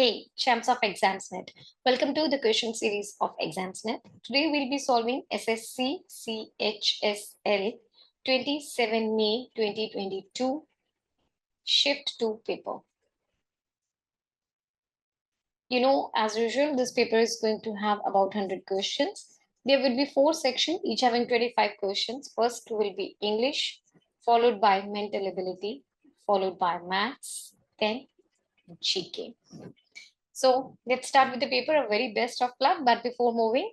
Hey, champs of Examsnet. Welcome to the question series of Examsnet. Today we'll be solving SSC CHSL 27 May 2022 Shift 2 paper. As usual, this paper is going to have about 100 questions. There will be 4 sections, each having 25 questions. First will be English, followed by mental ability, followed by maths, then GK. So let's start with the paper. A very best of luck. But before moving,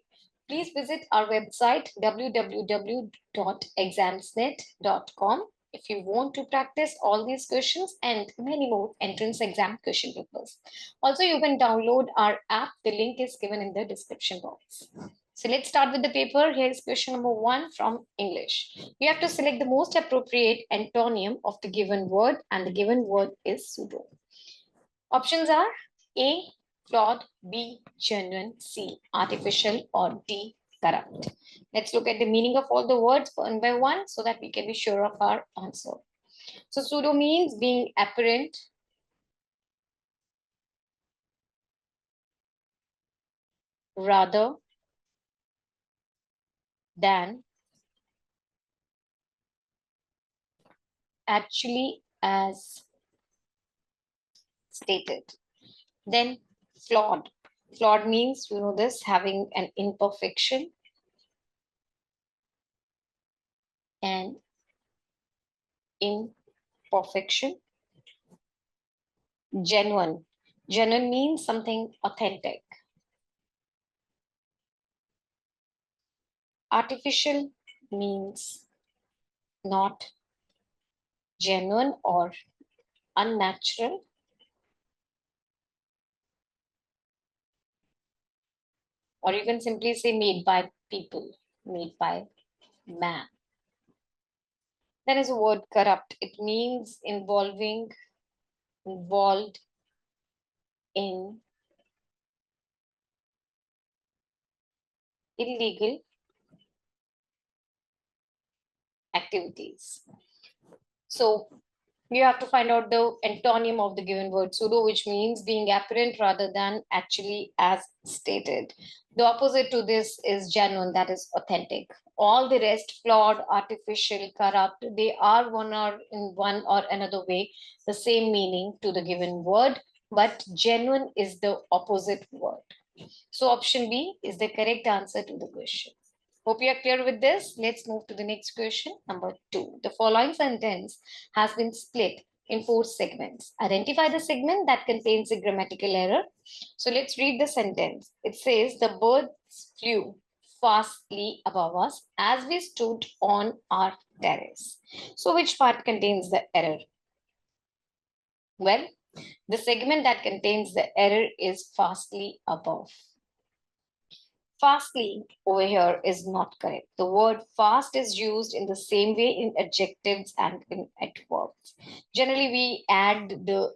please visit our website www.examsnet.com if you want to practice all these questions and many more entrance exam question papers. Also, you can download our app. The link is given in the description box. So let's start with the paper. Here is question number 1 from English. You have to select the most appropriate antonym of the given word, and the given word is pseudo. Options are A, flawed, B, genuine, C, artificial, or D, corrupt. Let's look at the meaning of all the words one by one so that we can be sure of our answer. So pseudo means being apparent, rather than actually as stated. Then flawed. Flawed means, this, having an imperfection and imperfection. Genuine. Genuine means something authentic. Artificial means not genuine or unnatural. Or you can simply say made by people, made by man. Then is the word corrupt. It means involved in illegal activities. So you have to find out the antonym of the given word pseudo, which means being apparent rather than actually as stated. The opposite to this is genuine, that is authentic. All the rest, flawed, artificial, corrupt, they are one or another way the same meaning to the given word, but genuine is the opposite word. So option B is the correct answer to the question. Hope you are clear with this. Let's move to the next question, number 2. The following sentence has been split in 4 segments. Identify the segment that contains a grammatical error. So let's read the sentence. It says, the birds flew fastly above us as we stood on our terrace. So which part contains the error? Well, the segment that contains the error is fastly above. Fastly over here is not correct. The word fast is used in the same way in adjectives and in adverbs. Generally, we add the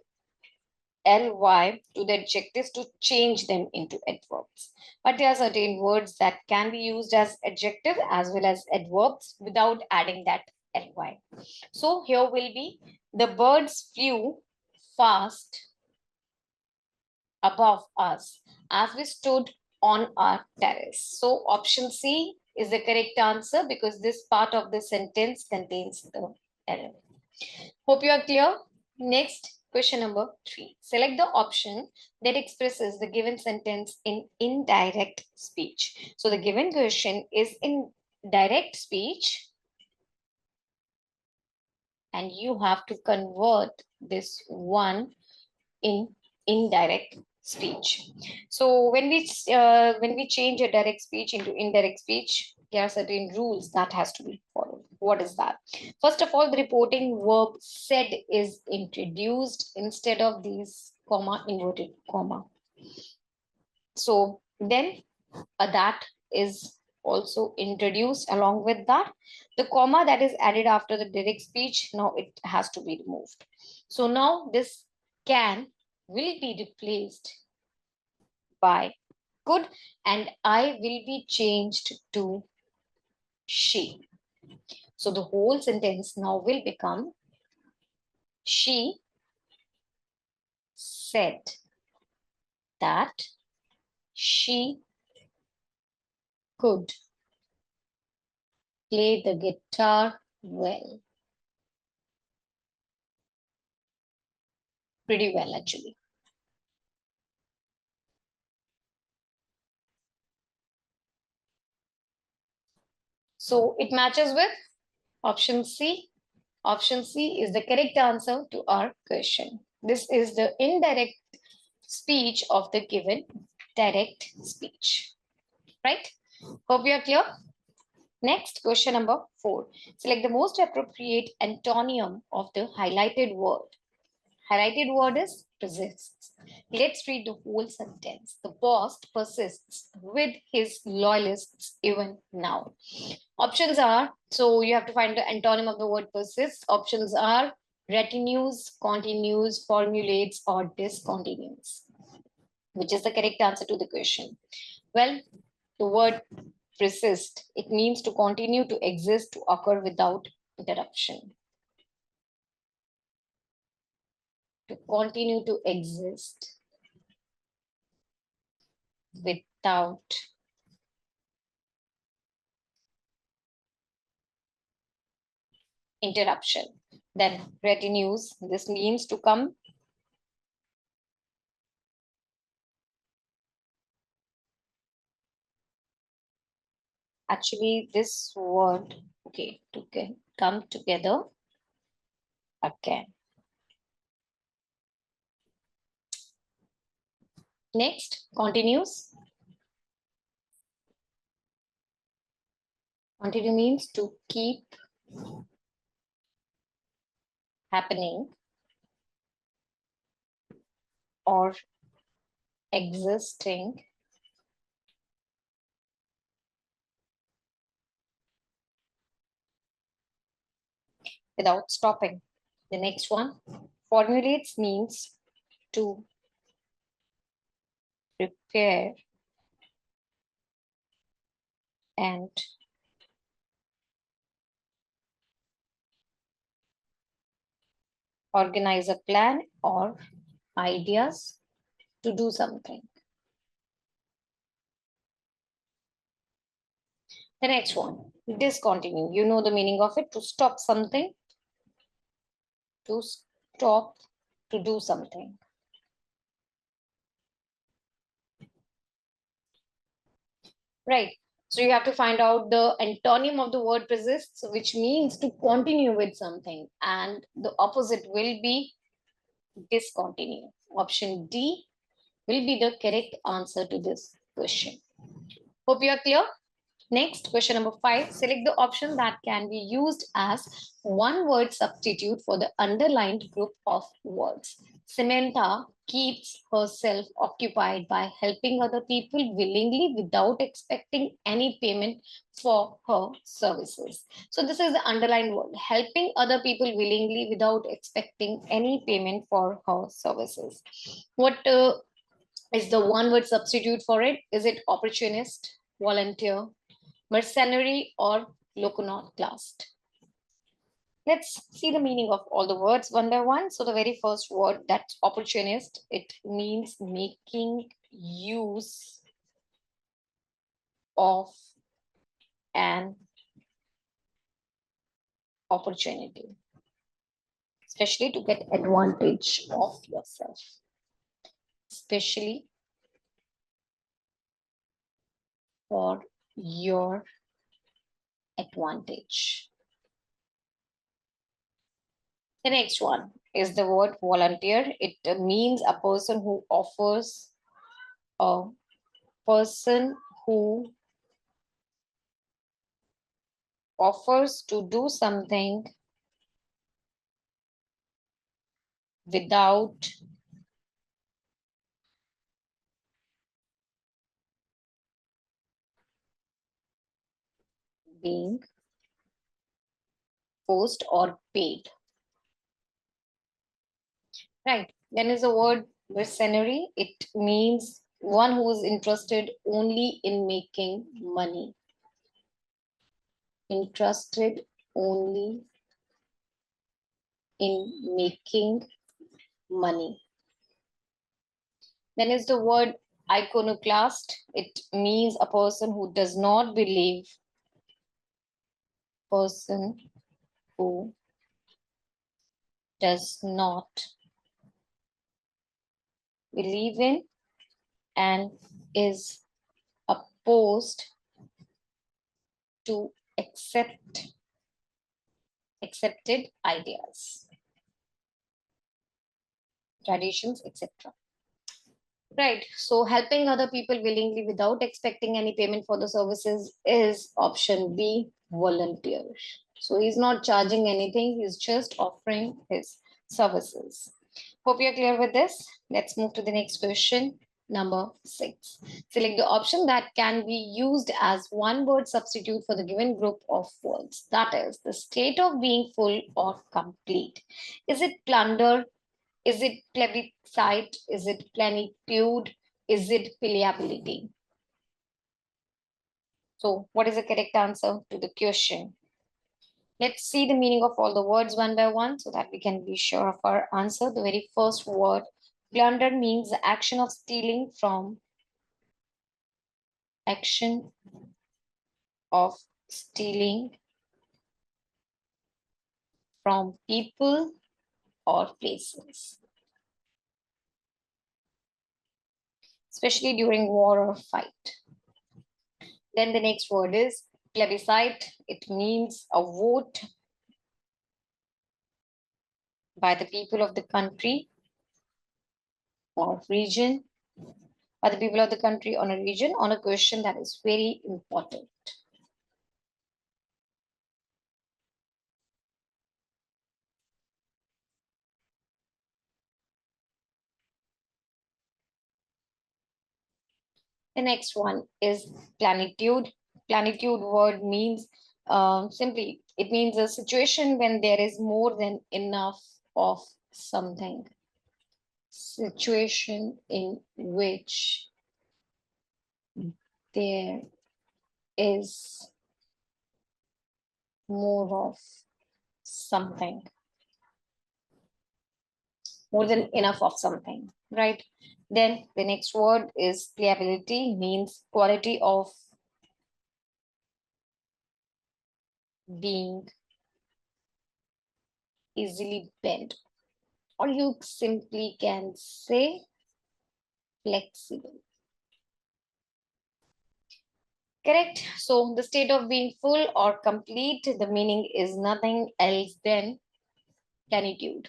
ly to the adjectives to change them into adverbs. But there are certain words that can be used as adjective as well as adverbs without adding that ly. So here will be the birds flew fast above us as we stood on our terrace. So option C is the correct answer because this part of the sentence contains the error. Hope you are clear. Next, question number 3. Select the option that expresses the given sentence in indirect speech. So the given question is in direct speech and you have to convert this one in indirect speech. So when we change a direct speech into indirect speech, there are certain rules that has to be followed. What is that? First of all, the reporting verb said is introduced instead of these comma, inverted comma. So then that is also introduced along with that. The comma that is added after the direct speech, now it has to be removed. So now this can will be replaced by could, and I will be changed to she. So the whole sentence now will become she said that she could play the guitar well. Pretty well, actually. So it matches with option C. Option C is the correct answer to our question. This is the indirect speech of the given direct speech. Right? Hope you are clear. Next, question number 4. Select the most appropriate antonym of the highlighted word. Highlighted word is persists. Let's read the whole sentence. The boss persists with his loyalists even now. Options are, so you have to find the antonym of the word persists. Options are retinues, continues, formulates, or discontinues. Which is the correct answer to the question? Well, the word persist, it means to continue to exist, to occur without interruption. To continue to exist without interruption. Then retinues, this means to come. Actually, this word, okay, to come together again. Next, continues. Continue means to keep happening or existing without stopping. The next one, formulates means to prepare and organize a plan or ideas to do something. The next one, discontinue. You know the meaning of it, to stop something, to stop to do something. Right. So you have to find out the antonym of the word persists, which means to continue with something. And the opposite will be discontinue. Option D will be the correct answer to this question. Hope you are clear. Next, question number 5. Select the option that can be used as one word substitute for the underlined group of words. Samantha keeps herself occupied by helping other people willingly without expecting any payment for her services. So this is the underlined word, helping other people willingly without expecting any payment for her services. What is the one word substitute for it? Is it opportunist, volunteer, mercenary, or loconotlast? Let's see the meaning of all the words one by one. So the very first word, that's opportunist, it means making use of an opportunity, especially to get advantage of yourself, especially for your advantage. The next one is the word volunteer. It means a person who offers, a person who offers to do something without being forced or paid. Right. Then is the word mercenary. It means one who is interested only in making money. Interested only in making money. Then is the word iconoclast. It means a person who does not believe, person who does not believe in and is opposed to accepted ideas, traditions, etc. Right. So helping other people willingly without expecting any payment for the services is option B, volunteer. So he's not charging anything, he's just offering his services. Hope you're clear with this. Let's move to the next question. Number 6. Select the option that can be used as one word substitute for the given group of words. That is the state of being full or complete. Is it plunder? Is it plebiscite? Is it plenitude? Is it pliability? So what is the correct answer to the question? Let's see the meaning of all the words one by one so that we can be sure of our answer. The very first word, plunder, means the action of stealing from people or places, especially during war or fight. Then the next word is plebiscite. It means a vote by the people of the country or region, by the people of the country on a region on a question that is very important. The next one is plenitude. Plenitude word means simply, it means a situation when there is more than enough of something. Situation in which there is more of something, more than enough of something, right? Then the next word is pliability, means quality of being easily bent, or you simply can say flexible. Correct. So the state of being full or complete, the meaning is nothing else than plenitude.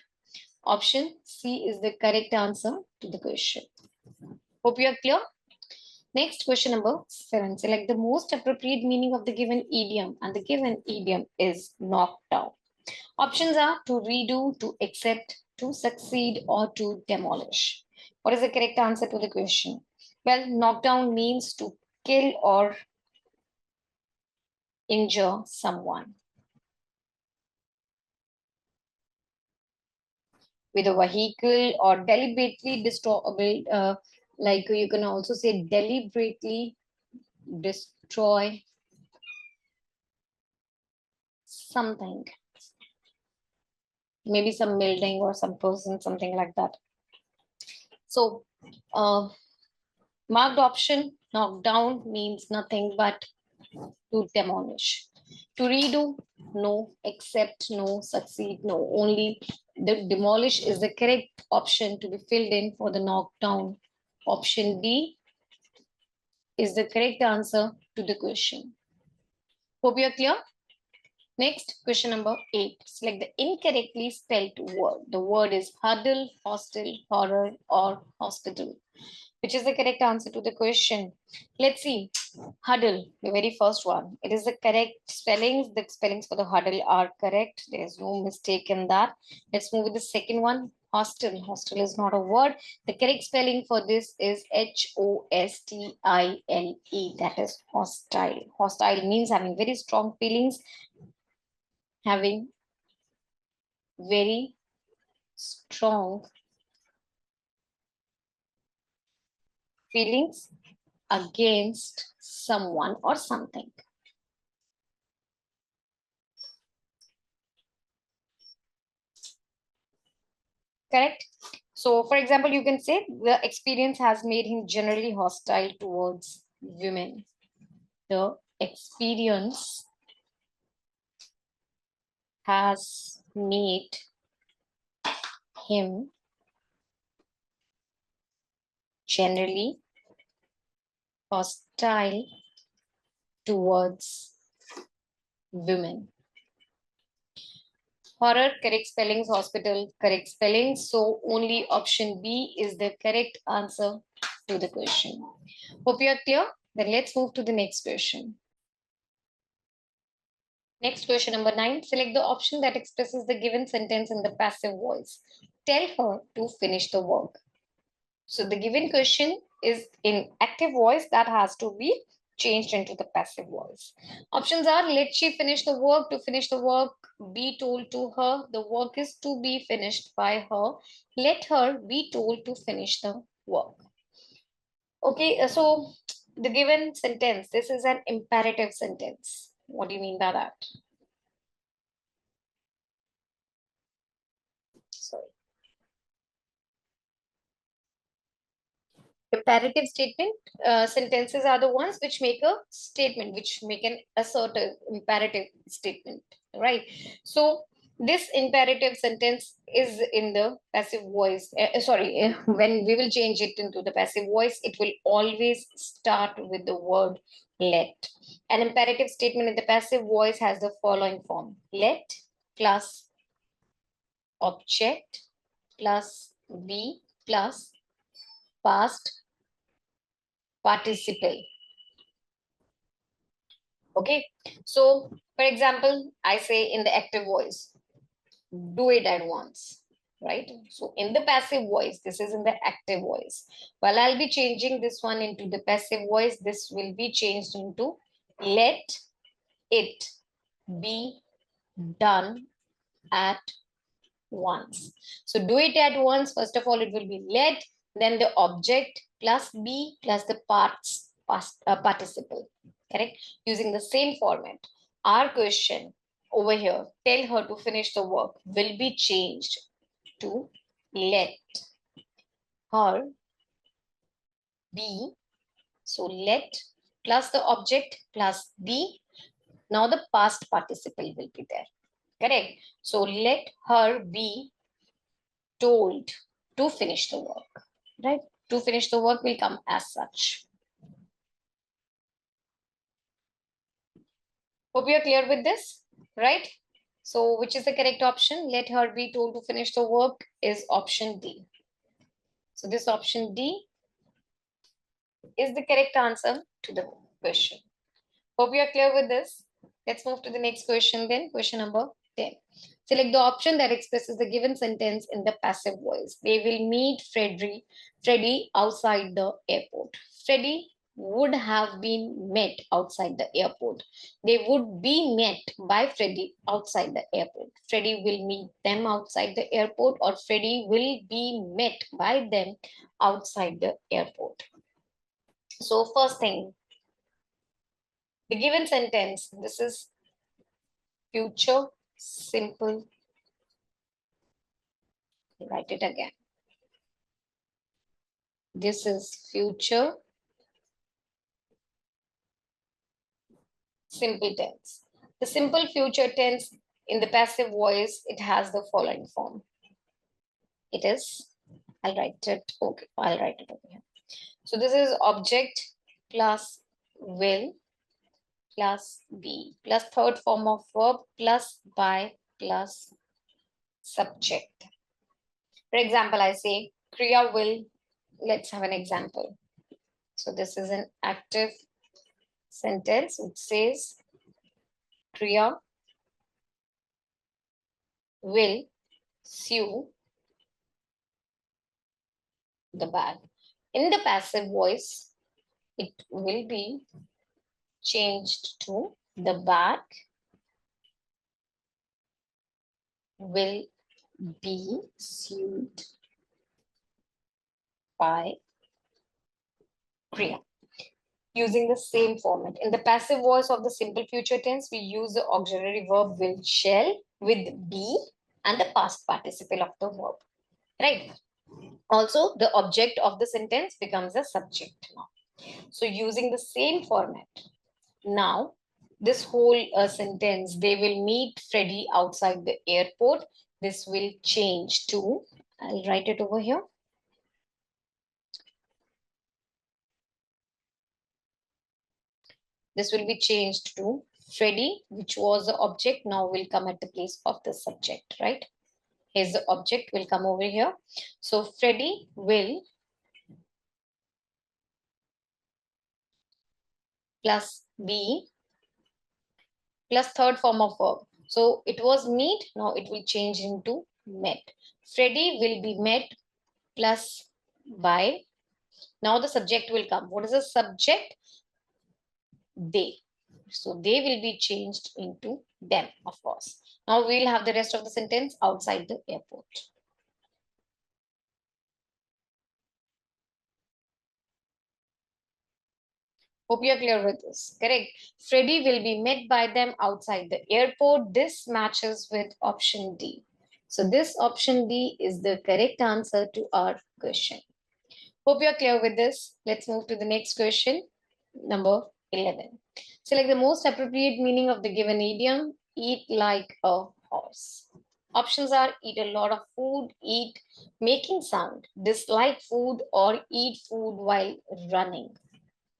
Option C is the correct answer to the question. Hope you are clear. Next, question number 7. Select the most appropriate meaning of the given idiom, and the given idiom is knock down. Options are to redo, to accept, to succeed, or to demolish. What is the correct answer to the question? Well, knock down means to kill or injure someone with a vehicle, or deliberately destroy, like you can also say deliberately destroy something, maybe some building or some person, something like that. So marked option, knock down, means nothing but to demolish. To redo, no. Accept, no. Succeed, no. Only the demolish is the correct option to be filled in for the knockdown. Option D is the correct answer to the question. Hope you are clear. Next, question number 8. Select the incorrectly spelled word. The word is huddle, hostel, horror, or hospital. Which is the correct answer to the question? Let's see. Huddle, the very first one. It is the correct spellings. The spellings for the huddle are correct. There's no mistake in that. Let's move with the second one. Hostel. Hostel is not a word. The correct spelling for this is Hostile. That is hostile. Hostile means having very strong feelings, having very strong feelings against someone or something. Correct. So, for example, you can say the experience has made him generally hostile towards women. The experience has made him generally hostile towards women. Horror, correct spellings. Hospital, correct spellings. So only option B is the correct answer to the question. Hope you are clear. Then let's move to the next question. Next question number 9. Select the option that expresses the given sentence in the passive voice. Tell her to finish the work. So the given question is in active voice that has to be changed into the passive voice. Options are let she finish the work, to finish the work, be told to her, the work is to be finished by her, let her be told to finish the work. Okay, so the given sentence, this is an imperative sentence. What do you mean by that? Sorry. Imperative statement sentences are the ones which make a statement, which make an assertive imperative statement, right? So this imperative sentence is in the passive voice. When we will change it into the passive voice, it will always start with the word let. An imperative statement in the passive voice has the following form: let plus object plus be plus past participle. Okay, so for example, I say in the active voice, do it at once, right? So in the passive voice, this is in the active voice. Well, I'll be changing this one into the passive voice. This will be changed into let it be done at once. So do it at once. First of all, it will be let, then the object plus be plus the participle. Correct? Using the same format. Our question over here, tell her to finish the work, will be changed to let her be. So let plus the object plus be. Now the past participle will be there. Correct? So let her be told to finish the work, right? To finish the work will come as such. Hope you're clear with this, right? So which is the correct option? Let her be told to finish the work is option D. So this option D is the correct answer to the question. Hope you are clear with this. Let's move to the next question then. Question number 10. Select the option that expresses the given sentence in the passive voice. They will meet Freddie outside the airport. Freddie would have been met outside the airport. They would be met by Freddie outside the airport. Freddie will meet them outside the airport, or Freddie will be met by them outside the airport. So first thing, the given sentence, this is future simple. Write it again. This is future simple tense. The simple future tense in the passive voice, it has the following form. It is, I'll write it, okay, I'll write it over here. So this is object plus will plus be plus third form of verb plus by plus subject. For example, I say Kriya will, let's have an example. So this is an active sentence. It says Kriya will sew the bag. In the passive voice, it will be changed to the bag will be sewed by Kriya. Using the same format. In the passive voice of the simple future tense, we use the auxiliary verb will, shall with be and the past participle of the verb. Right? Also, the object of the sentence becomes a subject now. So using the same format, now this whole sentence, they will meet Freddie outside the airport. This will change to, I'll write it over here. This will be changed to Freddie, which was the object, now will come at the place of the subject, right? Here's the object will come over here. So Freddie will plus be plus third form of verb. So it was meet, now it will change into met. Freddie will be met plus by. Now the subject will come. What is the subject? They. So they will be changed into them, of course. Now we'll have the rest of the sentence outside the airport. Hope you are clear with this. Correct. Freddie will be met by them outside the airport. This matches with option D. So this option D is the correct answer to our question. Hope you are clear with this. Let's move to the next question, number 11. Select the most appropriate meaning of the given idiom, eat like a horse. Options are eat a lot of food, eat making sound, dislike food, or eat food while running.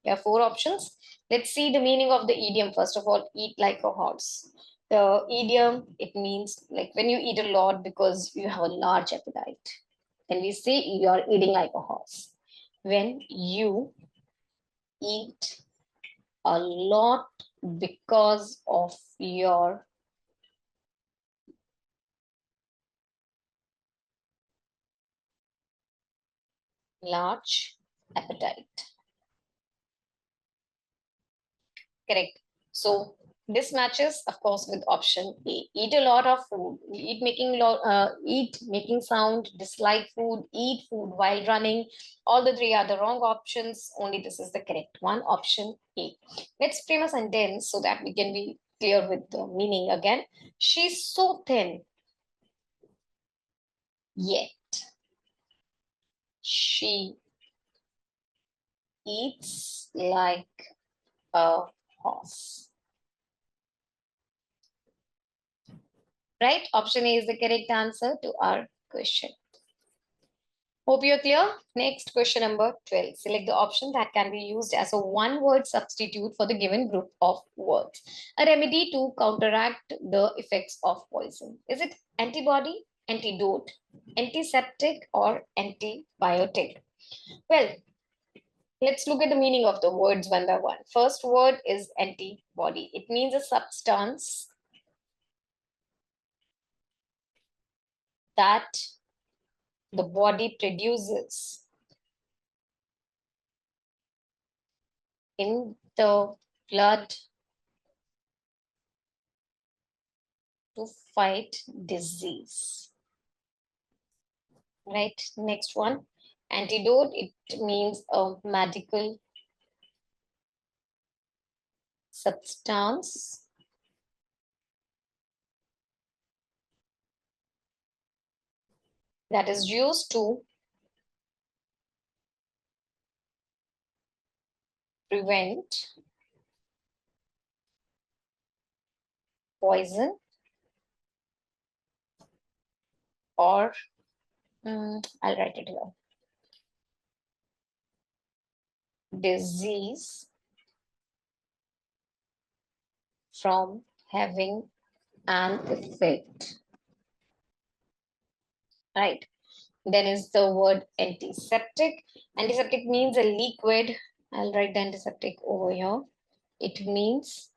There are four options. Let's see the meaning of the idiom. First of all, eat like a horse. The idiom, it means like when you eat a lot because you have a large appetite. And we say you are eating like a horse. When you eat a lot because of your large appetite. Correct. So this matches, of course, with option A. Eat a lot of food. Eat making sound. Dislike food. Eat food while running. All the three are the wrong options. Only this is the correct one. Option A. Let's frame a sentence so that we can be clear with the meaning again. She's so thin. Yet she eats like a horse. Right? Option A is the correct answer to our question. Hope you're clear. Next, question number 12. Select the option that can be used as a one-word substitute for the given group of words. A remedy to counteract the effects of poison. Is it antibody, antidote, antiseptic, or antibiotic? Well, let's look at the meaning of the words one by one. First word is antibody. It means a substance that the body produces in the blood to fight disease. Right, next one. Antidote, it means a medical substance that is used to prevent poison or I'll write it here. Disease from having an effect. Right. Then is the word antiseptic. Antiseptic means a liquid. I'll write the antiseptic over here. It means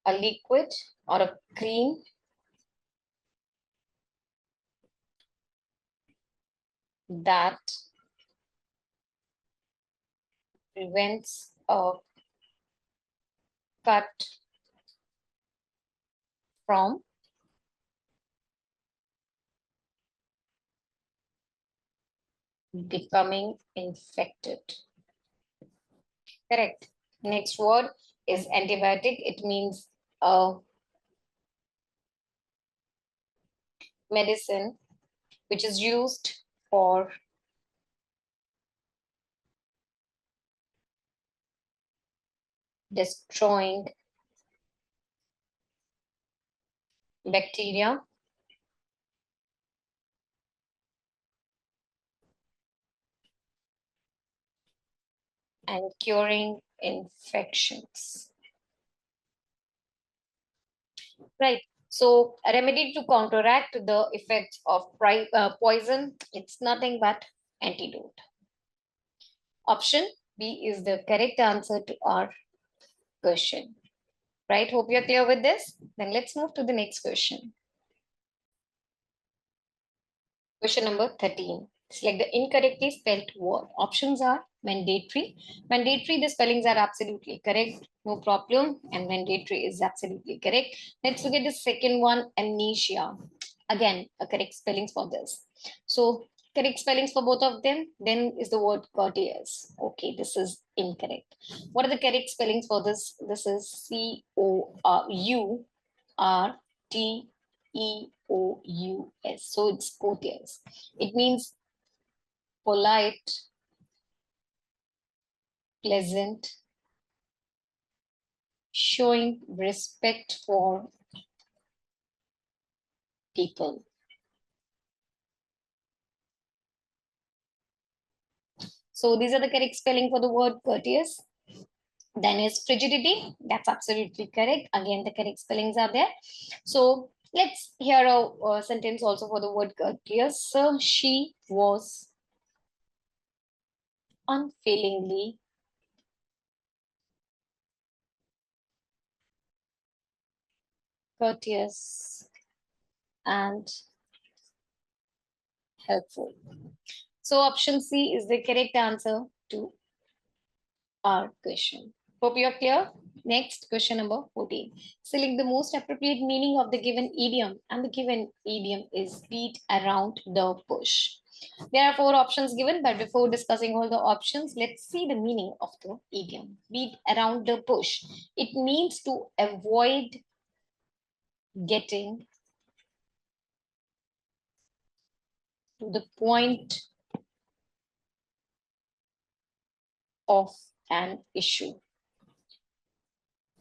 a liquid or a cream that prevents a cut from becoming infected. Correct. Next word is antibiotic. It means a medicine which is used for destroying bacteria and curing infections. Right. So a remedy to counteract the effects of poison, it's nothing but antidote. Option B is the correct answer to our question. Right? Hope you're clear with this. Then let's move to the next question. Question number 13. Select the incorrectly spelled word. Options are mandatory. Mandatory, the spellings are absolutely correct. No problem. And mandatory is absolutely correct. Let's look at the second one, amnesia. Again, a correct spellings for this. So correct spellings for both of them. Then is the word courteous. Okay, this is incorrect. What are the correct spellings for this? This is Courteous. So it's courteous. It means polite, pleasant, showing respect for people. So these are the correct spelling for the word courteous. Then is frigidity. That's absolutely correct. Again, the correct spellings are there. So let's hear a sentence also for the word courteous. So she was unfailingly courteous and helpful. So option C is the correct answer to our question. Hope you're clear. Next, question number 14. Select the most appropriate meaning of the given idiom, and the given idiom is beat around the bush. There are 4 options given, but before discussing all the options, let's see the meaning of the idiom. Beat around the bush. It means to avoid getting to the point of an issue.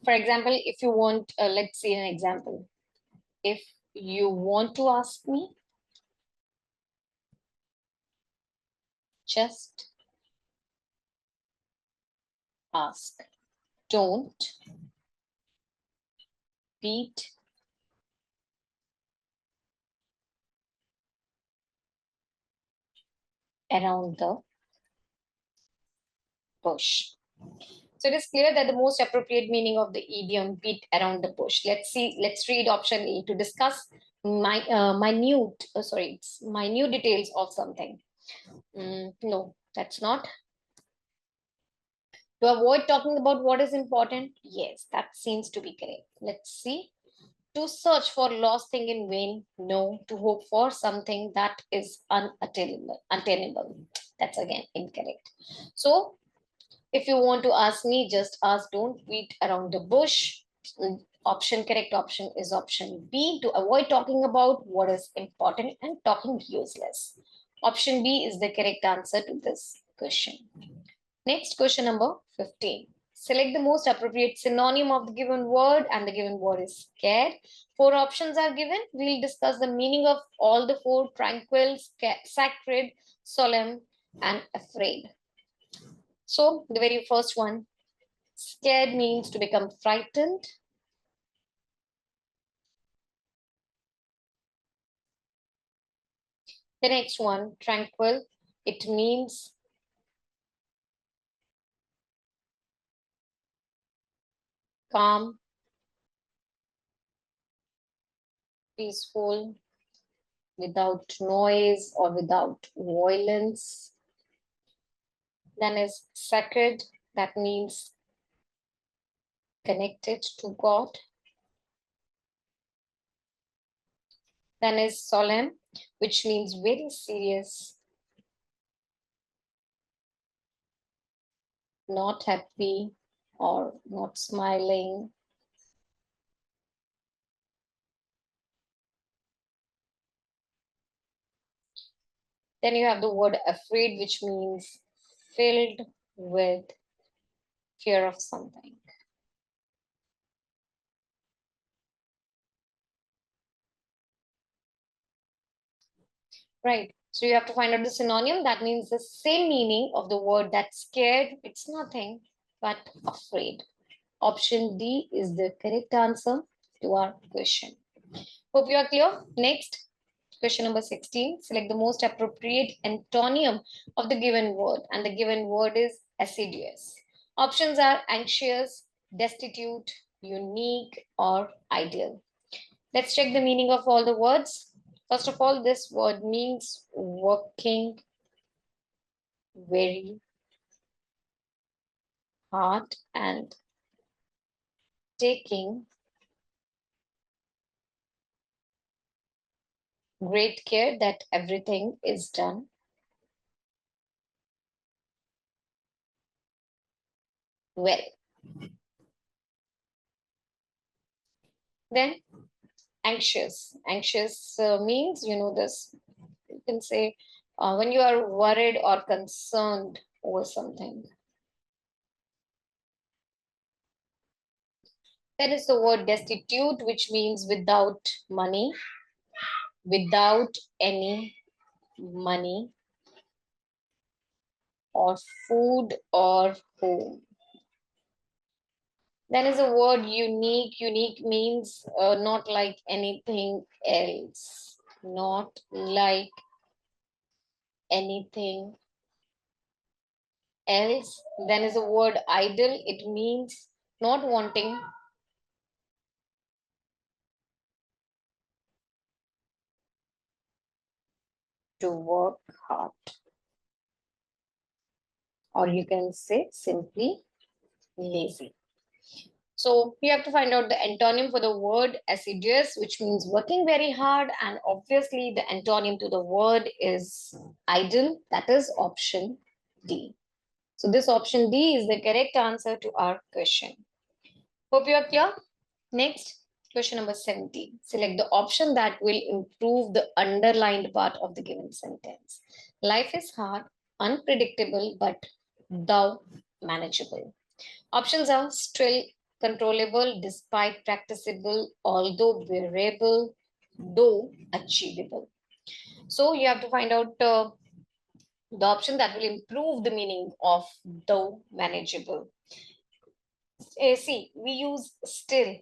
For example, if you want, let's see an example. If you want to ask me, just ask. Don't beat around the bush. So it is clear that the most appropriate meaning of the idiom beat around the bush. Let's read option A to discuss minute details of something. No, that's not. To avoid talking about what is important? Yes, that seems to be correct. Let's see. To search for lost thing in vain? No. To hope for something that is unattainable. That's again incorrect. So if you want to ask me, just ask, don't beat around the bush. Correct option is option B, to avoid talking about what is important and talking useless. Option B is the correct answer to this question. Next, question number 15. Select the most appropriate synonym of the given word, and the given word is scared. 4 options are given. We'll discuss the meaning of all the 4: tranquil, sacred, solemn, and afraid. So the very first one, scared means to become frightened. The next one, tranquil, it means calm, peaceful, without noise or without violence. Then is sacred, that means connected to God. Then is solemn, which means very serious, not happy or not smiling. Then you have the word afraid, which means filled with fear of something. Right. So you have to find out the synonym. That means the same meaning of the word that scared. It's nothing but afraid. Option D is the correct answer to our question. Hope you are clear. Next, question number 16. Select the most appropriate antonym of the given word. And the given word is assiduous. Options are anxious, destitute, unique, or ideal. Let's check the meaning of all the words. First of all, this word means working very hard and taking great care that everything is done well. Then anxious. Anxious means, you know, this, you can say when you are worried or concerned over something. Then is the word destitute, which means without money, without any money or food or home. Then is a word unique. Unique means not like anything else. Not like anything else. Then is a word idle. It means not wanting to work hard. Or you can say simply lazy. So you have to find out the antonym for the word assiduous, which means working very hard. And obviously the antonym to the word is idle. That is option D. So this option D is the correct answer to our question. Hope you are clear. Next, question number 17. Select the option that will improve the underlined part of the given sentence. Life is hard, unpredictable, but thou manageable. Options are still controllable, despite practicable, although bearable, though achievable. So you have to find out the option that will improve the meaning of though manageable. See, we use still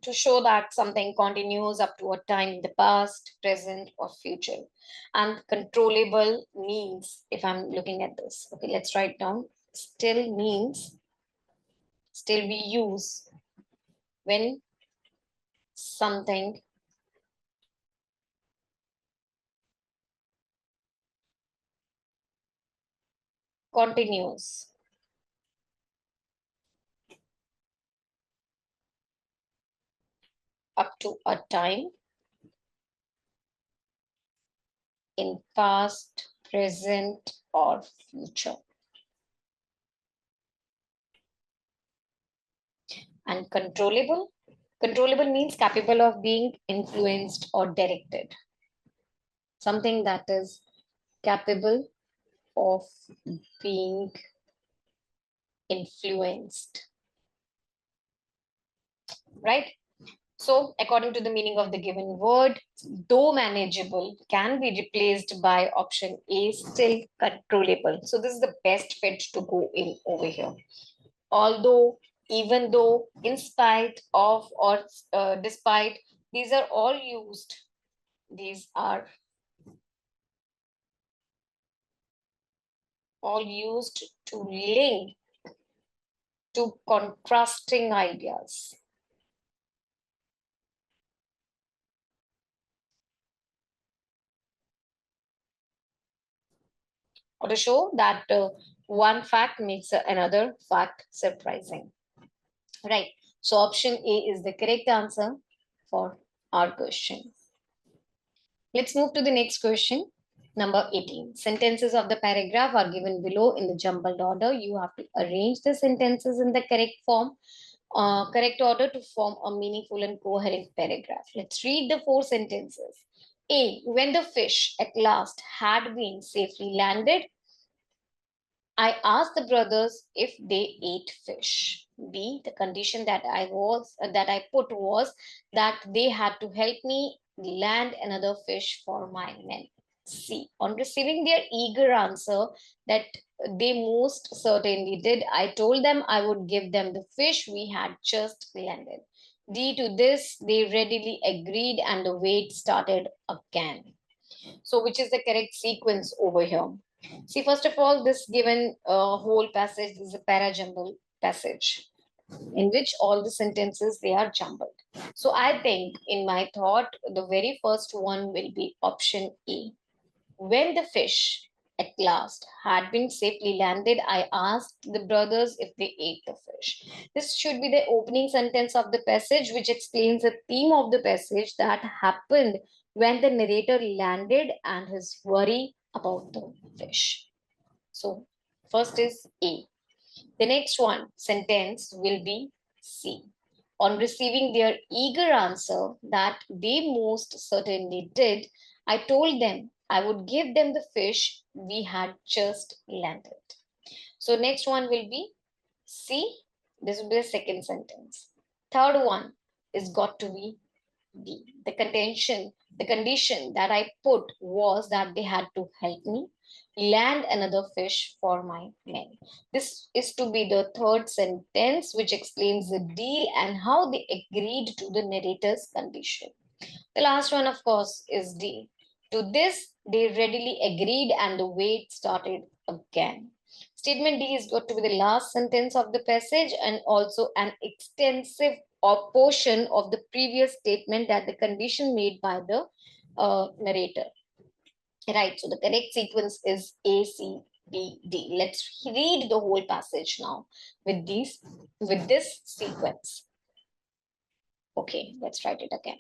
to show that something continues up to a time in the past, present, or future. And controllable means, if I'm looking at this, okay, let's write down. Still means, still we use when something continues up to a time in past, present, or future. And controllable, controllable means capable of being influenced or directed. Something that is capable of being influenced, right? So according to the meaning of the given word, though manageable can be replaced by option A, still controllable. So this is the best fit to go in over here. Although, even though, in spite of, or despite, these are all used. These are all used to link to contrasting ideas. Or to show that one fact makes another fact surprising. Right. So option A is the correct answer for our question. Let's move to the next question. Number 18. Sentences of the paragraph are given below in the jumbled order. You have to arrange the sentences in the correct form, correct order to form a meaningful and coherent paragraph. Let's read the four sentences. A. When the fish at last had been safely landed, I asked the brothers if they ate fish. B. The condition that I put was that they had to help me land another fish for my men. C. On receiving their eager answer that they most certainly did, I told them I would give them the fish we had just landed. D. To this, they readily agreed and the wait started again. So, which is the correct sequence over here? See, first of all, this given whole passage is a parajumble passage in which all the sentences they are jumbled. So I think in my thought, the very first one will be option A. When the fish at last had been safely landed, I asked the brothers if they ate the fish. This should be the opening sentence of the passage, which explains the theme of the passage that happened when the narrator landed and his worry about the fish. So, first is A. The next one sentence will be C. On receiving their eager answer that they most certainly did, I told them I would give them the fish we had just landed. So next one will be C. This will be the second sentence. Third one is got to be D. The condition that I put was that they had to help me land another fish for my men. This is to be the third sentence, which explains the deal and how they agreed to the narrator's condition. The last one, of course, is D. To this, they readily agreed and the wait started again. Statement D is got to be the last sentence of the passage and also an extensive or portion of the previous statement that the condition made by the narrator. Right, so the correct sequence is A, C, B, D. Let's read the whole passage now with this sequence. Okay, let's write it again.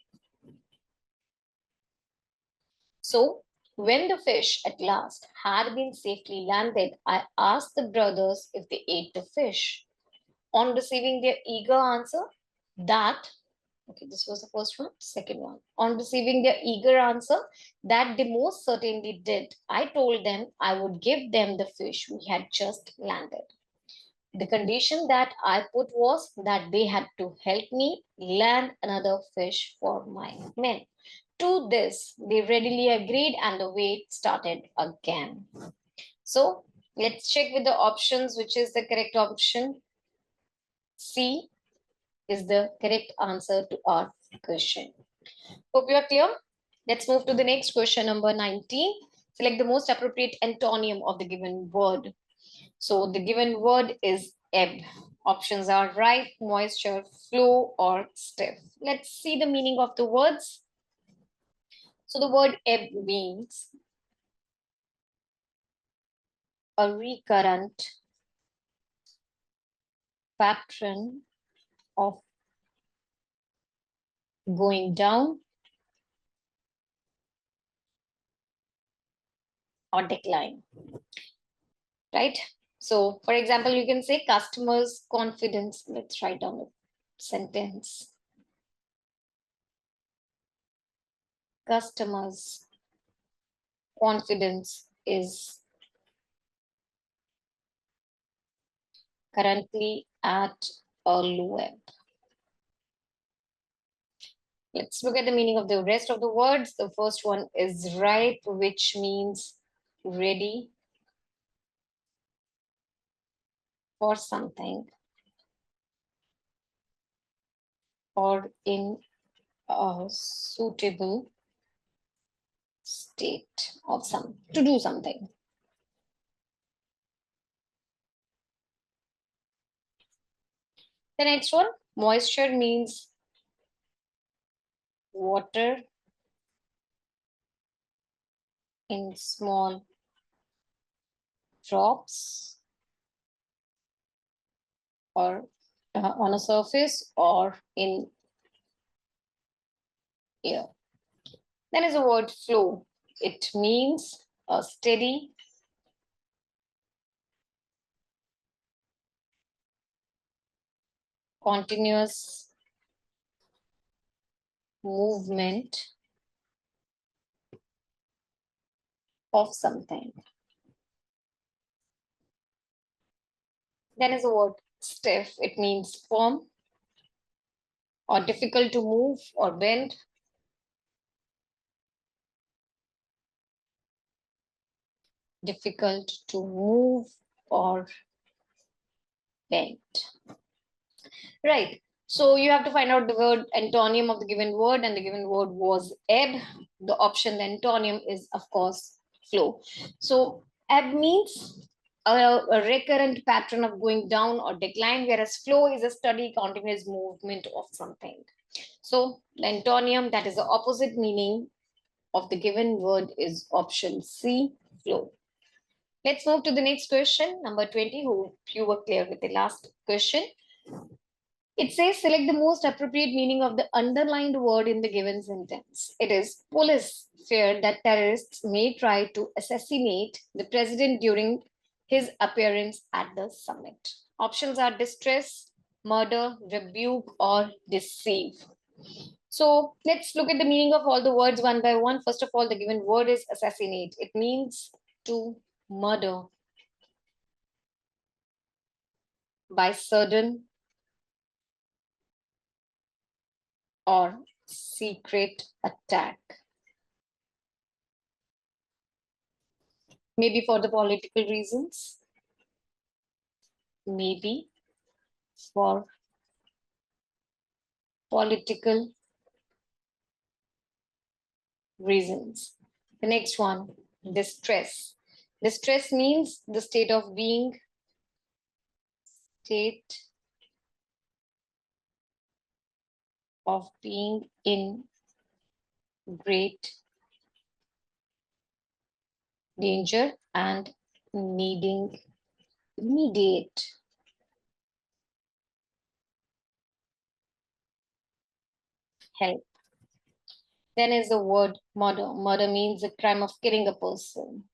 So, when the fish at last had been safely landed, I asked the brothers if they ate the fish. On receiving their eager answer, that, okay, this was the first one, second one. On receiving their eager answer, that they most certainly did, I told them I would give them the fish we had just landed. The condition that I put was that they had to help me land another fish for my men. To this, they readily agreed and the wait started again. So let's check with the options, which is the correct option. C is the correct answer to our question. Hope you are clear. Let's move to the next question, number 19. Select the most appropriate antonym of the given word. So the given word is ebb. Options are ripe, moisture, flow, or stiff. Let's see the meaning of the words. So the word ebb means a recurrent pattern of going down or decline, right? So for example, you can say customers' confidence. Let's write down a sentence. Customers' confidence is currently at a low ebb. Let's look at the meaning of the rest of the words. The first one is ripe, which means ready for something or in a suitable state of to do something. The next one, moisture means water in small drops or on a surface or in air. Then is the word flow. It means a steady continuous movement of something. Then is the word stiff. It means firm or difficult to move or bend. Difficult to move or bend. Right. So you have to find out the word antonym of the given word, and the given word was ebb. The option, the antonym, is of course flow. So ebb means a recurrent pattern of going down or decline, whereas flow is a steady continuous movement of something. So the antonym, that is the opposite meaning of the given word, is option C, flow. Let's move to the next question, number 20. Hope you were clear with the last question. It says select the most appropriate meaning of the underlined word in the given sentence. It is police fear that terrorists may try to assassinate the president during his appearance at the summit. Options are distress, murder, rebuke, or deceive. So let's look at the meaning of all the words one by one. First of all, the given word is assassinate. It means to murder by sudden or secret attack. Maybe for the political reasons, maybe for political reasons. The next one, distress. Distress means the state of being, in great danger and needing immediate help. Then is the word murder. Murder means the crime of killing a person.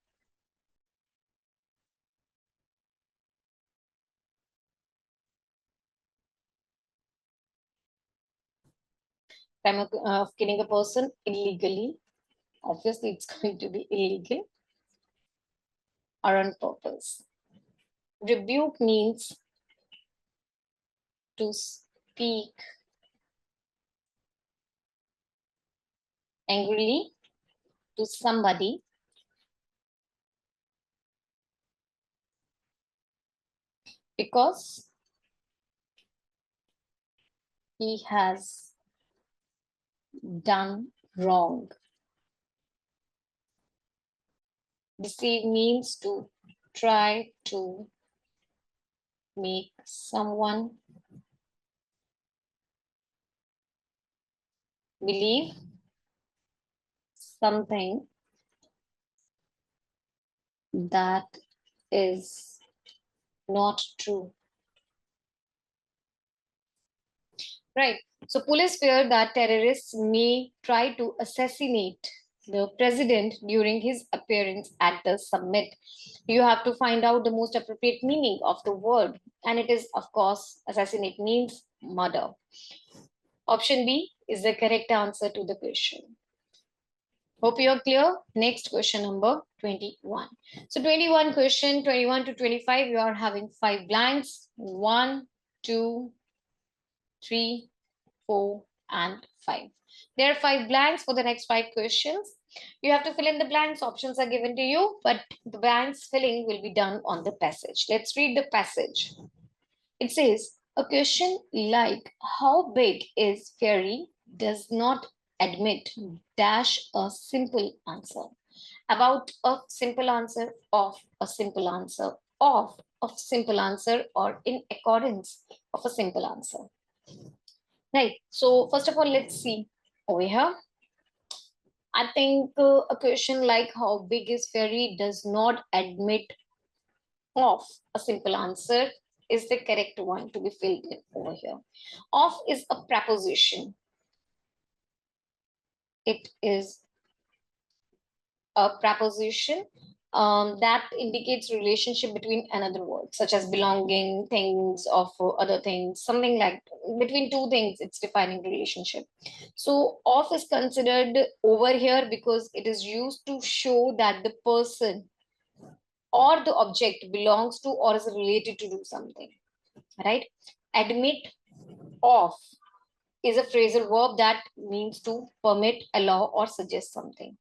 Crime of killing a person illegally. Obviously, it's going to be illegal or on purpose. Rebuke means to speak angrily to somebody because he has done wrong. Deceive means to try to make someone believe something that is not true. Right. So police fear that terrorists may try to assassinate the president during his appearance at the summit. You have to find out the most appropriate meaning of the word. And it is, of course, assassinate means murder. Option B is the correct answer to the question. Hope you are clear. Next question number 21. So 21 question, 21 to 25, you are having 5 blanks. 1, 2, 3, 4, and 5. There are 5 blanks for the next 5 questions. You have to fill in the blanks. Options are given to you, but the blanks filling will be done on the passage. Let's read the passage. It says, a question like how big is fairy does not admit dash a simple answer. About a simple answer, of a simple answer, of simple answer, or in accordance of a simple answer. Right. So first of all, let's see over here. I think a question like how big is fairy does not admit of a simple answer is the correct one to be filled in over here. Of is a preposition. It is a preposition that indicates relationship between another word, such as belonging, things, of other things, something like between two things, it's defining relationship. So of is considered over here because it is used to show that the person or the object belongs to or is related to do something, right? Admit of is a phrasal verb that means to permit, allow, or suggest something.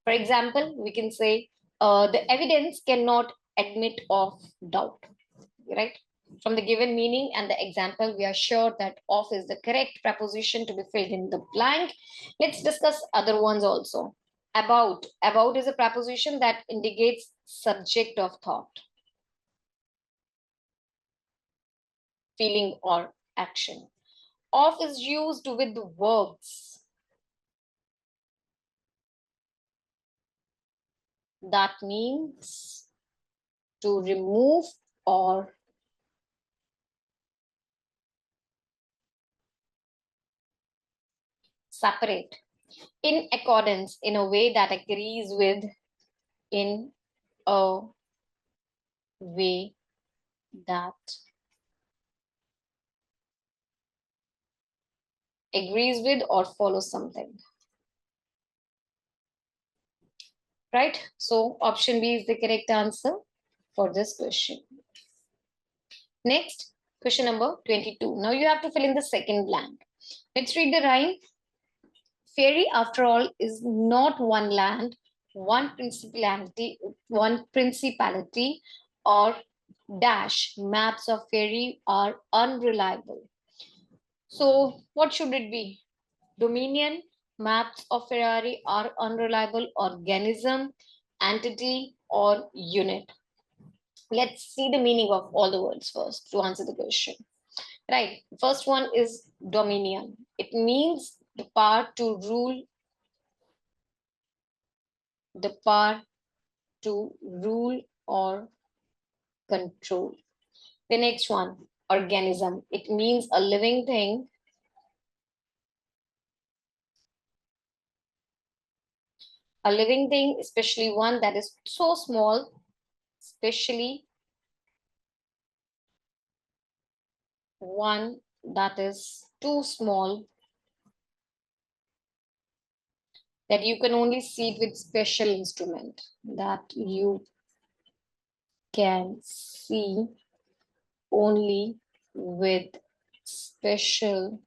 For example, we can say the evidence cannot admit of doubt, right? From the given meaning and the example, we are sure that of is the correct preposition to be filled in the blank. Let's discuss other ones also. About is a preposition that indicates subject of thought, feeling, or action. Of is used with verbs that means to remove or separate in accordance, in a way that agrees with, in a way that agrees with or follows something, right? So option B is the correct answer for this question. Next, question number 22. Now you have to fill in the second blank. Let's read the rhyme. Fairy, after all, is not one land, one principality, or dash. Maps of fairy are unreliable. So what should it be? Dominion, maps of Ferrari are unreliable, organism, entity, or unit. Let's see the meaning of all the words first to answer the question. Right. First one is dominion. It means the power to rule, the power to rule or control. The next one, organism. It means a living thing. A living thing, especially one that is so small, especially one that is too small that you can only see it with special instrument, that you can see only with special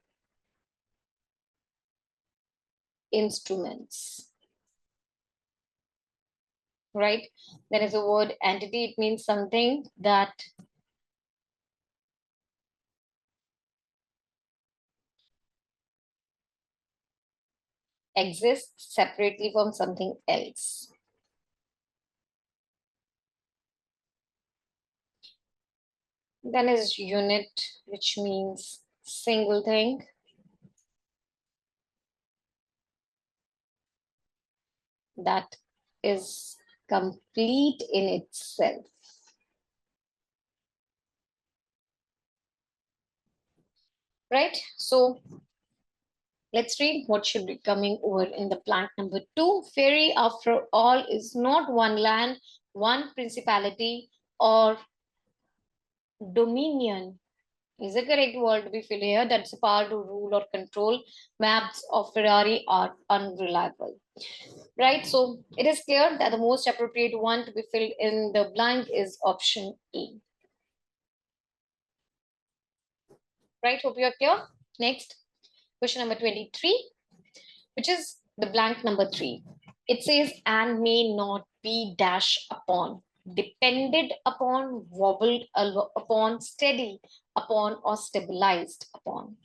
instruments, right? There is a word entity. It means something that exists separately from something else. Then is unit, which means single thing. That is complete in itself. Right? So let's read what should be coming over in the blank number 2. Fairy, after all, is not one land, one principality, or dominion is the correct word to be filled here. That's the power to rule or control. Maps of Ferrari are unreliable. Right, so it is clear that the most appropriate one to be filled in the blank is option A. Right, hope you are clear. Next, question number 23, which is the blank number 3. It says, and may not be dashed upon, depended upon, wobbled upon, steady upon, or stabilized upon.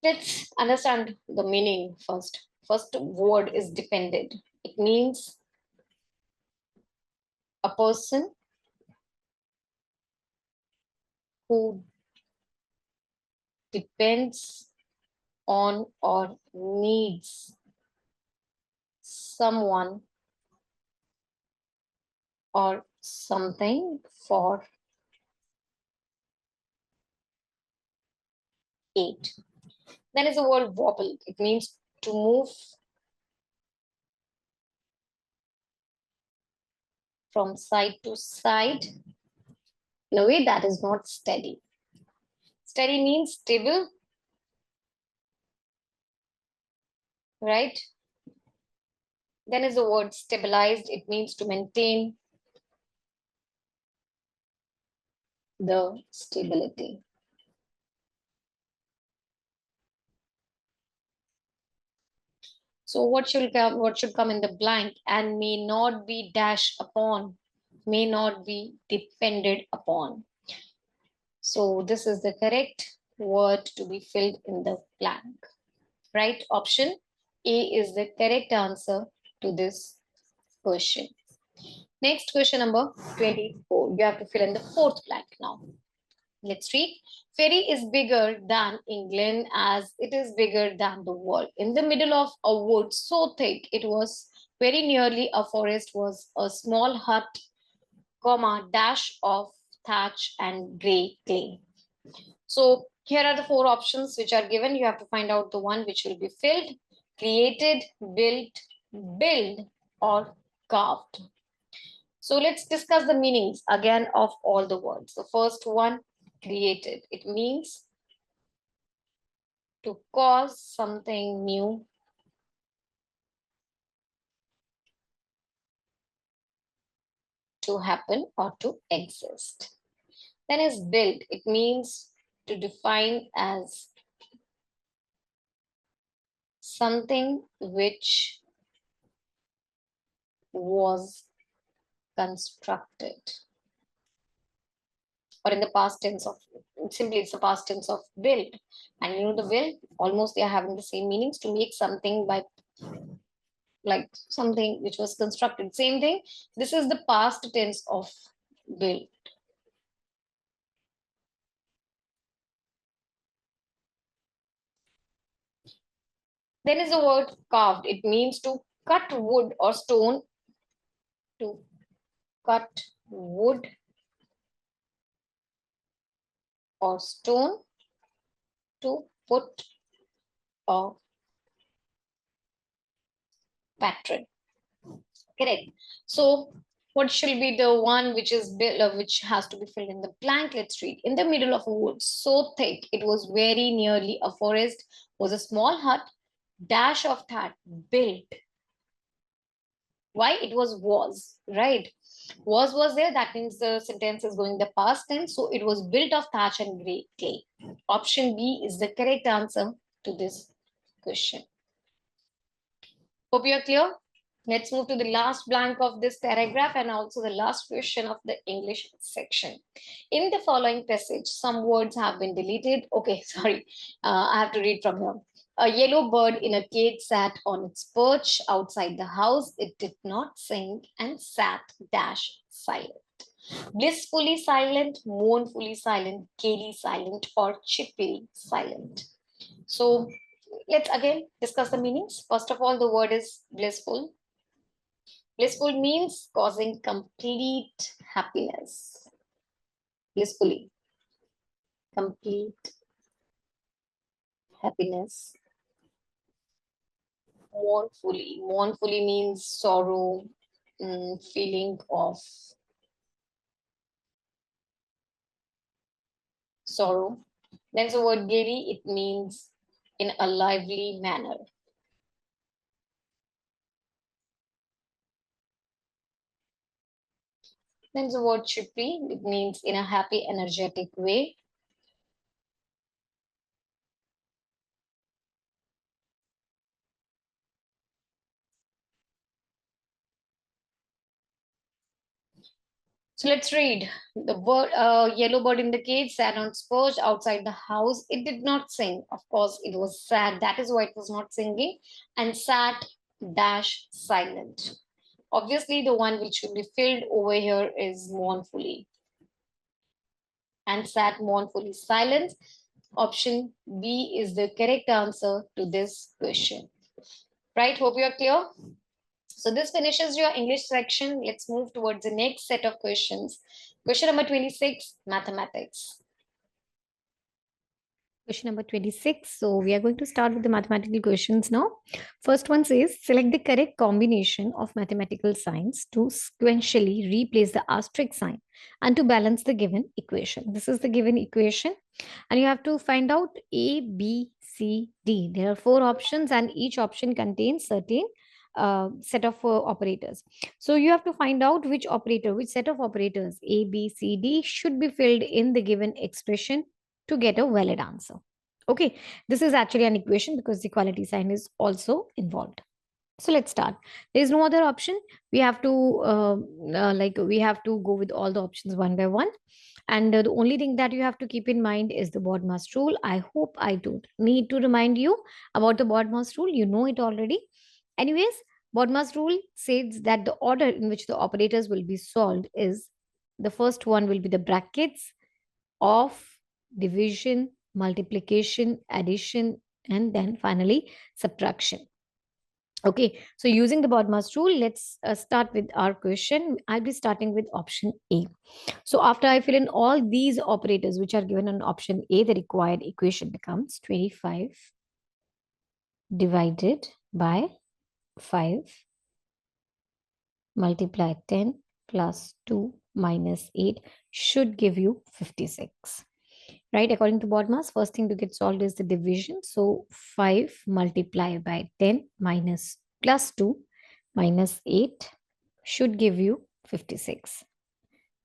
Let's understand the meaning first. First word is depended. It means a person who depends on or needs someone or something for aid. Then is the word wobble. It means to move from side to side in a way that is not steady. Steady means stable, right? Then is the word stabilized. It means to maintain the stability. So what should come in the blank? And may not be dashed upon, may not be depended upon. So this is the correct word to be filled in the blank. Right? Option A is the correct answer to this question. Next question number 24. You have to fill in the fourth blank now. Let's read. Ferry is bigger than England as it is bigger than the world. In the middle of a wood so thick it was very nearly a forest was a small hut, comma, dash of thatch and grey clay. So here are the four options which are given. You have to find out the one which will be filled, created, built, build, or carved. So let's discuss the meanings again of all the words. The first one, created. It means to cause something new, to happen or to exist. Then is built. It means to define as something which was constructed, or in the past tense of, simply it's the past tense of build. And you know the build, almost they are having the same meanings, to make something by like something which was constructed. Same thing. This is the past tense of build. Then is the word carved. It means to cut wood or stone, to cut wood or stone to put a pattern. Correct. So what should be the one which is built, which has to be filled in the blank? Let's read. In the middle of a wood so thick it was very nearly a forest was a small hut, dash of that built. Why? It was, right? Was there, that means the sentence is going the past tense, so it was built of thatch and grey clay. Option B is the correct answer to this question. Hope you are clear. Let's move to the last blank of this paragraph and also the last question of the English section. In the following passage, some words have been deleted. Okay, sorry, I have to read from here. A yellow bird in a cage sat on its perch outside the house. It did not sing and sat dash silent. Blissfully silent, mournfully silent, gaily silent, or chippily silent. So let's again discuss the meanings. First of all, the word is blissful. Blissful means causing complete happiness. Blissfully, complete happiness. Mournfully, mournfully means sorrow, feeling of sorrow. Then the word gaily, it means in a lively manner. Then the word chippy, it means in a happy, energetic way. So let's read. The bird, yellow bird in the cage sat on its perch outside the house. It did not sing. Of course, it was sad. That is why it was not singing. And sat dash silent. Obviously, the one which should be filled over here is mournfully. And sat mournfully silent. Option B is the correct answer to this question. Right? Hope you are clear. So this finishes your English section. Let's move towards the next set of questions. Question number 26, mathematics. Question number 26. So we are going to start with the mathematical questions now. First one says, select the correct combination of mathematical signs to sequentially replace the asterisk sign and to balance the given equation. This is the given equation and you have to find out A, B, C, D. There are 4 options and each option contains certain set of operators. So you have to find out which operator, which set of operators A, B, C, D should be filled in the given expression to get a valid answer. Okay, this is actually an equation because the equality sign is also involved. So let's start. There is no other option. We have to we have to go with all the options one by one. And the only thing that you have to keep in mind is the BODMAS rule. I hope I don't need to remind you about the BODMAS rule. You know it already. Anyways, BODMAS rule says that the order in which the operators will be solved is the first one will be the brackets of division, multiplication, addition, and then finally subtraction. Okay, so using the BODMAS rule, let's start with our question. I'll be starting with option A. So after I fill in all these operators which are given on option A, the required equation becomes 25 divided by 5 multiply 10 plus 2 minus 8 should give you 56. Right, according to BODMAS, first thing to get solved is the division. So 5 multiplied by 10 minus plus 2 minus 8 should give you 56.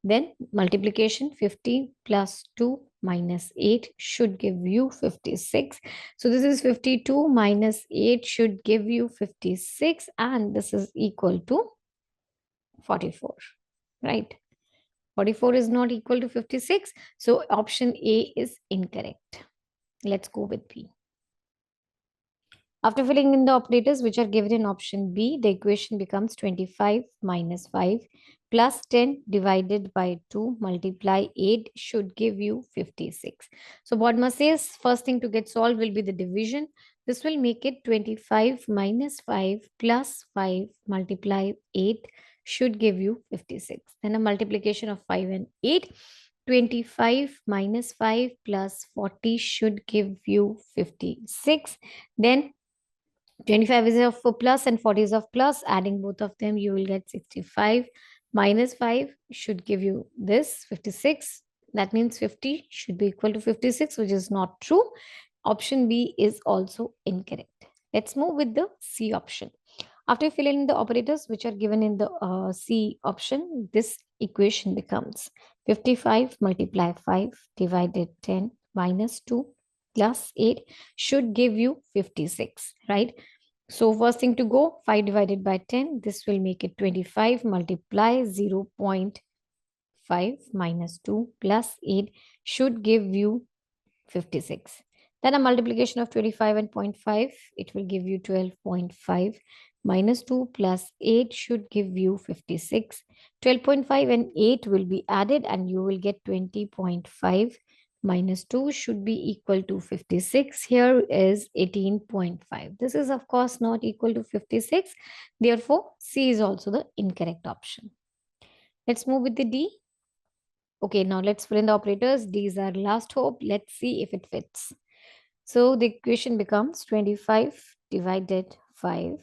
Then multiplication 50 plus 2 minus 8 should give you 56. So this is 52 minus 8 should give you 56 and this is equal to 44, right? 44 is not equal to 56. So option A is incorrect. Let's go with B. After filling in the operators which are given in option B, the equation becomes 25 minus 5 plus 10 divided by 2 multiply 8 should give you 56. So BODMAS says first thing to get solved will be the division. This will make it 25 minus 5 plus 5 multiply 8 should give you 56. Then a multiplication of 5 and 8. 25 minus 5 plus 40 should give you 56. Then 25 is of plus and 40 is of plus. Adding both of them, you will get 65. Minus 5 should give you this 56. That means 50 should be equal to 56, which is not true. Option B is also incorrect. Let's move with the C option. After filling in the operators which are given in the C option, this equation becomes 55 multiply 5 divided 10 minus 2 plus 8 should give you 56, right? So first thing to go, 5 divided by 10, this will make it 25 multiply 0.5 minus 2 plus 8 should give you 56. Then a multiplication of 25 and 0.5, it will give you 12.5 minus 2 plus 8 should give you 56. 12.5 and 8 will be added and you will get 20.5 minus 2 should be equal to 56. Here is 18.5. This is of course not equal to 56. Therefore, C is also the incorrect option. Let's move with the D. Okay, now let's fill in the operators. These are last hope. Let's see if it fits. So the equation becomes 25 divided 5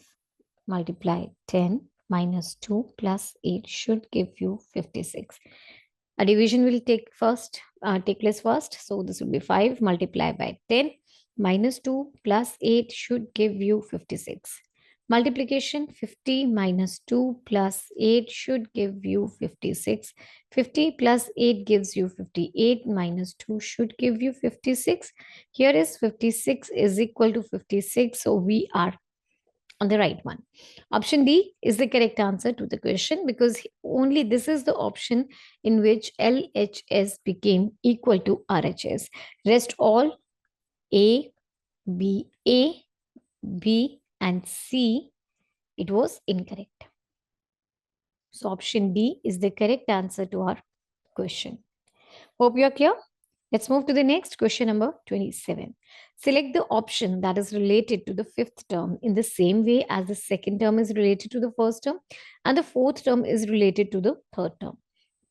multiply 10 minus 2 plus 8 should give you 56. A division will take place first. So this will be 5 multiplied by 10 minus 2 plus 8 should give you 56. Multiplication 50 minus 2 plus 8 should give you 56. 50 plus 8 gives you 58 minus 2 should give you 56. Here is 56 is equal to 56. So we are on the right one. Option D is the correct answer to the question because only this is the option in which LHS became equal to RHS. Rest all A, B, and C, it was incorrect. So option D is the correct answer to our question. Hope you are clear. Let's move to the next question number 27. Select the option that is related to the fifth term in the same way as the second term is related to the first term and the fourth term is related to the third term.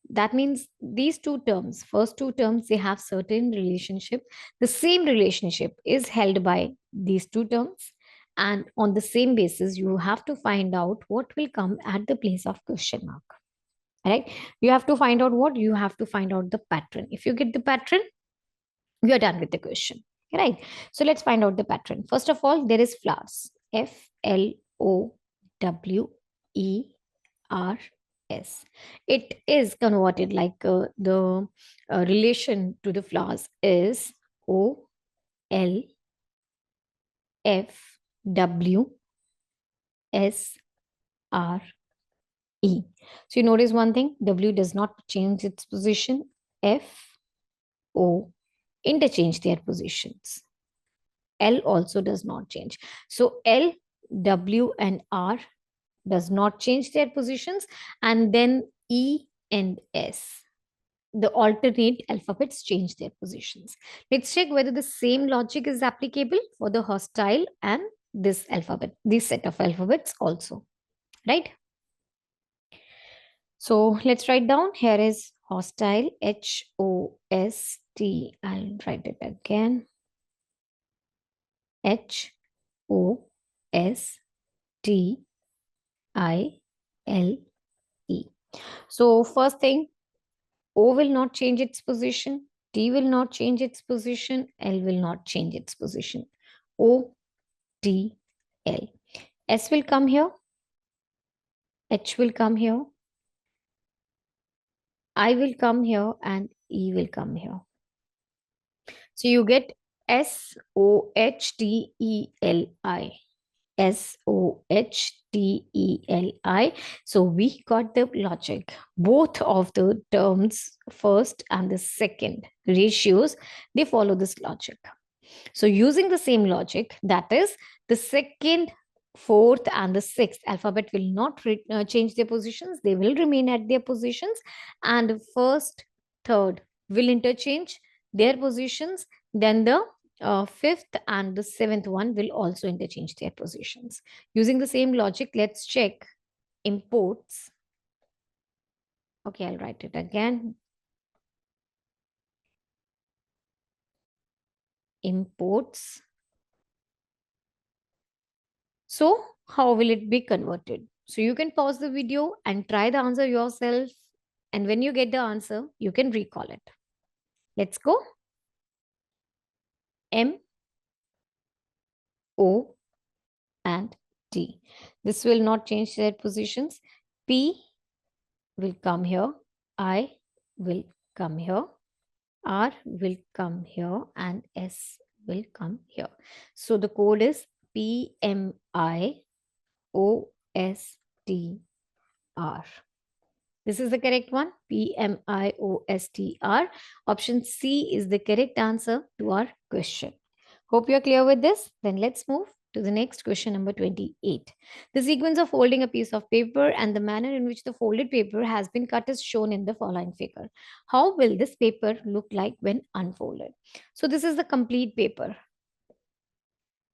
That means these two terms, first two terms, they have certain relationship. The same relationship is held by these two terms. And on the same basis, you have to find out what will come at the place of question mark. Right? You have to find out what? You have to find out the pattern. If you get the pattern, you are done with the question. Right? So let's find out the pattern. First of all, there is flowers. FLOWERS. It is converted like the relation to the flowers is OLFWSRE. So you notice one thing, W does not change its position. F, O interchange their positions. L also does not change. So L, W, and R does not change their positions. And then E and S, the alternate alphabets change their positions. Let's check whether the same logic is applicable for the hostile and this alphabet, this set of alphabets also, right? So let's write down. Here is hostile, HOST. I'll write it again. HOSTILE. So first thing, O will not change its position, T will not change its position, L will not change its position. O, T, L. S will come here, H will come here, I will come here, and E will come here. So you get SOHTELI. SOHTELI. So we got the logic. Both of the terms, first and the second ratios, they follow this logic. So using the same logic, that is the second, fourth, and the sixth alphabet will not change their positions. They will remain at their positions. And the first, third will interchange their positions. Then the fifth and the seventh one will also interchange their positions. Using the same logic, let's check imports. Okay, I'll write it again. Imports. So how will it be converted? So you can pause the video and try the answer yourself. And when you get the answer, you can recall it. Let's go. M, O, and T. This will not change their positions. P will come here. I will come here. R will come here. And S will come here. So the code is PMIOSTR. This is the correct one, PMIOSTR. Option C is the correct answer to our question. Hope you're clear with this. Then let's move to the next question, number 28. The sequence of folding a piece of paper and the manner in which the folded paper has been cut is shown in the following figure. How will this paper look like when unfolded? So this is the complete paper.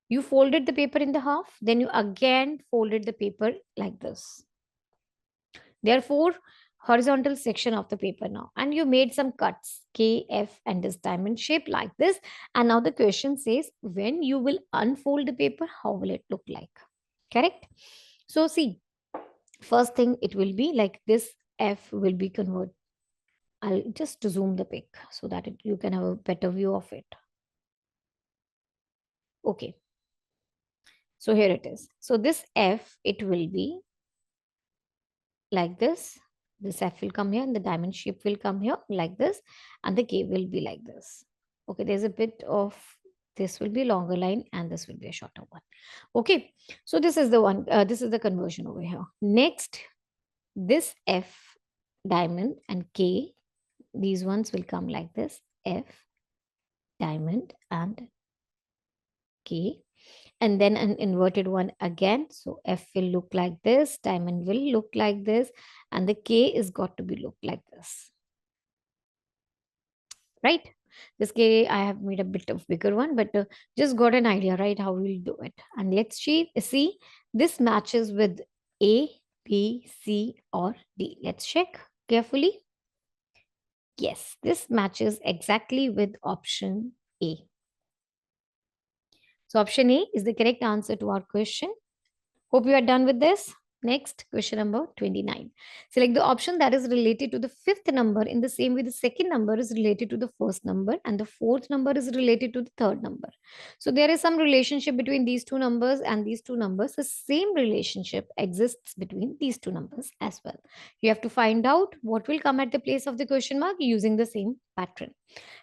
You folded the paper in the half, then you again folded the paper like this. Therefore, horizontal section of the paper now, and you made some cuts K, F, and this diamond shape like this. And now the question says, when you will unfold the paper, how will it look like? Correct? So see, first thing, it will be like this. F will be converted. I'll just zoom the pic so that you can have a better view of it. Okay. So here it is. So this F, it will be like this. This F will come here and the diamond shape will come here like this, and the K will be like this. Okay, there's a bit of, this will be longer line and this will be a shorter one. Okay, so this is the one, this is the conversion over here. Next, this F, diamond, and K, these ones will come like this, F, diamond, and K. And then an inverted one again. So F will look like this, diamond will look like this, and the K is got to be look like this. Right? This K, I have made a bit of bigger one, but just got an idea, right, how we'll do it. And let's see, this matches with A, B, C, or D. Let's check carefully. Yes, this matches exactly with option A. So option A is the correct answer to our question. Hope you are done with this. Next, question number 29. Select the option that is related to the fifth number in the same way the second number is related to the first number and the fourth number is related to the third number. So there is some relationship between these two numbers and these two numbers. The same relationship exists between these two numbers as well. You have to find out what will come at the place of the question mark using the same pattern.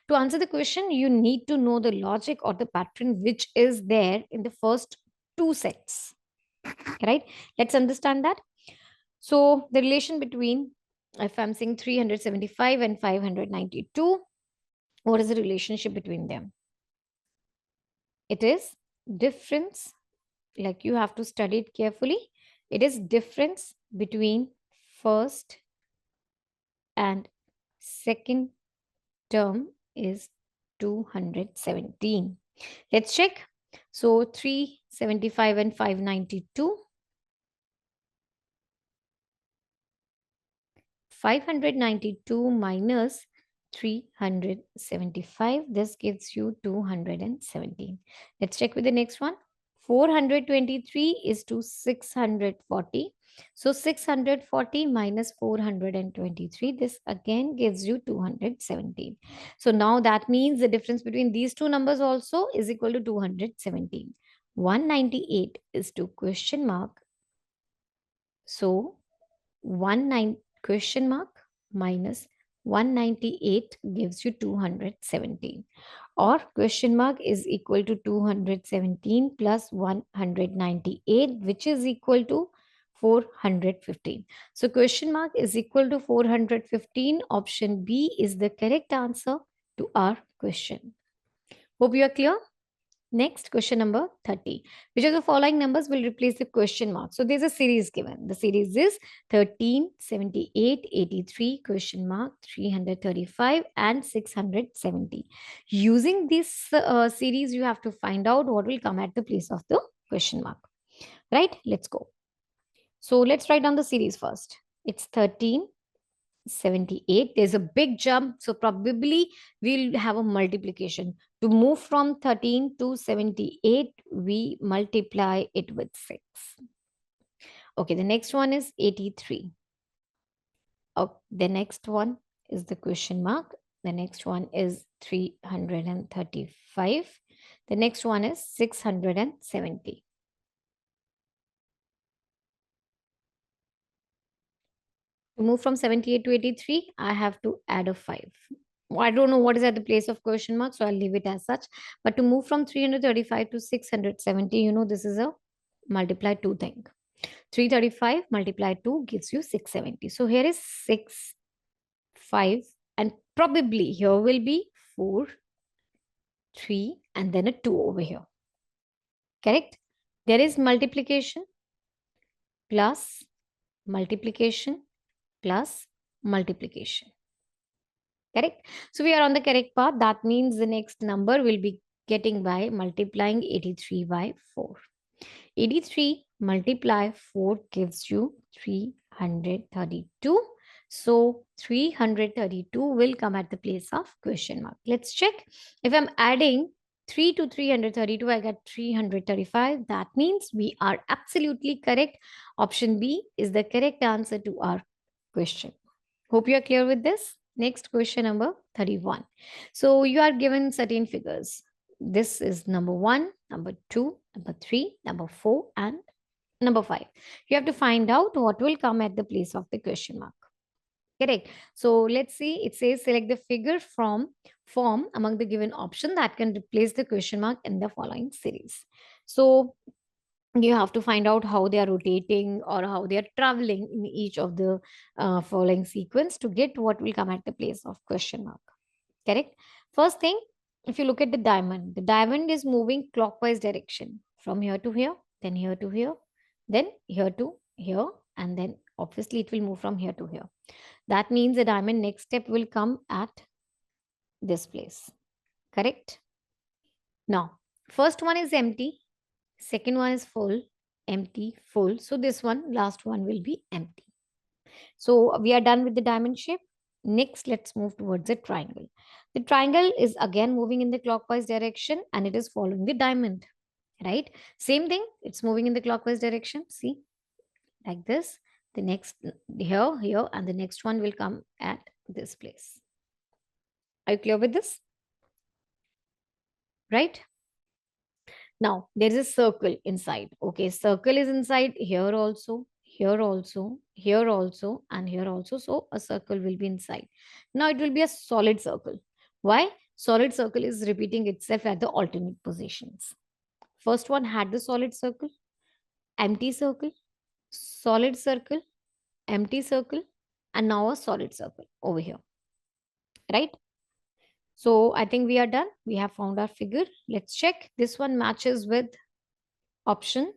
To answer the question, you need to know the logic or the pattern which is there in the first two sets, right? Let's understand that. So the relation between, if I'm saying 375 and 592, what is the relationship between them? It is difference, like you have to study it carefully. It is difference between first and second term is 217. Let's check. So 375 and 592. 592 minus 375. This gives you 217. Let's check with the next one. 423 is to 640. So 640 minus 423. This again gives you 217. So now that means the difference between these two numbers also is equal to 217. 198 is to question mark. So 19 question mark minus 198 gives you 217, or question mark is equal to 217 plus 198, which is equal to 415. So question mark is equal to 415. Option B is the correct answer to our question. Hope you are clear. Next, question number 30. Which of the following numbers will replace the question mark? So there's a series given. The series is 13, 78, 83, question mark, 335, and 670. Using this series, you have to find out what will come at the place of the question mark. Right? Let's go. So let's write down the series first. It's 13, 78. There's a big jump, so probably we'll have a multiplication. To move from 13 to 78, we multiply it with 6. Okay, the next one is 83. Oh, the next one is the question mark. The next one is 335. The next one is 670. To move from 78 to 83, I have to add a 5. I don't know what is at the place of question mark, so I'll leave it as such. But to move from 335 to 670, this is a multiply 2 thing. 335 multiply 2 gives you 670. So here is 6, 5, and probably here will be 4, 3, and then a 2 over here. Correct? There is multiplication plus multiplication plus multiplication. Correct? So we are on the correct path. That means the next number will be getting by multiplying 83 by 4. 83 multiply 4 gives you 332. So 332 will come at the place of question mark. Let's check. If I'm adding 3 to 332, I get 335. That means we are absolutely correct. Option B is the correct answer to our question. Hope you are clear with this. Next, question number 31. So you are given certain figures. This is number 1, number 2, number 3, number 4, and number 5. You have to find out what will come at the place of the question mark. Correct. So let's see. It says select the figure from form among the given option that can replace the question mark in the following series. So you have to find out how they are rotating or how they are traveling in each of the following sequence to get what will come at the place of question mark. Correct? First thing, if you look at the diamond is moving clockwise direction from here to here, then here to here, then here to here, and then obviously it will move from here to here. That means the diamond next step will come at this place. Correct? Now, first one is empty. Second one is full, empty, full. So this one, last one will be empty. So we are done with the diamond shape. Next, let's move towards the triangle. The triangle is again moving in the clockwise direction and it is following the diamond, right? Same thing, it's moving in the clockwise direction. See, like this. The next here, and the next one will come at this place. Are you clear with this? Right? Now, there is a circle inside. Okay, circle is inside here also, here also, here also, and here also. So, a circle will be inside. Now, it will be a solid circle. Why? Solid circle is repeating itself at the alternate positions. First one had the solid circle, empty circle, solid circle, empty circle, and now a solid circle over here. Right? So, I think we are done. We have found our figure. Let's check. This one matches with option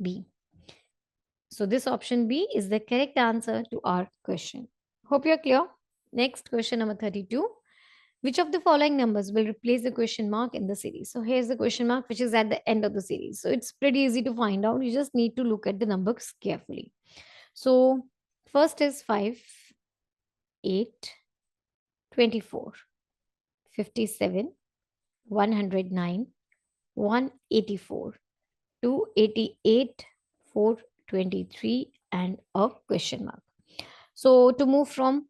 B. So this option B is the correct answer to our question. Hope you're clear. Next question number 32. Which of the following numbers will replace the question mark in the series? So here's the question mark which is at the end of the series. So it's pretty easy to find out. You just need to look at the numbers carefully. So first is 5, 8, 24, 57, 109, 184, 288, 423, and a question mark. So to move from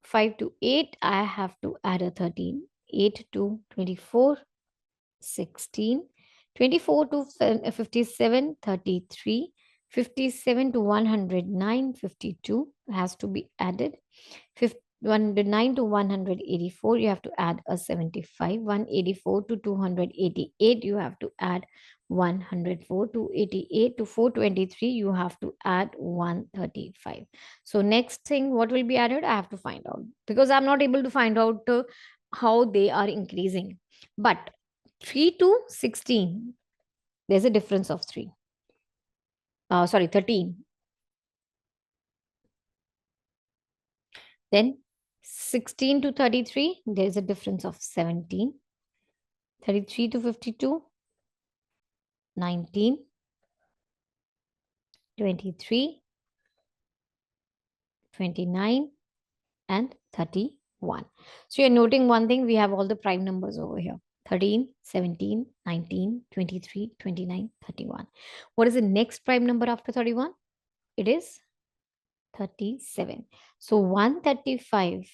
5 to 8, I have to add a 13. 8 to 24, 16. 24 to 57, 33. 57 to 109, 52 has to be added. 109 to 184, you have to add a 75. 184 to 288, you have to add 104. 288 to 423, you have to add 135. So next thing, what will be added? I have to find out because I'm not able to find out how they are increasing. But 3 to 16, there's a difference of 3. Sorry, 13. Then 16 to 33, there is a difference of 17. 33 to 52, 19. 23, 29, and 31. So you're noting one thing, we have all the prime numbers over here. 13, 17, 19, 23, 29, 31. What is the next prime number after 31? It is 37. So 135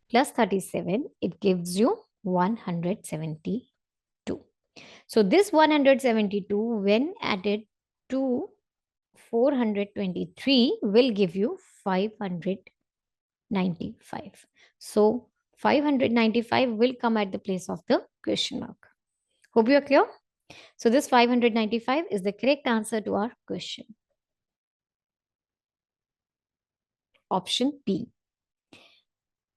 plus 37, it gives you 172. So this 172 when added to 423 will give you 595. So 595 will come at the place of the question mark. Hope you are clear. So this 595 is the correct answer to our question. Option B.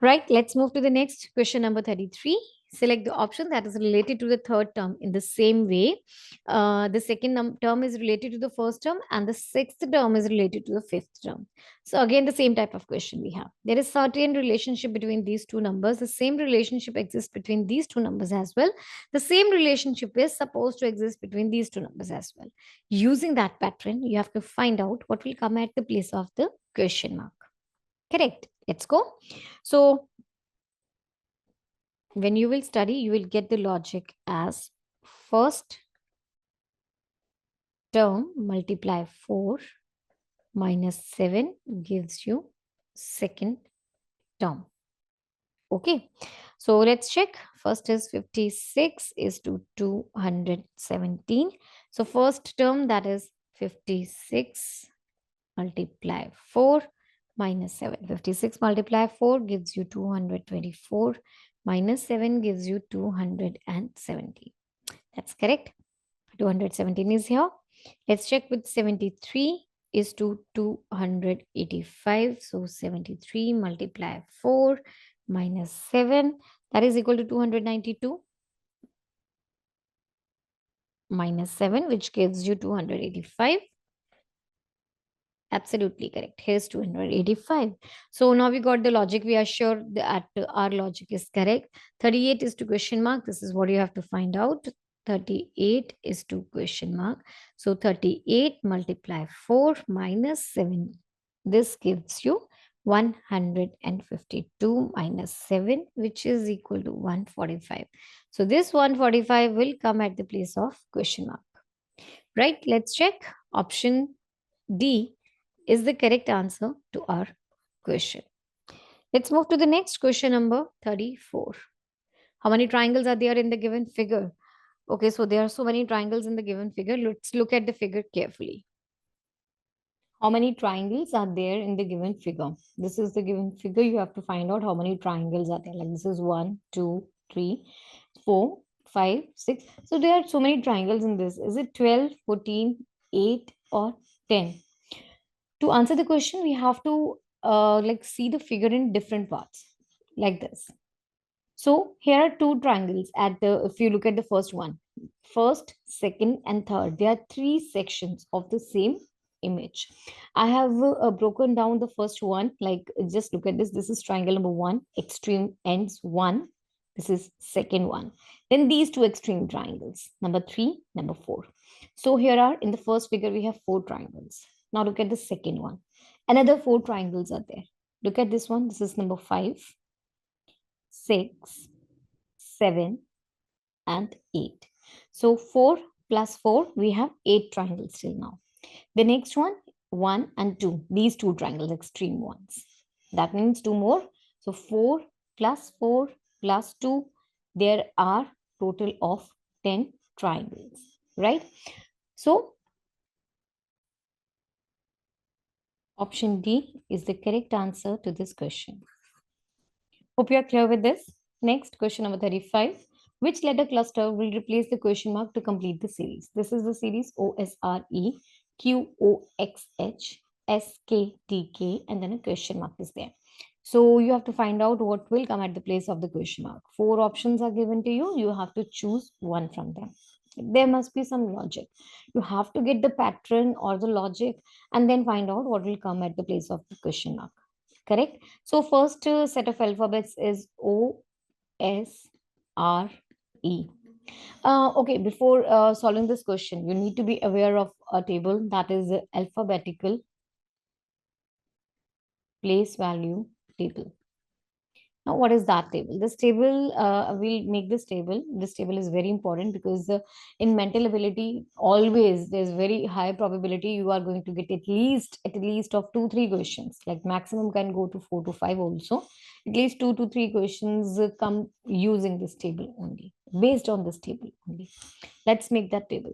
Right, let's move to the next question number 33. Select the option that is related to the third term in the same way. The second term is related to the first term and the sixth term is related to the fifth term. So again, the same type of question we have. There is certain relationship between these two numbers. The same relationship exists between these two numbers as well. The same relationship is supposed to exist between these two numbers as well. Using that pattern, you have to find out what will come at the place of the question mark. Correct. Let's go. So when you will study, you will get the logic as first term multiply 4 minus 7 gives you second term. Okay. So let's check. First is 56 is to 217. So first term, that is 56 multiply 4 minus 7. 56 multiply 4 gives you 224. Minus 7 gives you 270. That's correct. 217 is here. Let's check with 73 is to 285. So 73 multiply 4 minus 7. That is equal to 292. Minus 7, which gives you 285. Absolutely correct. Here's 285. So now we got the logic. We are sure that our logic is correct. 38 is to question mark. This is what you have to find out. 38 is 2 question mark. So 38 multiply 4 minus 7. This gives you 152 minus 7, which is equal to 145. So this 145 will come at the place of question mark. Right? Let's check. Option D is the correct answer to our question. Let's move to the next question, number 34. How many triangles are there in the given figure? Okay, so there are so many triangles in the given figure. Let's look at the figure carefully. How many triangles are there in the given figure? This is the given figure. You have to find out how many triangles are there. Like this is 1, 2, 3, 4, 5, 6. So there are so many triangles in this. Is it 12, 14, 8 or 10? To answer the question, we have to see the figure in different parts like this. So here are two triangles at the, if you look at the first one, first, second and third, there are three sections of the same image. I have broken down the first one, like just look at this. This is triangle number 1, extreme ends 1. This is second one. Then these two extreme triangles, number 3, number 4. So here are, in the first figure, we have 4 triangles. Now look at the second one. Another 4 triangles are there. Look at this one. This is number 5, 6, 7, and 8. So 4 plus 4, we have 8 triangles till now. The next one, 1 and 2. These two triangles, extreme ones. That means 2 more. So 4 plus 2, there are total of 10 triangles, right? So option D is the correct answer to this question. Hope you are clear with this. Next, question number 35. Which letter cluster will replace the question mark to complete the series? This is the series OSRE, QOXH, SKTK, and then a question mark is there. So you have to find out what will come at the place of the question mark. 4 options are given to you. You have to choose one from them. There must be some logic. You have to get the pattern or the logic and then find out what will come at the place of the question mark. Correct? So first set of alphabets is O, S, R, E. Okay, before solving this question, you need to be aware of a table, that is the alphabetical place value table. Now, what is that table? This table, we'll make this table. This table is very important because in mental ability, always there's very high probability you are going to get at least of 2-3 questions. Like maximum can go to 4 to 5 also. At least 2 to 3 questions come using this table only, based on this table only. Let's make that table.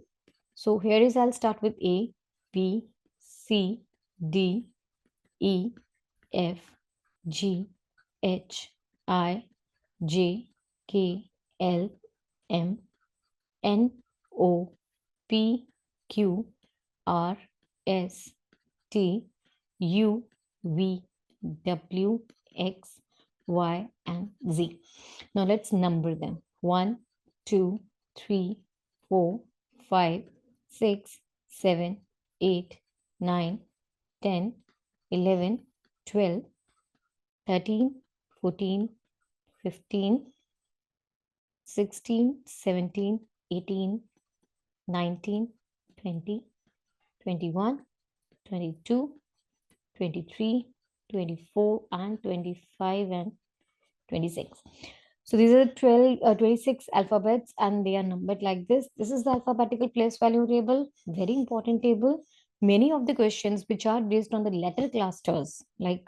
So here is, I'll start with A, B, C, D, E, F, G, H, I, J, K, L, M, N, O, P, Q, R, S, T, U, V, W, X, Y, and Z. Now let's number them. 1, 2, 3, 4, 5, 6, 7, 8, 9, 10, 11, 12, 13, 14, 15, 16, 17, 18, 19, 20, 21, 22, 23, 24, and 25, and 26. So these are the 26 alphabets and they are numbered like this. This is the alphabetical place value table, very important table. Many of the questions which are based on the letter clusters, like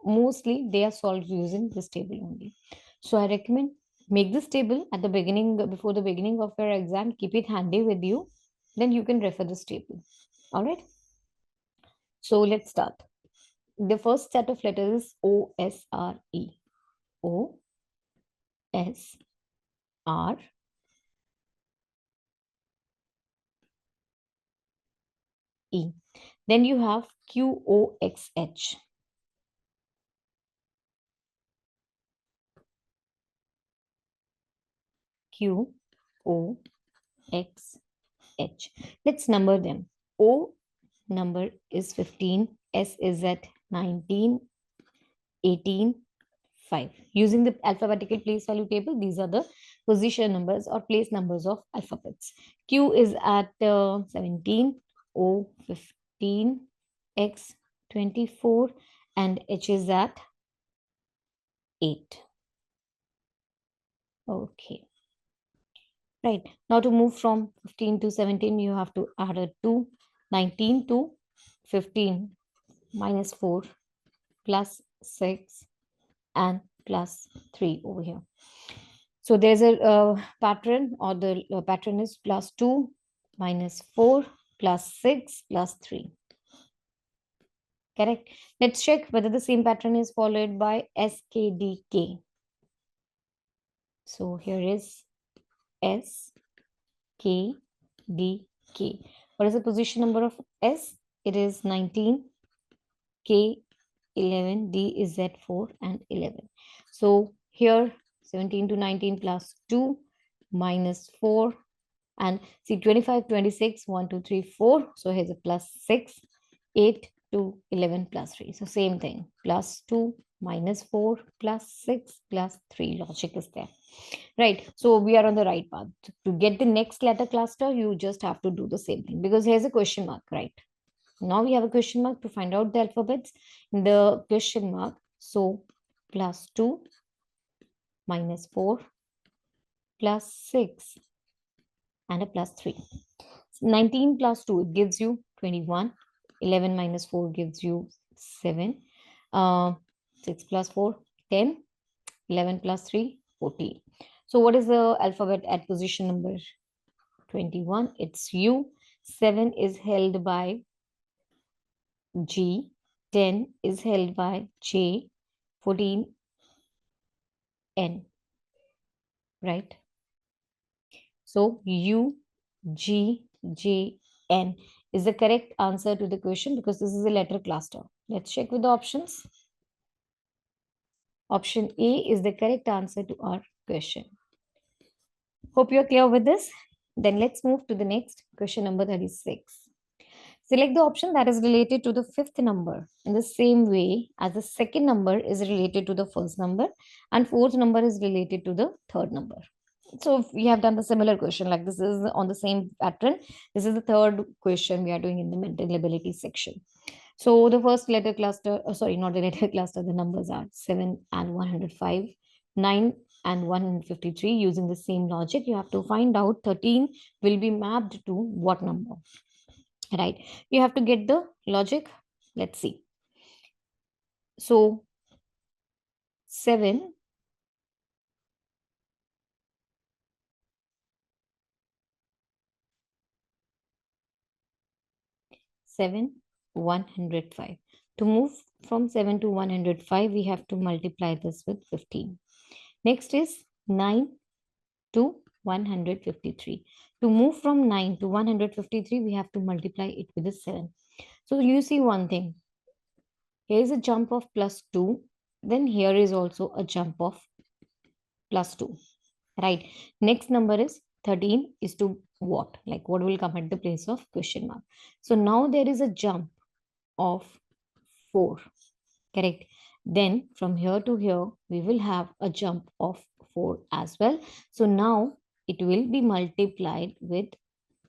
mostly they are solved using this table only. So I recommend make this table at the beginning, before the beginning of your exam, keep it handy with you. Then you can refer this table. All right. So let's start. The first set of letters is O, S, R, E. O, S, R, E. Then you have Q, O, X, H. Q, O, X, H. Let's number them. O number is 15, S is at 19, 18, 5. Using the alphabetical place value table, these are the position numbers or place numbers of alphabets. Q is at 17, O 15, X 24, and H is at 8. Okay. Right. Now to move from 15 to 17, you have to add a 2. 19 to 15 minus 4 plus 6 and plus 3 over here. So there's a pattern, or the pattern is plus 2 minus 4 plus 6 plus 3. Correct. Let's check whether the same pattern is followed by SKDK. So here is S, K, D, K. What is the position number of S? It is 19, K 11, D is at 4 and 11. So here 17 to 19 plus 2 minus 4, and see 25, 26, 1, 2, 3, 4. So here's a plus 6, 8 to 11 plus 3. So same thing, plus 2 minus 4 plus 6 plus 3. Logic is there. Right. So we are on the right path. To get the next letter cluster, you just have to do the same thing, because here's a question mark, right? Now we have a question mark to find out the alphabets in the question mark. So plus 2 minus 4 plus 6 and a plus 3. 19 plus 2, it gives you 21. 11 minus 4 gives you 7. 6 plus 4, 10. 11 plus 3, 14. So what is the alphabet at position number 21? It's U. 7 is held by G. 10 is held by J. 14, N. Right? So U, G, J, N is the correct answer to the question, because this is a letter cluster. Let's check with the options. Option A is the correct answer to our question. Hope you're clear with this. Then let's move to the next question, number 36. Select the option that is related to the fifth number in the same way as the second number is related to the first number and fourth number is related to the third number. So we have done the similar question, like this is on the same pattern. This is the third question we are doing in the mental ability section. So the first letter cluster, sorry, not the letter cluster, the numbers are 7 and 105, 9 and 153. Using the same logic, you have to find out 13 will be mapped to what number, right? You have to get the logic. Let's see. So 7 105. To move from 7 to 105, we have to multiply this with 15. Next is 9 to 153. To move from 9 to 153, we have to multiply it with a 7. So you see one thing. Here is a jump of plus 2. Then here is also a jump of plus 2. Right. Next number is 13 is to what? Like what will come at the place of question mark. So now there is a jump of 4. Correct. Then from here to here, we will have a jump of 4 as well. So now it will be multiplied with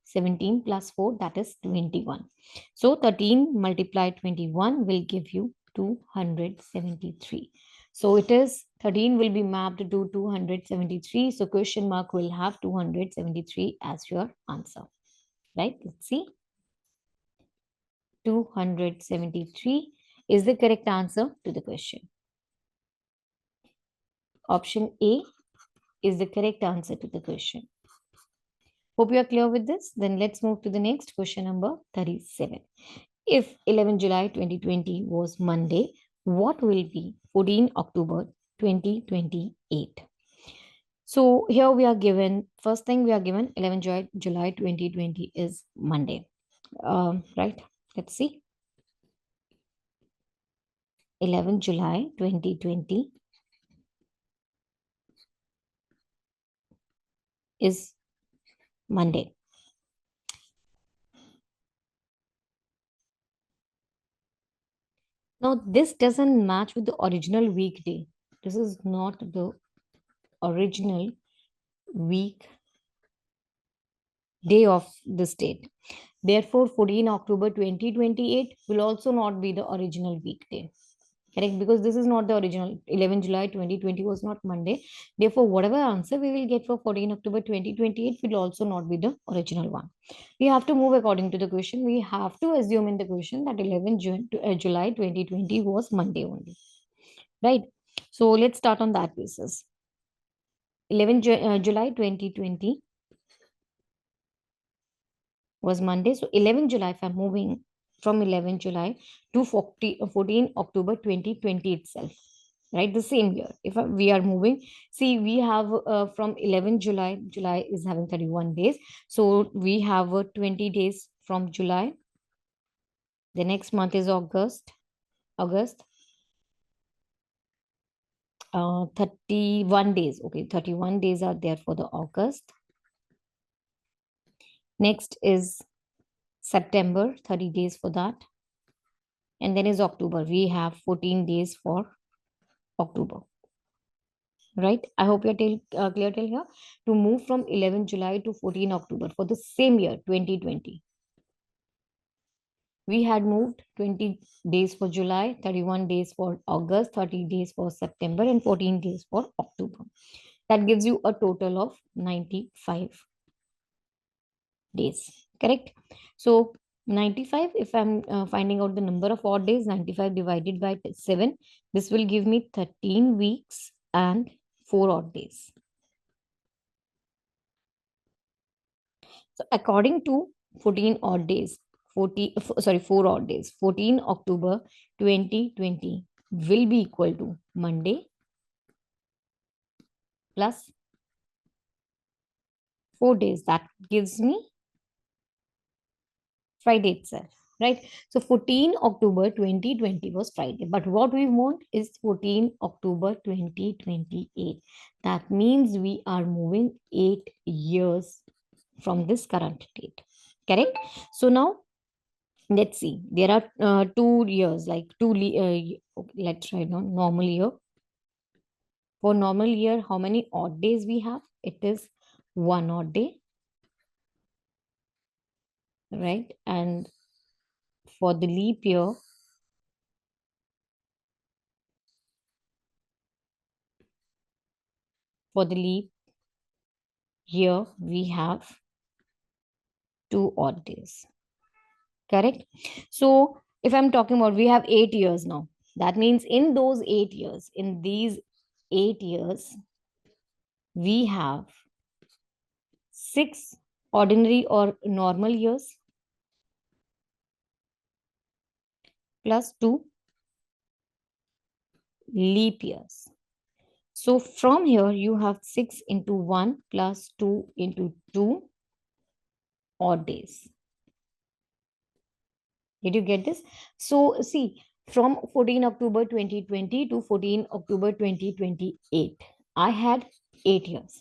17 plus 4, that is 21. So 13 multiplied 21 will give you 273. So it is 13 will be mapped to 273. So question mark will have 273 as your answer. Right? Let's see. 273 is the correct answer to the question. Option A is the correct answer to the question. Hope you are clear with this. Then let's move to the next question, number 37. If 11 July 2020 was Monday, what will be 14 October 2028? So here we are given, first thing we are given 11 July 2020 is Monday. Right? Let's see. 11 July 2020 is Monday. Now this doesn't match with the original weekday. This is not the original week day of this date. Therefore, 14 October 2028 will also not be the original weekday. Correct? Because this is not the original. 11 July 2020 was not Monday. Therefore, whatever answer we will get for 14 October 2028 will also not be the original one. We have to move according to the question. We have to assume in the question that 11 July 2020 was Monday only. Right? So let's start on that basis. 11 July 2020 was Monday. So 11 July, if I'm moving from 11 July to 14 October 2020 itself, right? The same year. If we are moving, see, we have from 11 July, July is having 31 days. So we have 20 days from July. The next month is August. 31 days. Okay, 31 days are there for the August. Next is September, 30 days for that. And then is October. We have 14 days for October. Right? I hope you're clear till here. To move from 11 July to 14 October for the same year, 2020. We had moved 20 days for July, 31 days for August, 30 days for September, and 14 days for October. That gives you a total of 95 days. Correct? So 95, if I'm finding out the number of odd days, 95 divided by 7, this will give me 13 weeks and 4 odd days. So according to 14 odd days, 4 odd days, 14 October 2020 will be equal to Monday plus 4 days. That gives me Friday itself, right? So 14 October 2020 was Friday. But what we want is 14 October 2028. That means we are moving 8 years from this current date. Correct? So now, let's see. There are 2 years, like okay, let's write down normal year. For normal year, how many odd days we have? It is 1 odd day, right? And for the leap year, we have 2 odd days. Correct? So if I'm talking about, we have 8 years now. That means in those 8 years, in these 8 years, we have 6 ordinary or normal years plus 2 leap years. So from here, you have 6 into 1 plus 2 into 2 odd days. Did you get this? So see, from 14 October 2020 to 14 October 2028, I had 8 years.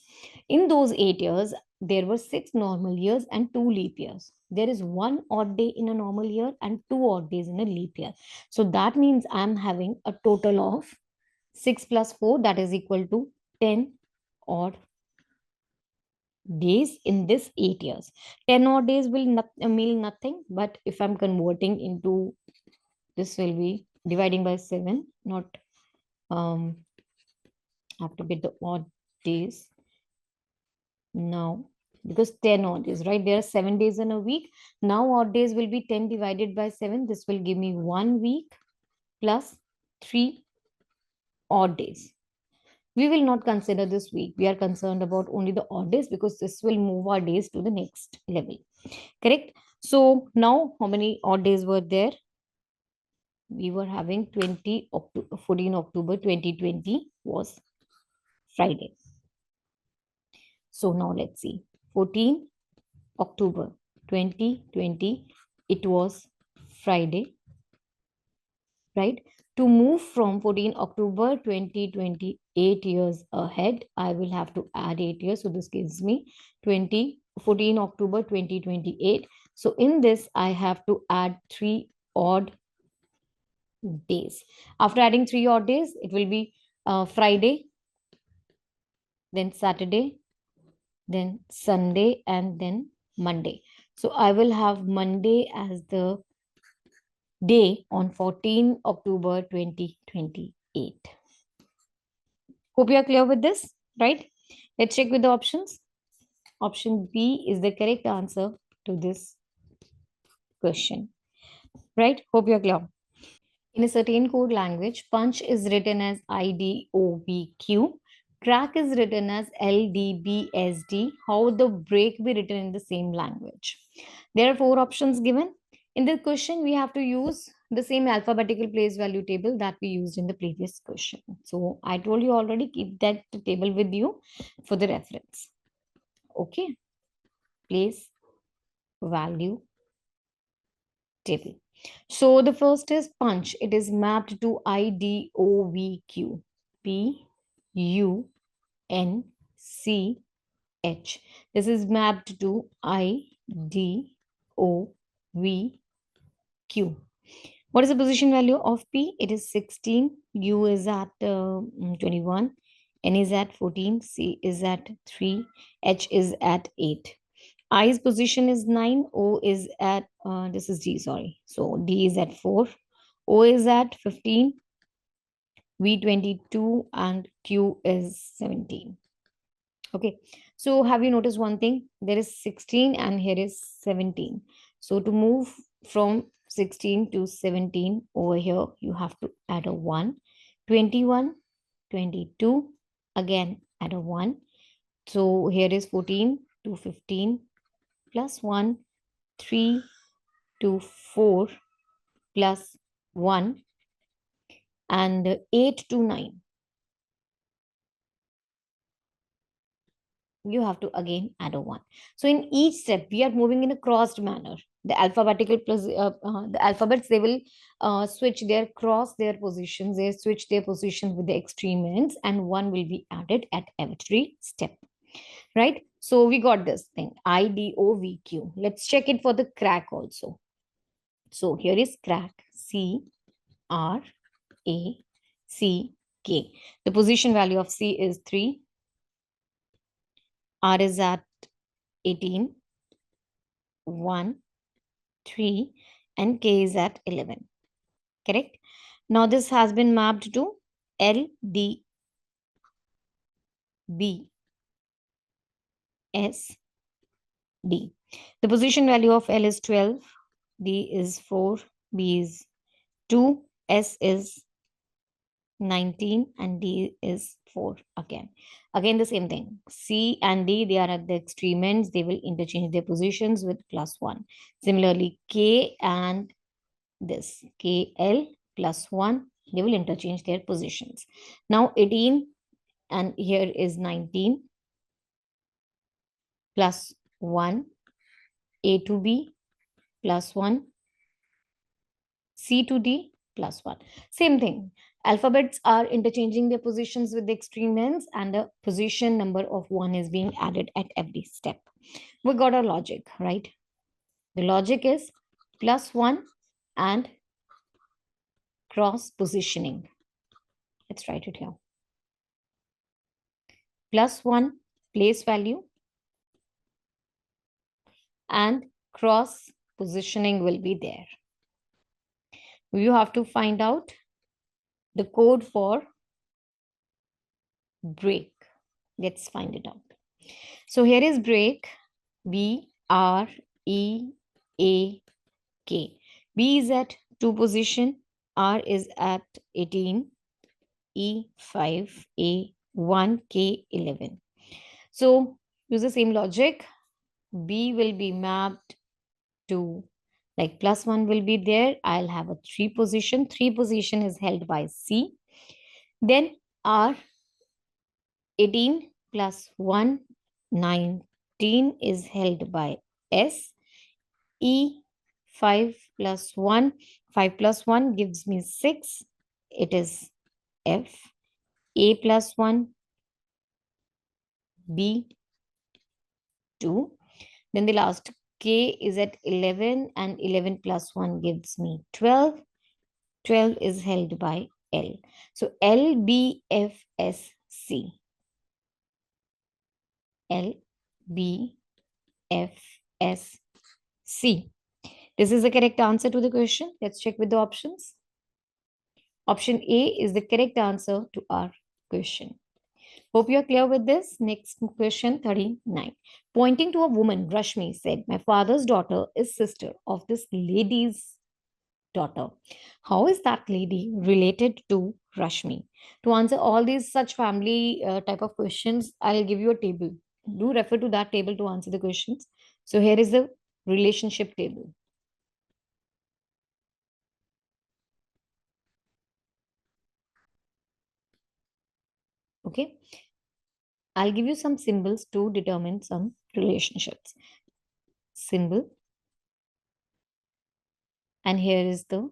In those 8 years, there were 6 normal years and 2 leap years. There is 1 odd day in a normal year and 2 odd days in a leap year. So that means I'm having a total of 6 plus 4, that is equal to 10 odd days in this 8 years. 10 odd days will mean nothing, but if I'm converting into, this will be dividing by 7, not I have to get the odd days now, because 10 odd days, right? There are 7 days in a week. Now odd days will be 10 divided by 7. This will give me 1 week plus 3 odd days. We will not consider this week. We are concerned about only the odd days because this will move our days to the next level. Correct? So now how many odd days were there? We were having 14 October 2020 was Friday. So now let's see. 14 October 2020, it was Friday, right? To move from 14 October 2020, 8 years ahead, I will have to add 8 years. So this gives me 14 October 2028. So in this, I have to add 3 odd days. After adding 3 odd days, it will be Friday, then Saturday, then Sunday, and then Monday. So I will have Monday as the day on 14 October 2028. Hope you are clear with this, right? Let's check with the options. Option B is the correct answer to this question, right? Hope you are clear. In a certain code language, punch is written as IDOVQ, crack is written as LDBSD. How would the break be written in the same language? There are four options given. In this question, we have to use the same alphabetical place value table that we used in the previous question. So I told you already, keep that table with you for the reference. Okay, place value table. So the first is punch. It is mapped to IDOVQ. PUNCH. This is mapped to IDOVQ. What is the position value of P? It is 16. U is at 21. N is at 14. C is at 3. H is at 8. I's position is 9. O is at, this is D, sorry. So D is at 4. O is at 15. V 22 and Q is 17. Okay. So have you noticed one thing? There is 16 and here is 17. So to move from 16 to 17 over here, you have to add a 1. 21, 22, again add a 1. So here is 14 to 15 plus 1, 3 to 4 plus 1, and 8 to 9. You have to again add a 1. So in each step, we are moving in a crossed manner. The alphabetical plus the alphabets, they will switch their cross their positions. They switch their position with the extreme ends, and 1 will be added at every step. Right? So we got this thing, IDOVQ. Let's check it for the crack also. So here is crack, CRACK. The position value of C is 3. R is at 18, 1, 3, and K is at 11. Correct? Now this has been mapped to L, D, B, S, D. The position value of L is 12, D is 4, B is 2, S is 19, and D is 4 again. Again, the same thing. C and D, they are at the extreme ends. They will interchange their positions with +1. Similarly, K and this KL +1, they will interchange their positions. Now 18 and here is 19 plus 1, A to B +1, C to D +1. Same thing. Alphabets are interchanging their positions with the extreme ends, and the position number of 1 is being added at every step. We got our logic, right? The logic is +1 and cross positioning. Let's write it here. +1 place value and cross positioning will be there. You have to find out the code for break. Let's find it out. So here is break, BREAK. B is at 2 position, R is at 18, E5, A1, K11. So use the same logic. B will be mapped to, like +1 will be there. I'll have a 3 position. 3 position is held by C. Then R 18 plus 1, 19 is held by S. E 5 plus 1, 5 plus 1 gives me 6. It is F. A plus 1, B 2. Then the last K is at 11 and 11 plus 1 gives me 12. 12 is held by L. So LBFSC. LBFSC. This is the correct answer to the question. Let's check with the options. Option A is the correct answer to our question. Hope you are clear with this. Next question 39. Pointing to a woman, Rashmi said, my father's daughter is sister of this lady's daughter. How is that lady related to Rashmi? To answer all these such family type of questions, I'll give you a table. Do refer to that table to answer the questions. So here is the relationship table. Okay. I'll give you some symbols to determine some relationships. Symbol. And here is the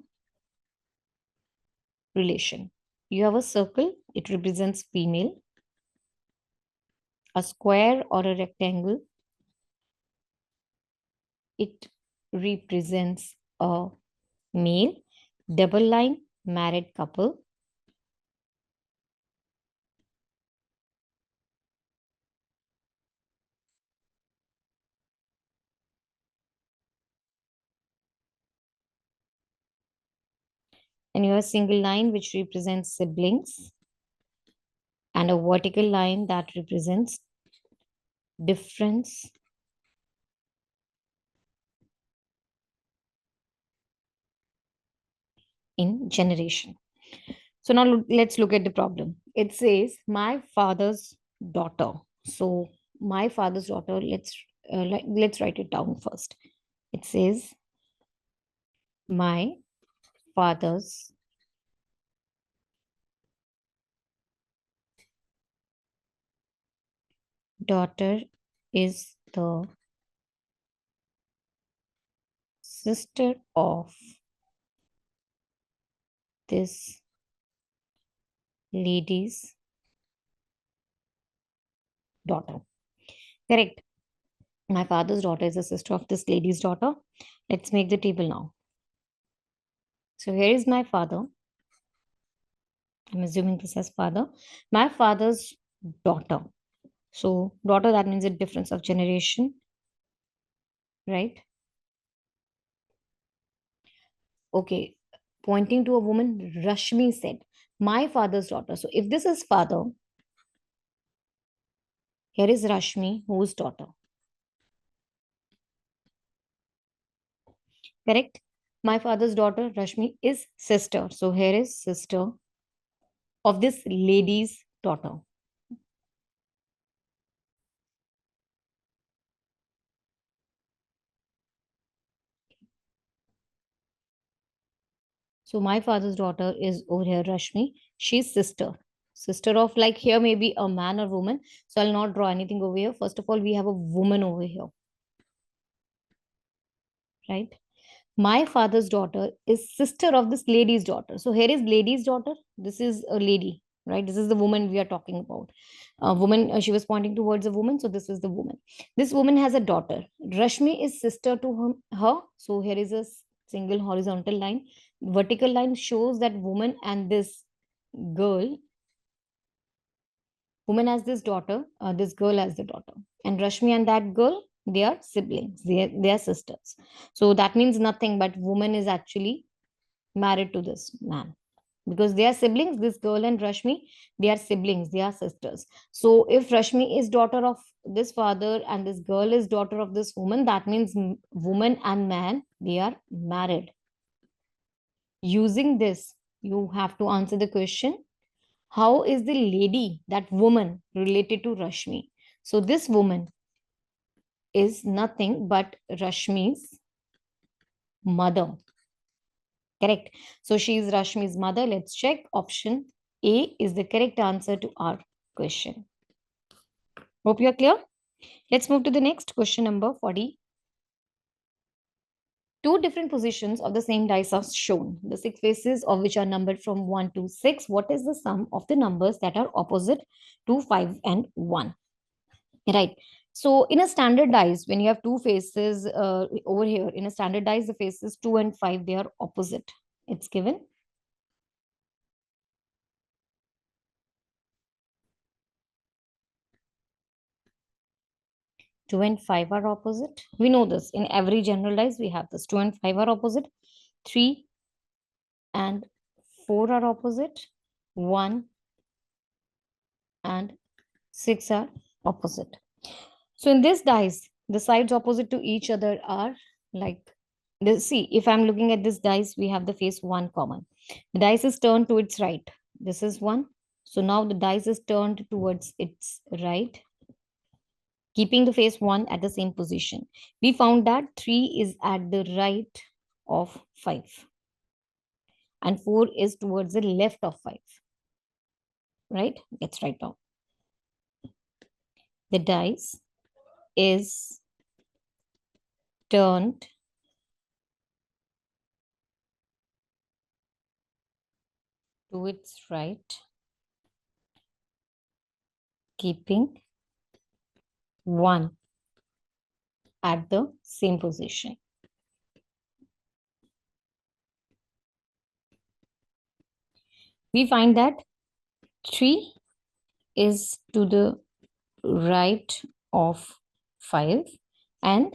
relation. You have a circle, it represents female. A square or a rectangle, it represents a male. Double line, married couple. And you have a single line which represents siblings. And a vertical line that represents difference in generation. So now let's look at the problem. It says my father's daughter. So my father's daughter, let's write it down first. It says my father's daughter is the sister of this lady's daughter. Correct. My father's daughter is a sister of this lady's daughter. Let's make the table now. So here is my father. I'm assuming this as father. My father's daughter. So daughter, that means a difference of generation, right? Okay. Pointing to a woman, Rashmi said, my father's daughter. So if this is father, here is Rashmi, whose daughter. Correct? My father's daughter, Rashmi, is sister. So here is sister of this lady's daughter. So my father's daughter is over here, Rashmi. She's sister. Sister of, like, here maybe a man or woman. So I'll not draw anything over here. First of all, we have a woman over here, right? My father's daughter is sister of this lady's daughter. So here is lady's daughter. This is a lady, right? This is the woman we are talking about. A woman, she was pointing towards a woman. So this is the woman. This woman has a daughter. Rashmi is sister to her. So here is a single horizontal line. Vertical line shows that woman and this girl, woman has this daughter, this girl has the daughter. And Rashmi and that girl, they are siblings, they are sisters. So that means nothing but woman is actually married to this man because they are siblings. This girl and Rashmi, they are siblings, they are sisters. So if Rashmi is daughter of this father and this girl is daughter of this woman, that means woman and man, they are married. Using this, you have to answer the question, how is the lady, that woman, related to Rashmi? So this woman is nothing but Rashmi's mother. Correct. So she is Rashmi's mother. Let's check. Option A is the correct answer to our question. Hope you are clear. Let's move to the next question, number 40. Two different positions of the same dice are shown, the six faces of which are numbered from 1 to 6. What is the sum of the numbers that are opposite to 5 and 1? Right. So in a standard dice, when you have two faces over here, in a standard dice, the faces 2 and 5, they are opposite. It's given. 2 and 5 are opposite. We know this. In every general dice, we have this. 2 and 5 are opposite. 3 and 4 are opposite. 1 and 6 are opposite. So in this dice, the sides opposite to each other are like this. See, if I'm looking at this dice, we have the face 1 common. The dice is turned to its right. This is 1. So now the dice is turned towards its right, keeping the face 1 at the same position. We found that 3 is at the right of 5 and 4 is towards the left of 5. Right? Let's write down. The dice is turned to its right, keeping 1 at the same position. We find that 3 is to the right of 5 and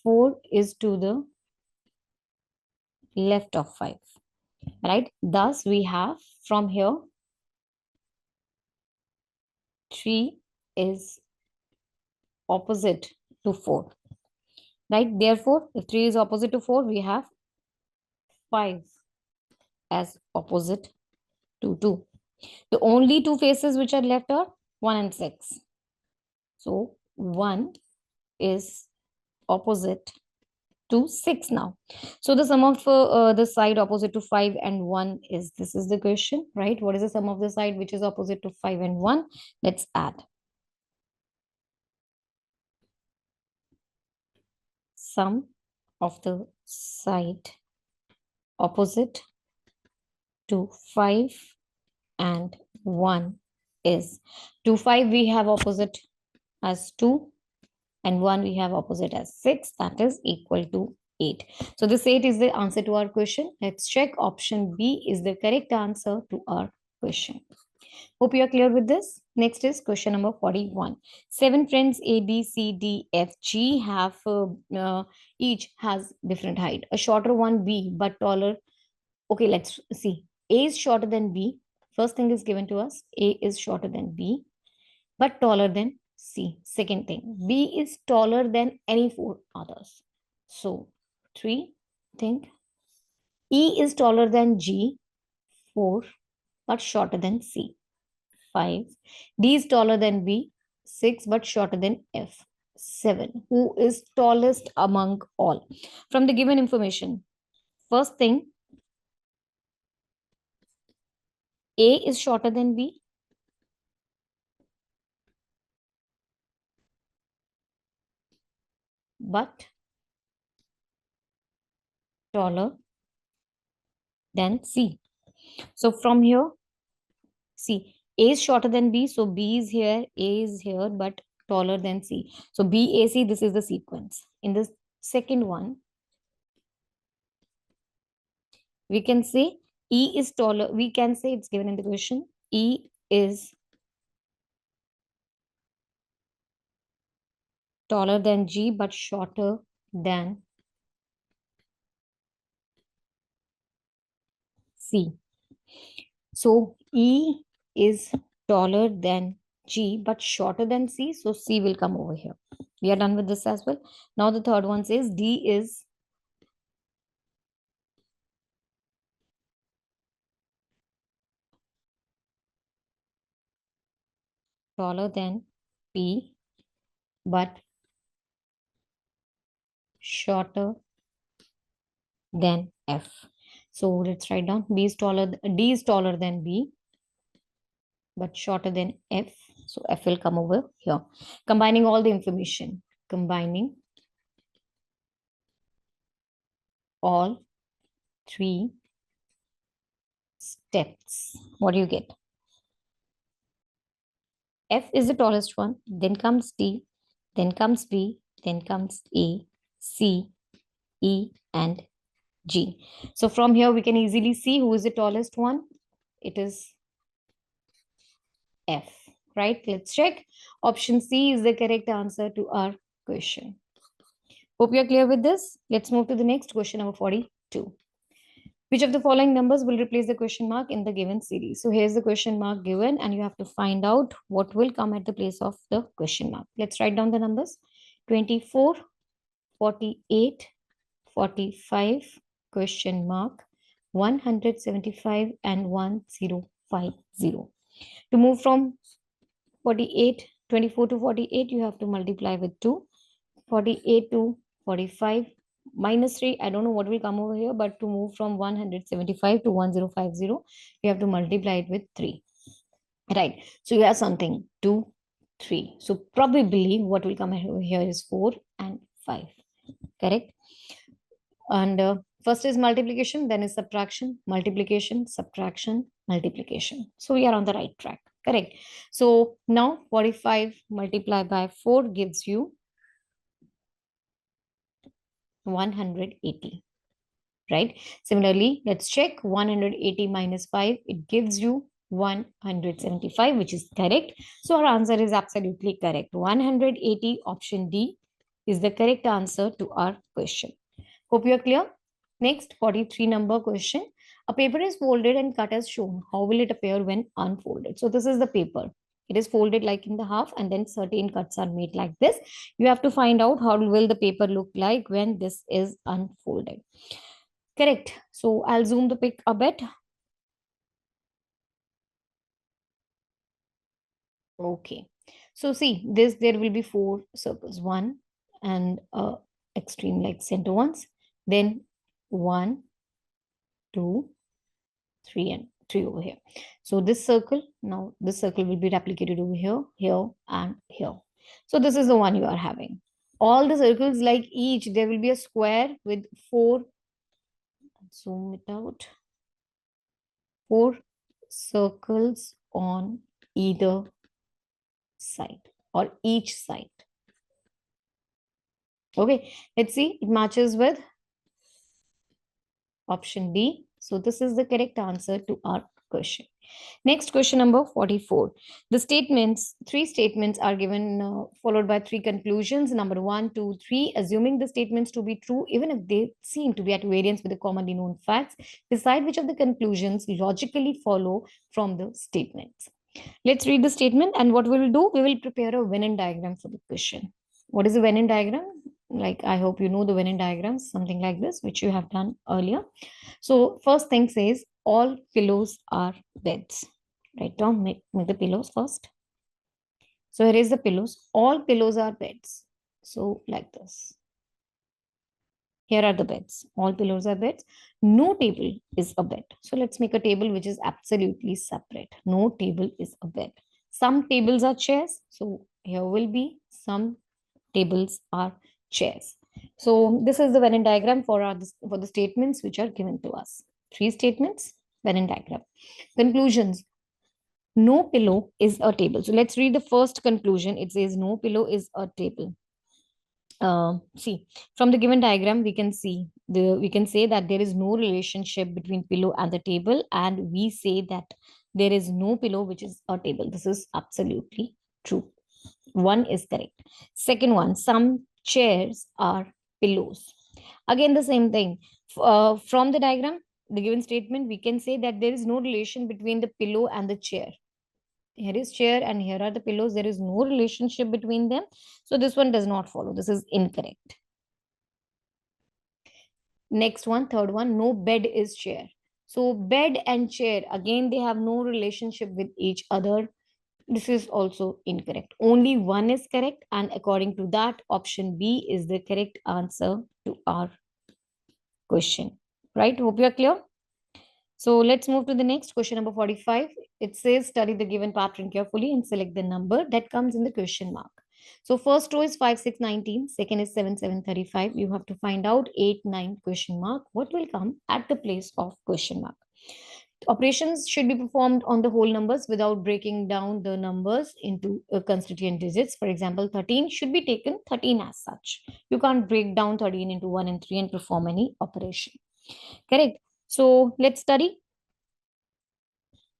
4 is to the left of 5. Right? Thus, we have from here 3 is opposite to 4. Right? Therefore, if 3 is opposite to 4, we have 5 as opposite to 2. The only two faces which are left are 1 and 6. So 1 is opposite to 6 now. So the sum of the side opposite to 5 and 1 is, this is the question, right? What is the sum of the side which is opposite to 5 and 1? Let's add. Sum of the side opposite to 5 and 1 is 2, 5 we have opposite as 2 and 1 we have opposite as 6, that is equal to 8. So this 8 is the answer to our question. Let's check option B is the correct answer to our question. Hope you are clear with this. Next is question number 41. 7 friends A, B, C, D, F, G have each has different height. A shorter one B but taller. Okay, let's see. A is shorter than B. First thing is given to us. A is shorter than B but taller than C. Second thing, B is taller than any 4 others. So 3, think. E is taller than G, 4, but shorter than C, 5. D is taller than B, 6, but shorter than F, 7. Who is tallest among all? From the given information, first thing, A is shorter than B. But taller than C. So from here, see, A is shorter than B, so B is here, A is here, but taller than C. So B, A, C, this is the sequence. In the second one, we can say E is taller. We can say it's given in the question. E is taller than G, but shorter than C. So E is taller than G, but shorter than C. So C will come over here. We are done with this as well. Now the third one says D is taller than P, but shorter than F. So let's write down D is taller than B, but shorter than F. So F will come over here. Combining all the information, combining all 3 steps. What do you get? F is the tallest one, then comes D, then comes B, then comes A, C, E, and G. So from here, we can easily see who is the tallest one. It is F, right? Let's check. Option C is the correct answer to our question. Hope you're clear with this. Let's move to the next question, number 42. Which of the following numbers will replace the question mark in the given series? So here's the question mark given, and you have to find out what will come at the place of the question mark. Let's write down the numbers. 24, 48, 45, question mark, 175, and 1050. To move from 24 to 48, you have to multiply with 2. 48 to 45 minus 3, I don't know what will come over here, but to move from 175 to 1050, you have to multiply it with 3, right? So you have something 2, 3. So probably what will come over here is 4 and 5, correct? And first is multiplication, then is subtraction, multiplication, subtraction, multiplication. So we are on the right track, correct? So now 45 multiplied by 4 gives you 180, right? Similarly, let's check 180 minus 5. It gives you 175, which is correct. So our answer is absolutely correct. 180, option D, is the correct answer to our question. Hope you are clear. Next, 43 number question. A paper is folded and cut as shown. How will it appear when unfolded? So this is the paper. It is folded like in the half, and then certain cuts are made like this. You have to find out how will the paper look like when this is unfolded. Correct. So I'll zoom the pic a bit. Okay. So see, there will be 4 circles. 1 and extreme like center ones. Then 1, 2, 3 and 3 over here. So this circle, now this circle will be replicated over here, here and here. So this is the one you are having. All the circles, like each, there will be a square with 4, zoom it out, 4 circles on either side or each side. Okay, let's see, it matches with option D. So this is the correct answer to our question. Next, question number 44. The statements, 3 statements are given, followed by 3 conclusions. Number 1, 2, 3. Assuming the statements to be true, even if they seem to be at variance with the commonly known facts, decide which of the conclusions logically follow from the statements. Let's read the statement, and what we will do, we will prepare a Venn diagram for the question. What is a Venn diagram? Like, I hope you know the Venn diagrams, something like this, which you have done earlier. So first thing says, all pillows are beds. Write down, make the pillows first. So here is the pillows. All pillows are beds. So like this. Here are the beds. All pillows are beds. No table is a bed. So let's make a table which is absolutely separate. No table is a bed. Some tables are chairs. So here will be some tables are chairs. So this is the Venn diagram for the statements which are given to us. 3 statements, Venn diagram. Conclusions. No pillow is a table. So let's read the first conclusion. It says no pillow is a table. See, from the given diagram, we can say that there is no relationship between pillow and the table, and we say that there is no pillow which is a table. This is absolutely true. 1 is correct. Second one, some chairs are pillows. Again, the same thing. From the diagram, the given statement, we can say that there is no relation between the pillow and the chair. Here is chair and here are the pillows. There is no relationship between them. So this one does not follow. This is incorrect. Next one, third one, no bed is chair. So bed and chair, again, they have no relationship with each other. This is also incorrect. Only one is correct. And according to that, option B is the correct answer to our question. Right? Hope you are clear. So let's move to the next question, number 45. It says, study the given pattern carefully and select the number that comes in the question mark. So first row is 5, 6, 19. Second is 7, 7, 35. You have to find out 8, 9 question mark. What will come at the place of question mark? Operations should be performed on the whole numbers without breaking down the numbers into constituent digits. For example, 13 should be taken 13 as such. You can't break down 13 into 1 and 3 and perform any operation. Correct. So let's study.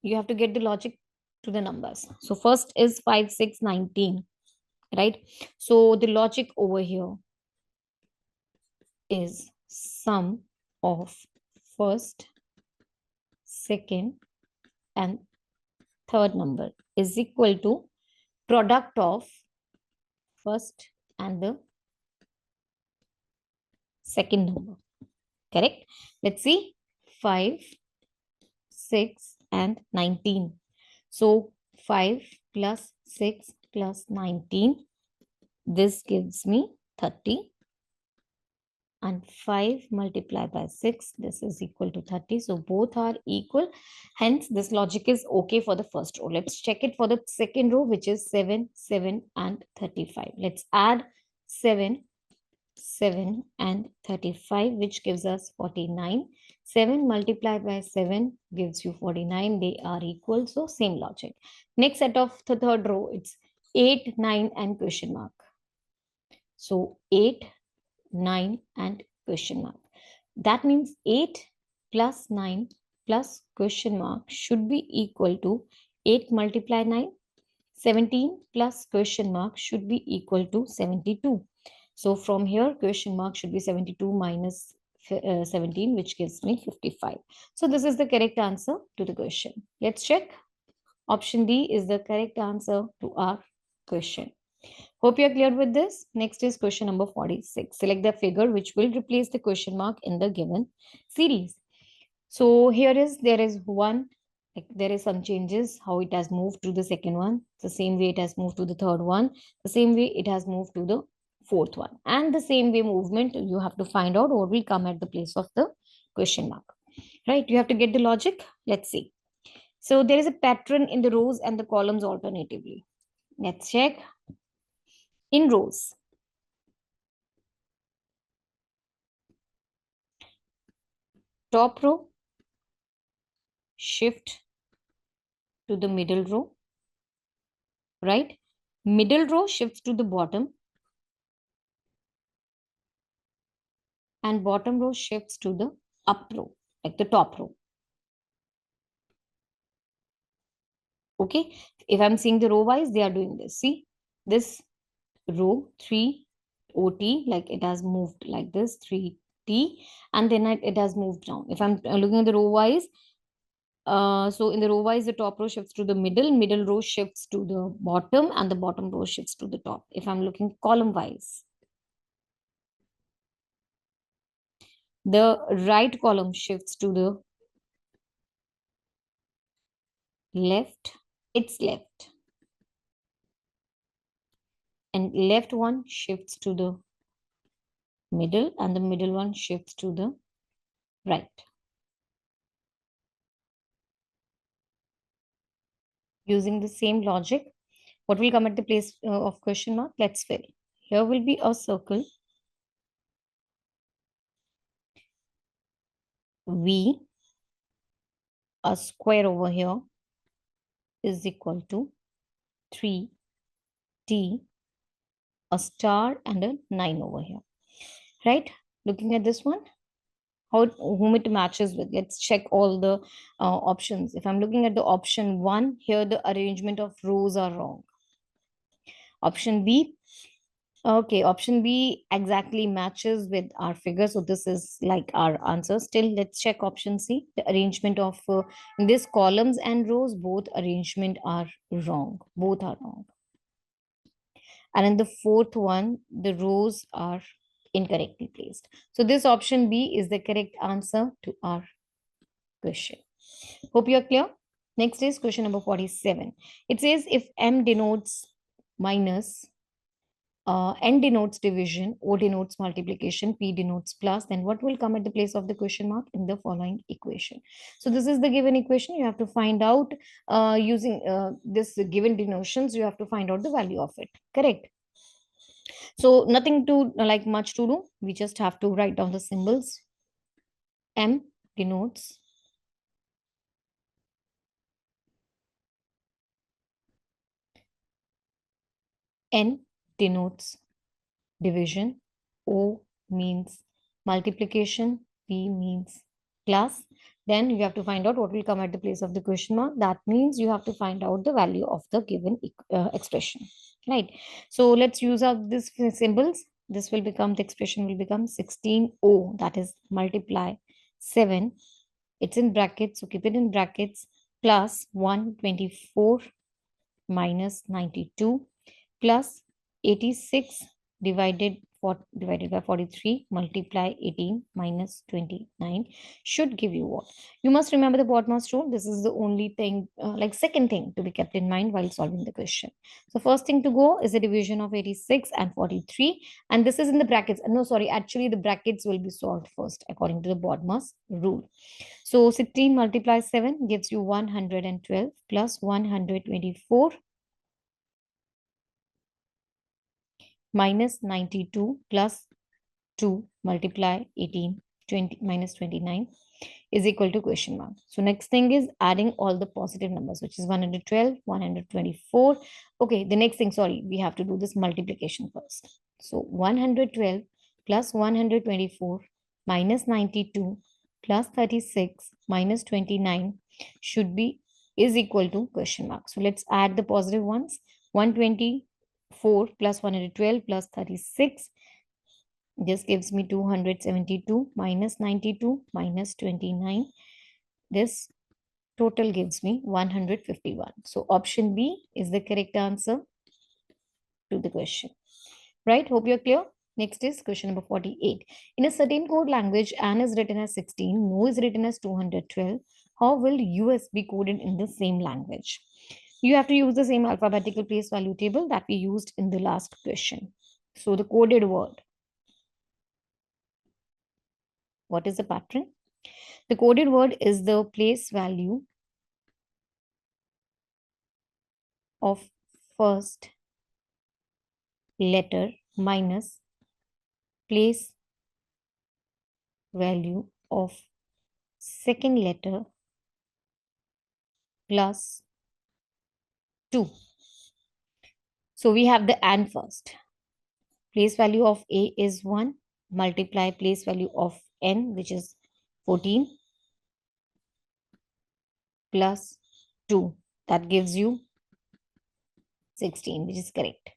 You have to get the logic to the numbers. So first is 5, 6, 19, right? So the logic over here is sum of first, second, and third number is equal to product of first and the second number. Correct? Let's see. 5, 6, and 19. So 5 plus 6 plus 19. This gives me 30. And 5 multiplied by 6, this is equal to 30. So both are equal. Hence, this logic is okay for the first row. Let's check it for the second row, which is 7, 7, and 35. Let's add 7, 7, and 35, which gives us 49. 7 multiplied by 7 gives you 49. They are equal, so same logic. Next set of the third row, it's 8, 9, and question mark. So 8, 9, and question mark. That means 8 plus 9 plus question mark should be equal to 8 multiply 9. 17 plus question mark should be equal to 72. So from here, question mark should be 72 minus 17, which gives me 55. So this is the correct answer to the question. Let's check. Option D is the correct answer to our question. Hope you're clear with this. Next is question number 46. Select the figure which will replace the question mark in the given series. So here there is one, like there is some changes, how it has moved to the second one, the same way it has moved to the third one, the same way it has moved to the fourth one, and the same way movement you have to find out what will come at the place of the question mark, right? You have to get the logic. Let's see. So there is a pattern in the rows and the columns alternatively. Let's check. In rows, top row shift to the middle row, right? Middle row shifts to the bottom, and bottom row shifts to the up row, like the top row. Okay, if I'm seeing the row wise, they are doing this. See, this row 3 OT, like it has moved like this 3T, and then it has moved down. If I'm looking at the row wise, so in the row wise, the top row shifts to the middle row shifts to the bottom, and the bottom row shifts to the top. If I'm looking column wise, the right column shifts to the left, it's left, and left one shifts to the middle, and the middle one shifts to the right. Using the same logic, what will come at the place of question mark? Let's fill. Here will be a circle. V, a square over here, is equal to 3T, a star, and a 9 over here. Right? Looking at this one, whom it matches with. Let's check all the options. If I'm looking at the option 1, here the arrangement of rows are wrong. Option B, okay, option B exactly matches with our figure. So this is like our answer. Still, let's check option C. The arrangement of this columns and rows, both arrangement are wrong. Both are wrong. And in the fourth one, the rows are incorrectly placed. So this option B is the correct answer to our question. Hope you are clear. Next is question number 47. It says if M denotes minus, N denotes division, O denotes multiplication, P denotes plus, then what will come at the place of the question mark in the following equation? So this is the given equation. You have to find out using this given denotions, you have to find out the value of it. Correct. So nothing to like much to do. We just have to write down the symbols. M denotes N denotes division, O means multiplication, P means plus. Then you have to find out what will come at the place of the question mark. That means you have to find out the value of the given expression, right? So let's use up these symbols. This will become, the expression will become 16O, that is multiply 7. It's in brackets, so keep it in brackets, plus 124 minus 92 plus 86 divided by 43, multiply 18 minus 29 should give you what? You must remember the BODMAS rule. This is the only thing, like second thing to be kept in mind while solving the question. So first thing to go is the division of 86 and 43, and this is in the brackets. No, sorry, actually the brackets will be solved first according to the BODMAS rule. So 16 multiplies 7 gives you 112 plus 124 minus 92 plus 2 multiply 18 20 minus 29 is equal to question mark. So next thing is adding all the positive numbers, which is 112, 124. Okay, the next thing, sorry, we have to do this multiplication first. So 112 plus 124 minus 92 plus 36 minus 29 should be is equal to question mark. So let's add the positive ones. 124 plus 112 plus 36. This gives me 272 minus 92 minus 29. This total gives me 151. So option B is the correct answer to the question. Right? Hope you're clear. Next is question number 48. In a certain code language, N is written as 16, No is written as 212. How will US be coded in the same language? You have to use the same alphabetical place value table that we used in the last question. So the coded word. What is the pattern? The coded word is the place value of first letter minus place value of second letter plus 2. So we have the and first. Place value of A is 1, multiply place value of N, which is 14, plus 2. That gives you 16, which is correct.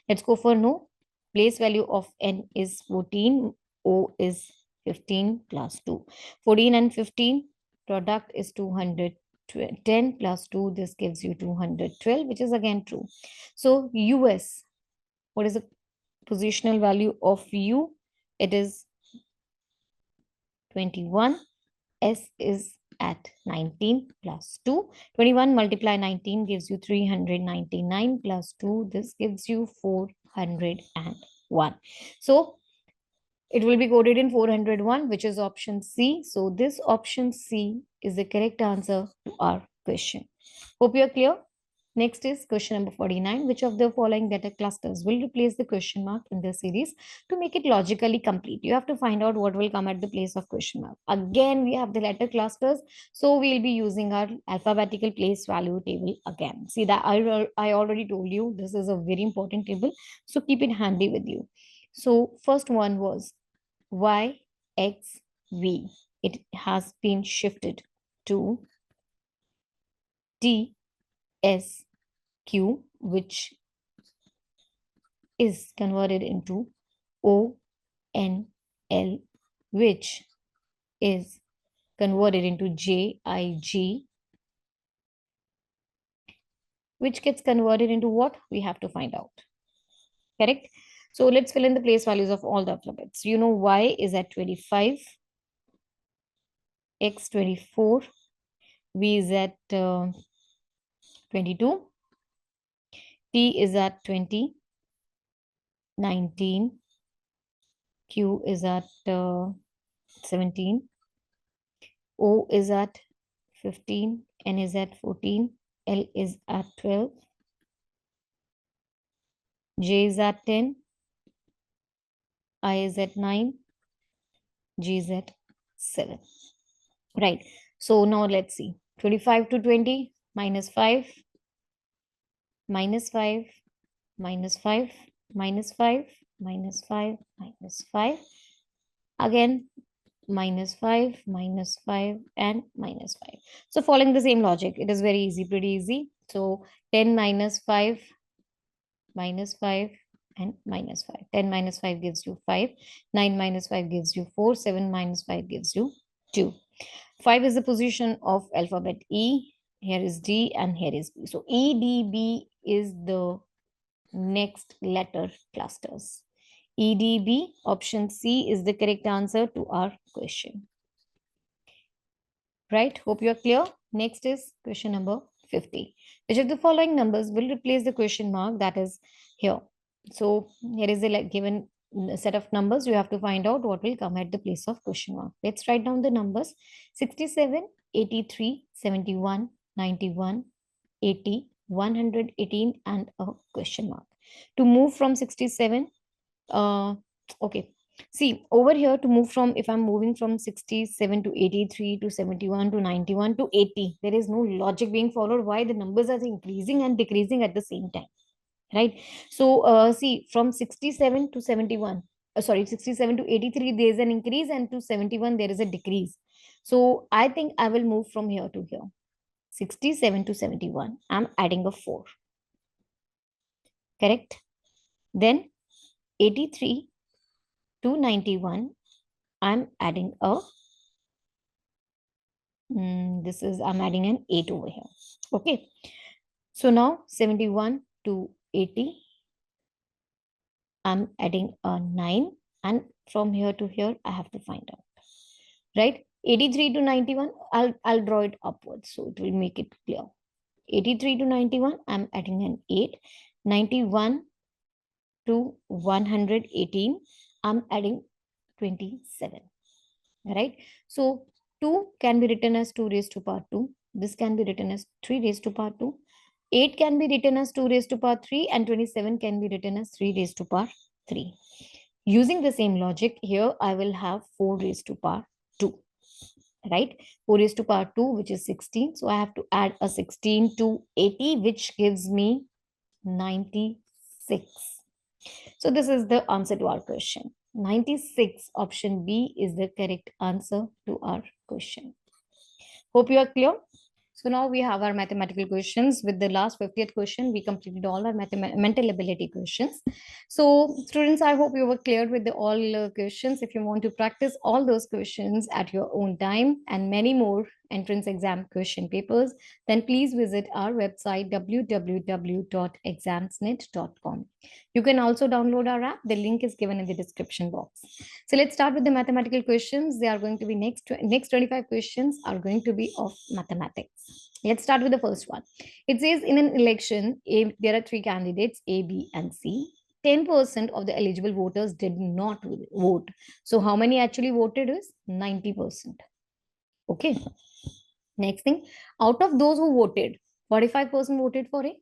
Let's go for no. Place value of N is 14, O is 15 plus 2. 14 and 15, product is 210 plus 2. This gives you 212, which is again true. So US, what is the positional value of U? It is 21. S is at 19 plus 2. 21 multiply 19 gives you 399 plus 2. This gives you 401. So it will be coded in 401, which is option C. So this option C is the correct answer to our question. Hope you are clear. Next is question number 49. Which of the following data clusters will replace the question mark in the series to make it logically complete? You have to find out what will come at the place of question mark. Again, we have the letter clusters. So we'll be using our alphabetical place value table again. See that I already told you this is a very important table. So keep it handy with you. So first one was Y, X, V. It has been shifted to T, S, Q, which is converted into O, N, L, which is converted into J, I, G, which gets converted into what? We have to find out. Correct? So let's fill in the place values of all the alphabets. You know Y is at 25, X 24, V is at 22, T is at 20, 19, Q is at 17, O is at 15, N is at 14, L is at 12, J is at 10, I is at 9, G is at 7. Right. So now let's see. 25 to 20 minus 5, minus 5, minus 5, minus 5, minus 5, minus 5. Again, -5, -5, and -5. So following the same logic, it is very easy, pretty easy. So 10 minus 5, -5, and -5. 10 minus 5 gives you 5. 9 minus 5 gives you 4. 7 minus 5 gives you 2. 5 is the position of alphabet E. Here is D and here is B. So E, D, B is the next letter clusters. E, D, B, option C is the correct answer to our question. Right? Hope you are clear. Next is question number 50. Which of the following numbers will replace the question mark that is here? So here is the given set of numbers. You have to find out what will come at the place of question mark. Let's write down the numbers: 67, 83, 71, 91, 80, 118, and a question mark. To move from 67, okay, see over here, to move from, if I'm moving from 67 to 83 to 71 to 91 to 80, there is no logic being followed. Why? The numbers are increasing and decreasing at the same time, right? So see, from 67 to 71, sorry, 67 to 83, there is an increase, and to 71 there is a decrease. So I think I will move from here to here. 67 to 71, I'm adding a 4, correct? Then 83 to 91, I'm adding a I'm adding an 8 over here. Okay. So now 71 to 80, I'm adding a 9, and from here to here I have to find out, right? 83 to 91, I'll draw it upwards so it will make it clear. 83 to 91, I'm adding an 8. 91 to 118, I'm adding 27, right? So 2 can be written as 2 raised to power 2. This can be written as 3 raised to power 2. 8 can be written as 2 raised to power 3, and 27 can be written as 3 raised to power 3. Using the same logic, here I will have 4 raised to power 2, right? 4 raised to power 2, which is 16. So I have to add a 16 to 80, which gives me 96. So this is the answer to our question. 96, option B is the correct answer to our question. Hope you are clear. So now we have our mathematical questions. With the last 50th question, we completed all our mental ability questions. So students, I hope you were clear with all questions. If you want to practice all those questions at your own time and many more entrance exam question papers, then please visit our website www.examsnet.com. You can also download our app. The link is given in the description box. So let's start with the mathematical questions. They are going to be next 25 questions are going to be of mathematics. Let's start with the first one. It says in an election, there are 3 candidates, A, B, and C. 10% of the eligible voters did not vote. So how many actually voted is 90%. Okay. Next thing, out of those who voted, 45% voted for A,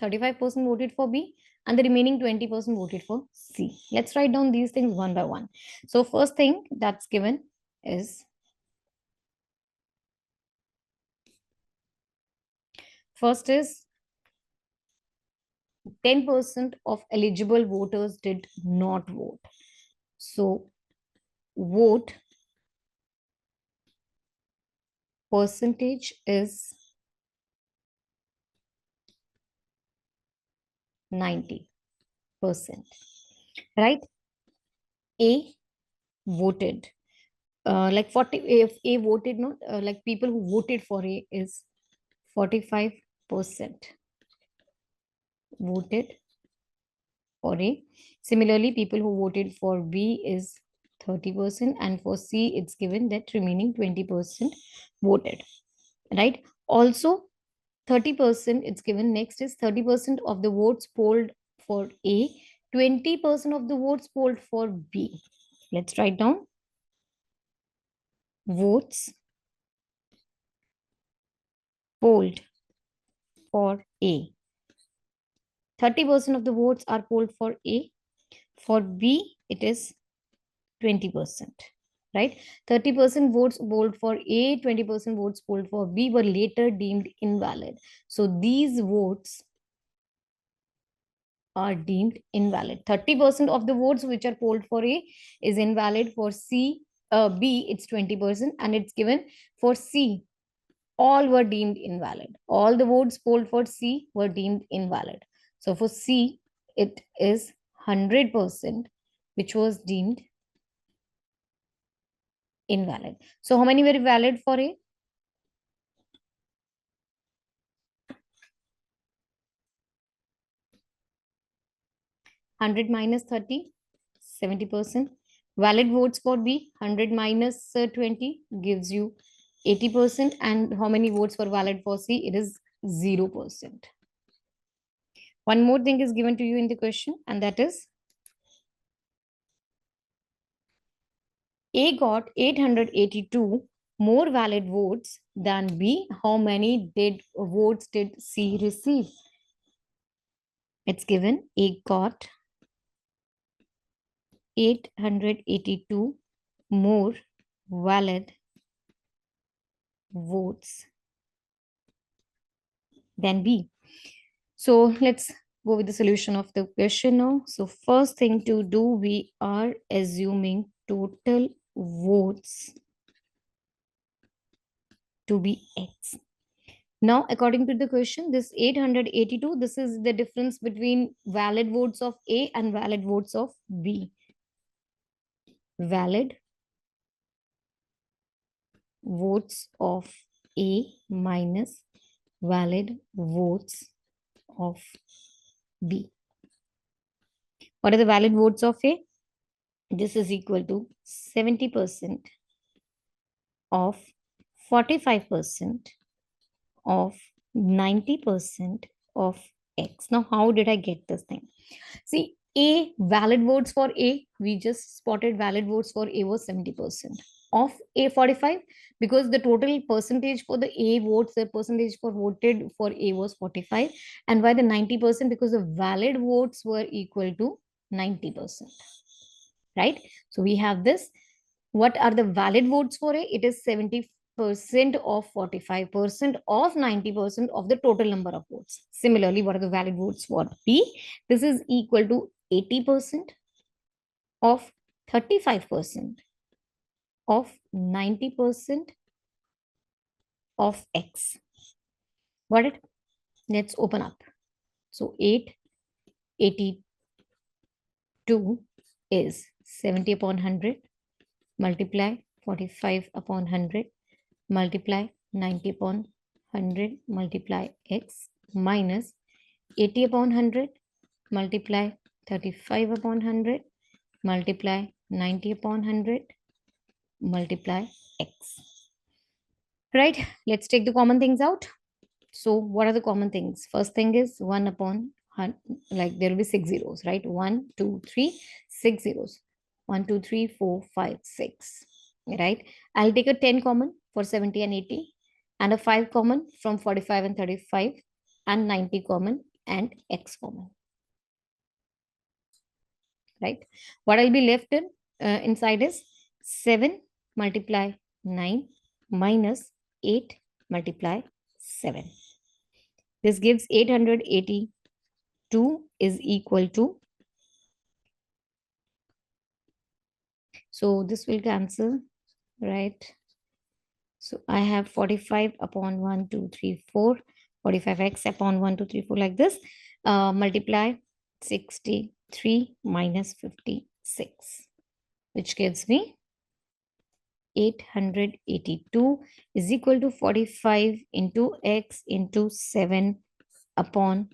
35% voted for B, and the remaining 20% voted for C. Let's write down these things one by one. So first thing that's given is, first is 10% of eligible voters did not vote. So vote percentage is 90%, right? A voted. Like 40, if A voted, not like people who voted for A is 45% voted for A. Similarly, people who voted for B is 30%, and for C, it's given that remaining 20% voted, right? Also, 30%, it's given next is 30% of the votes polled for A, 20% of the votes polled for B. Let's write down votes polled for A. 30% of the votes are polled for A. For B, it is 20%, right? 30% votes polled for A, 20% votes polled for B were later deemed invalid. So these votes are deemed invalid. 30% of the votes which are polled for A is invalid. For C, B, it's 20%, and it's given for C, all were deemed invalid. All the votes polled for C were deemed invalid. So for C, it is 100%, which was deemed invalid. So how many were valid for A? 100 minus 30, 70%. Valid votes for B, 100 minus 20 gives you 80%. And how many votes were valid for C? It is 0%. One more thing is given to you in the question, and that is A got 882 more valid votes than B. How many votes did C receive? It's given A got 882 more valid votes than B. So let's go with the solution of the question now. So first thing to do, we are assuming total votes to be X. Now, according to the question, this 882, this is the difference between valid votes of A and valid votes of B. Valid votes of A minus valid votes of B. What are the valid votes of A? This is equal to 70% of 45% of 90% of X. Now, how did I get this thing? See, A, valid votes for A, we just spotted valid votes for A was 70% of A 45, because the total percentage for the A votes, the percentage for voted for A was 45. And why the 90%? Because the valid votes were equal to 90%, right? So we have this. What are the valid votes for A? It is 70% of 45% of 90% of the total number of votes. Similarly, what are the valid votes for B? This is equal to 80% of 35% of 90% of X. Got it? Let's open up. So 882 is 70 upon 100, multiply 45 upon 100, multiply 90 upon 100, multiply X, minus 80 upon 100, multiply 35 upon 100, multiply 90 upon 100, multiply X. Right? Let's take the common things out. So what are the common things? First thing is 1 upon, like there will be 6 zeros, right? 1, 2, 3, 6 zeros. 1, 2, 3, 4, 5, 6. Right? I'll take a 10 common for 70 and 80, and a 5 common from 45 and 35, and 90 common and X common. Right? What I'll be left inside is 7 multiply 9 minus 8 multiply 7. This gives 882 is equal to, so this will cancel, right? So I have 45 upon 1, 2, 3, 4, 45x upon 1, 2, 3, 4 like this. Multiply 63 minus 56, which gives me 882 is equal to 45 into x into 7 upon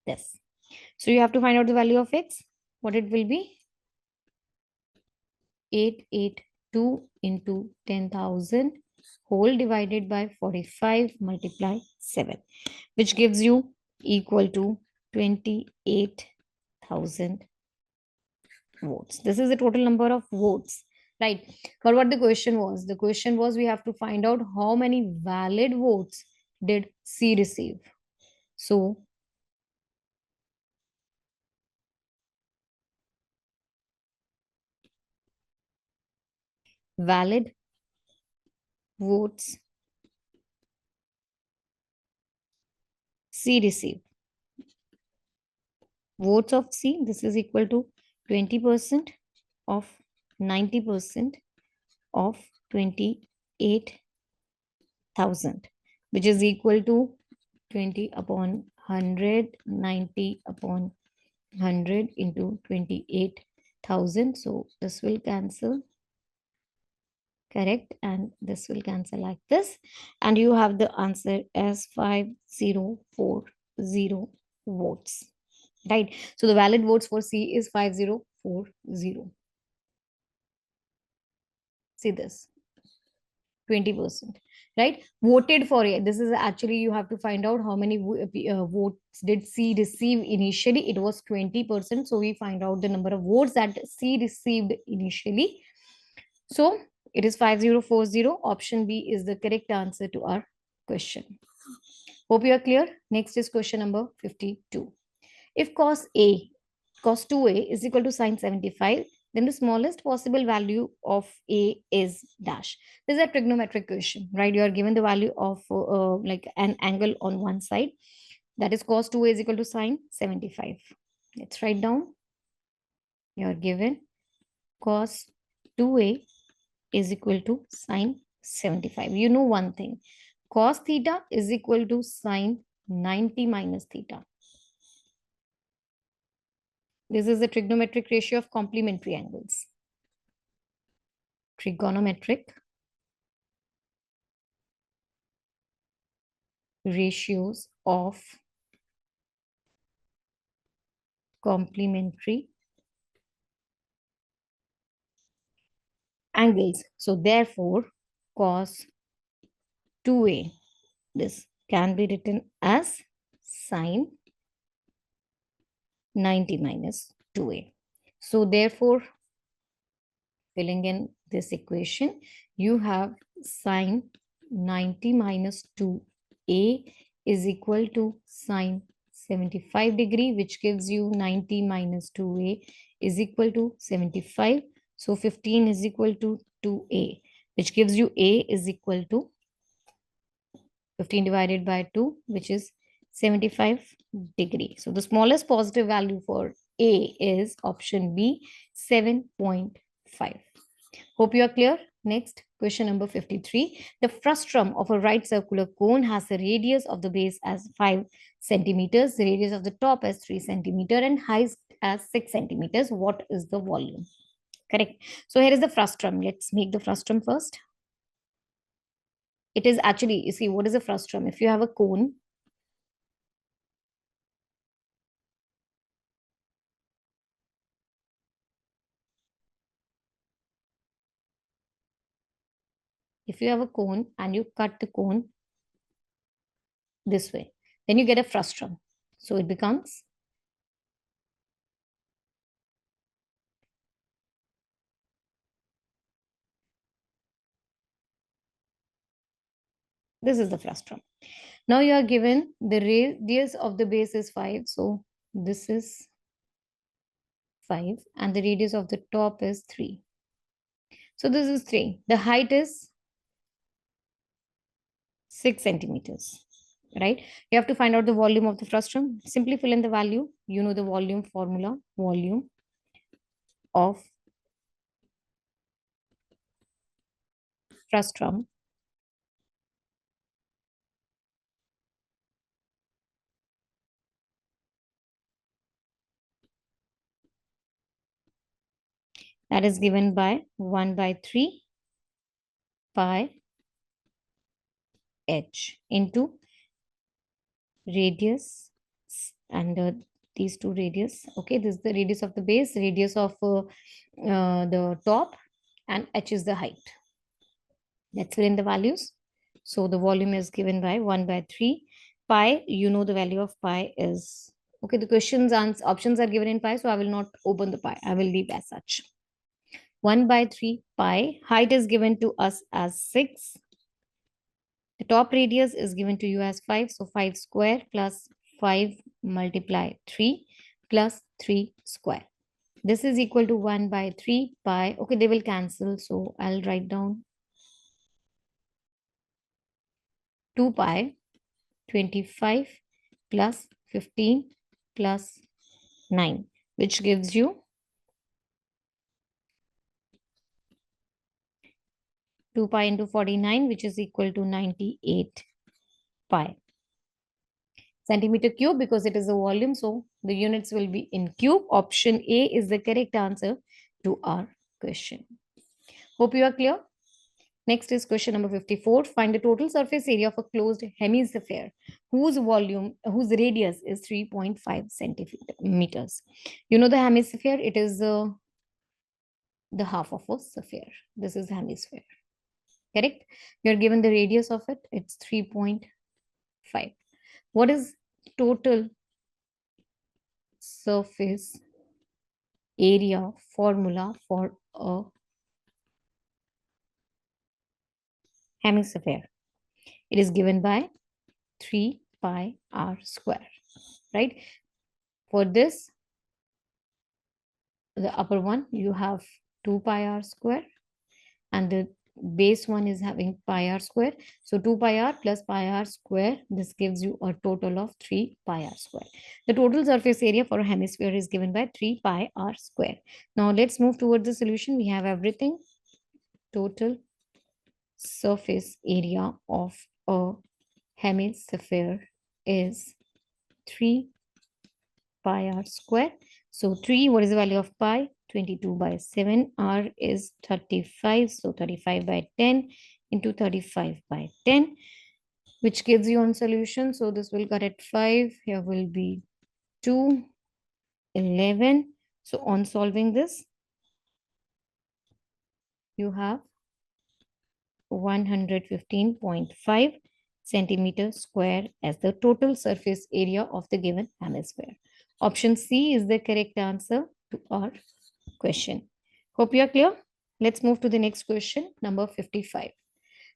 this. So you have to find out the value of x. What it will be? 882 into 10,000 whole divided by 45 multiply 7, which gives you equal to 28,000 votes. This is the total number of votes, right? But what the question was? The question was we have to find out how many valid votes did C receive. So valid votes C receive. Votes of C, this is equal to 20% of 90% of 28,000, which is equal to 20 upon 100, 90 upon 100 into 28,000. So this will cancel, correct, and this will cancel like this, and you have the answer as 5040 votes, right? So the valid votes for C is 5040. See this, 20%, right? Voted for A. This is actually, you have to find out how many votes did C receive initially. It was 20%. So we find out the number of votes that C received initially. So it is 5040. Option B is the correct answer to our question. Hope you are clear. Next is question number 52. If cos 2A is equal to sine 75, then the smallest possible value of A is dash. This is a trigonometric question, right? You are given the value of like an angle on one side. That is cos 2A is equal to sine 75. Let's write down. You are given cos 2A is equal to sine 75. You know one thing. Cos theta is equal to sine 90 minus theta. This is the trigonometric ratio of complementary angles. Trigonometric ratios of complementary angles. So therefore, cos 2A, this can be written as sine 90 minus 2A. So therefore, filling in this equation, you have sine 90 minus 2A is equal to sine 75 degree, which gives you 90 minus 2A is equal to 75. So 15 is equal to 2A, which gives you A is equal to 15 divided by 2, which is 75 degree. So the smallest positive value for A is option B, 7.5. Hope you are clear. Next, question number 53. The frustum of a right circular cone has a radius of the base as 5 centimeters, the radius of the top as 3 centimeters, and height as 6 centimeters. What is the volume? Correct. So here is the frustum. Let's make the frustum first. It is actually, you see, what is a frustum? If you have a cone, and you cut the cone this way, then you get a frustum. So it becomes this is the frustum. Now you are given the radius of the base is 5. So this is 5 and the radius of the top is 3. So this is 3. The height is 6 centimeters, right? You have to find out the volume of the frustum. Simply fill in the value. You know the volume formula, volume of frustum that is given by 1 by 3 pi h into radius and these two radius. Okay, this is the radius of the base, radius of the top, and h is the height. Let's fill in the values. So the volume is given by 1 by 3 pi. You know the value of pi is, okay, the questions and options are given in pi, so I will not open the pi. I will leave as such. 1 by 3 pi. Height is given to us as 6. The top radius is given to you as 5. So 5 square plus 5 multiply 3 plus 3 square. This is equal to 1 by 3 pi. Okay, they will cancel. So I'll write down 2 pi 25 plus 15 plus 9, which gives you 2 pi into 49, which is equal to 98 pi. Centimeter cube, because it is a volume, so the units will be in cube. Option A is the correct answer to our question. Hope you are clear. Next is question number 54. Find the total surface area of a closed hemisphere whose radius is 3.5 centimeters. You know the hemisphere, it is the half of a sphere. This is hemisphere. Correct? You're given the radius of it, it's 3.5. What is total surface area formula for a hemisphere? It is given by 3 pi r square, right? For this, the upper one, you have 2 pi r square, and the base one is having pi r square. So 2 pi r plus pi r square, this gives you a total of 3 pi r square. The total surface area for a hemisphere is given by 3 pi r square. Now let's move towards the solution. We have everything. Total surface area of a hemisphere is 3 pi r square. So 3, what is the value of pi? 22 by 7. R is 35. So 35 by 10 into 35 by 10, which gives you on solution. So this will cut at 5. Here will be 2, 11. So on solving this, you have 115.5 centimeter square as the total surface area of the given hemisphere. Option C is the correct answer to our question. Hope you are clear. Let's move to the next question, number 55.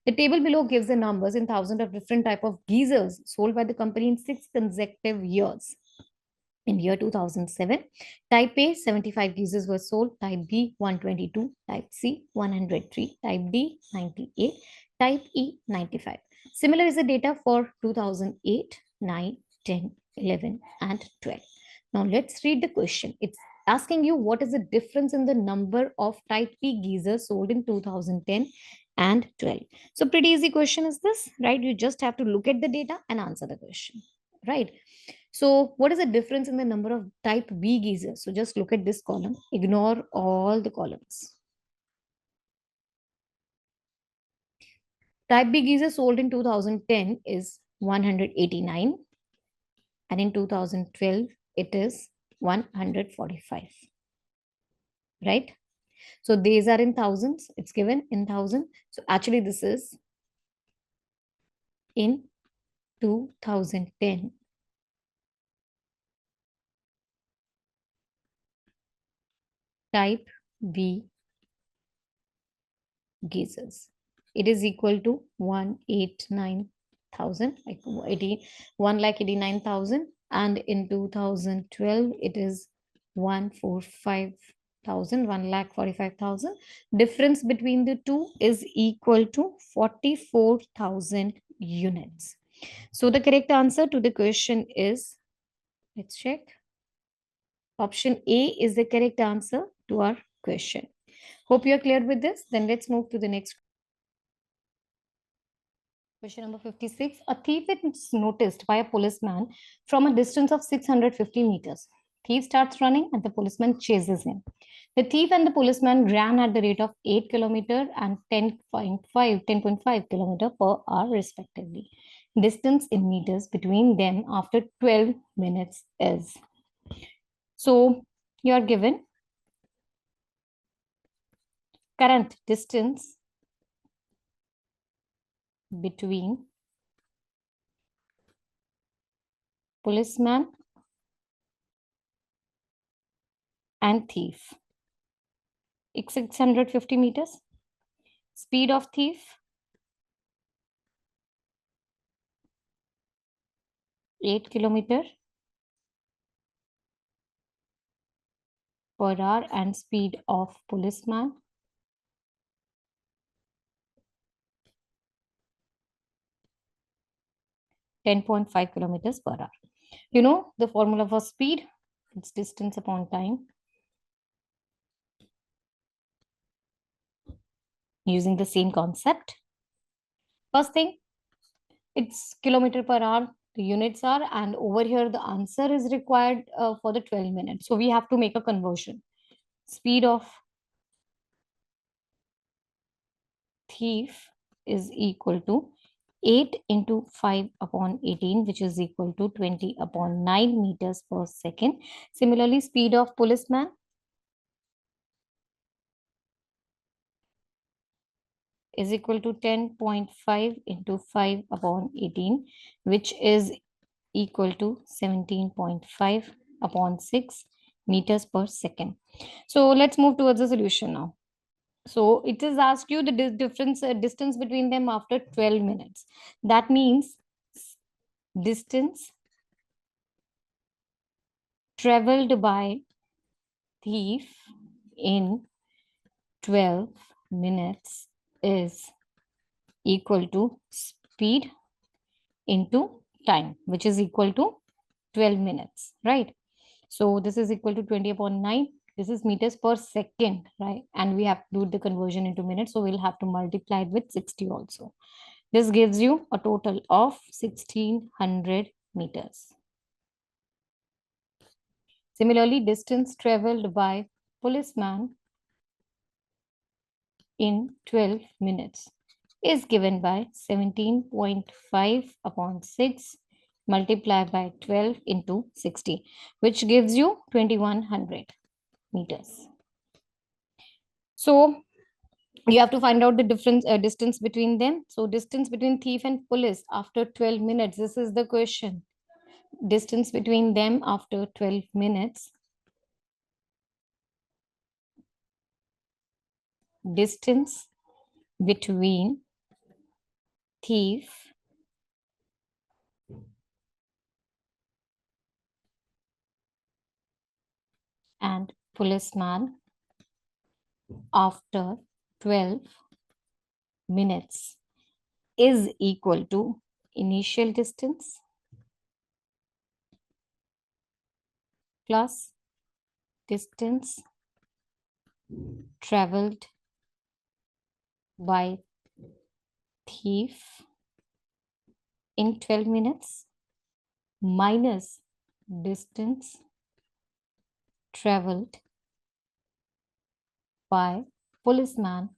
The table below gives the numbers in thousands of different type of geysers sold by the company in 6 consecutive years. In year 2007, type A 75 geysers were sold, type B 122, type C 103, type D 98, type E 95. Similar is the data for 2008, 9, 10, 11 and 12. Now let's read the question. It's asking you what is the difference in the number of type P geysers sold in 2010 and 12. So pretty easy question is this, right? You just have to look at the data and answer the question, right? So what is the difference in the number of type B geysers? So just look at this column, ignore all the columns. Type B geyser sold in 2010 is 189 and in 2012 it is 145, right? So these are in thousands, it's given in thousand. So actually this is in 2010. Type B geysers. It is equal to 189,000, like 1,89,000, and in 2012 it is 145,000, 1,45,000. Difference between the two is equal to 44,000 units. So the correct answer to the question is, let's check. Option A is the correct answer to our question. Hope you are clear with this. Then let's move to the next. Question number 56. A thief is noticed by a policeman from a distance of 650 meters. Thief starts running and the policeman chases him. The thief and the policeman ran at the rate of 8 km and 10.5 km per hour respectively. Distance in meters between them after 12 minutes is. So you are given current distance between policeman and thief. 650 meters. Speed of thief 8 km per hour and speed of policeman 10.5 kilometers per hour. You know the formula for speed, it's distance upon time. using the same concept. First thing, it's kilometer per hour, the units are, and over here the answer is required for the 12 minutes. So we have to make a conversion. Speed of thief is equal to 8 into 5 upon 18, which is equal to 20 upon 9 meters per second. Similarly, speed of policeman is equal to 10.5 into 5 upon 18, which is equal to 17.5 upon 6 meters per second. So let's move towards the solution now. So it is asked you the difference distance between them after 12 minutes. That means distance traveled by thief in 12 minutes is equal to speed into time, which is equal to 12 minutes, right? So this is equal to 20 upon 9. This is meters per second, right? And we have to do the conversion into minutes. So we'll have to multiply it with 60 also. This gives you a total of 1600 meters. Similarly, distance traveled by policeman in 12 minutes is given by 17.5 upon 6 multiplied by 12 into 60, which gives you 2100 meters. So you have to find out the difference distance between them. So distance between thief and police after 12 minutes. This is the question. Distance between them after 12 minutes. Distance between thief and policeman after 12 minutes is equal to initial distance plus distance traveled by thief in 12 minutes minus distance traveled by policeman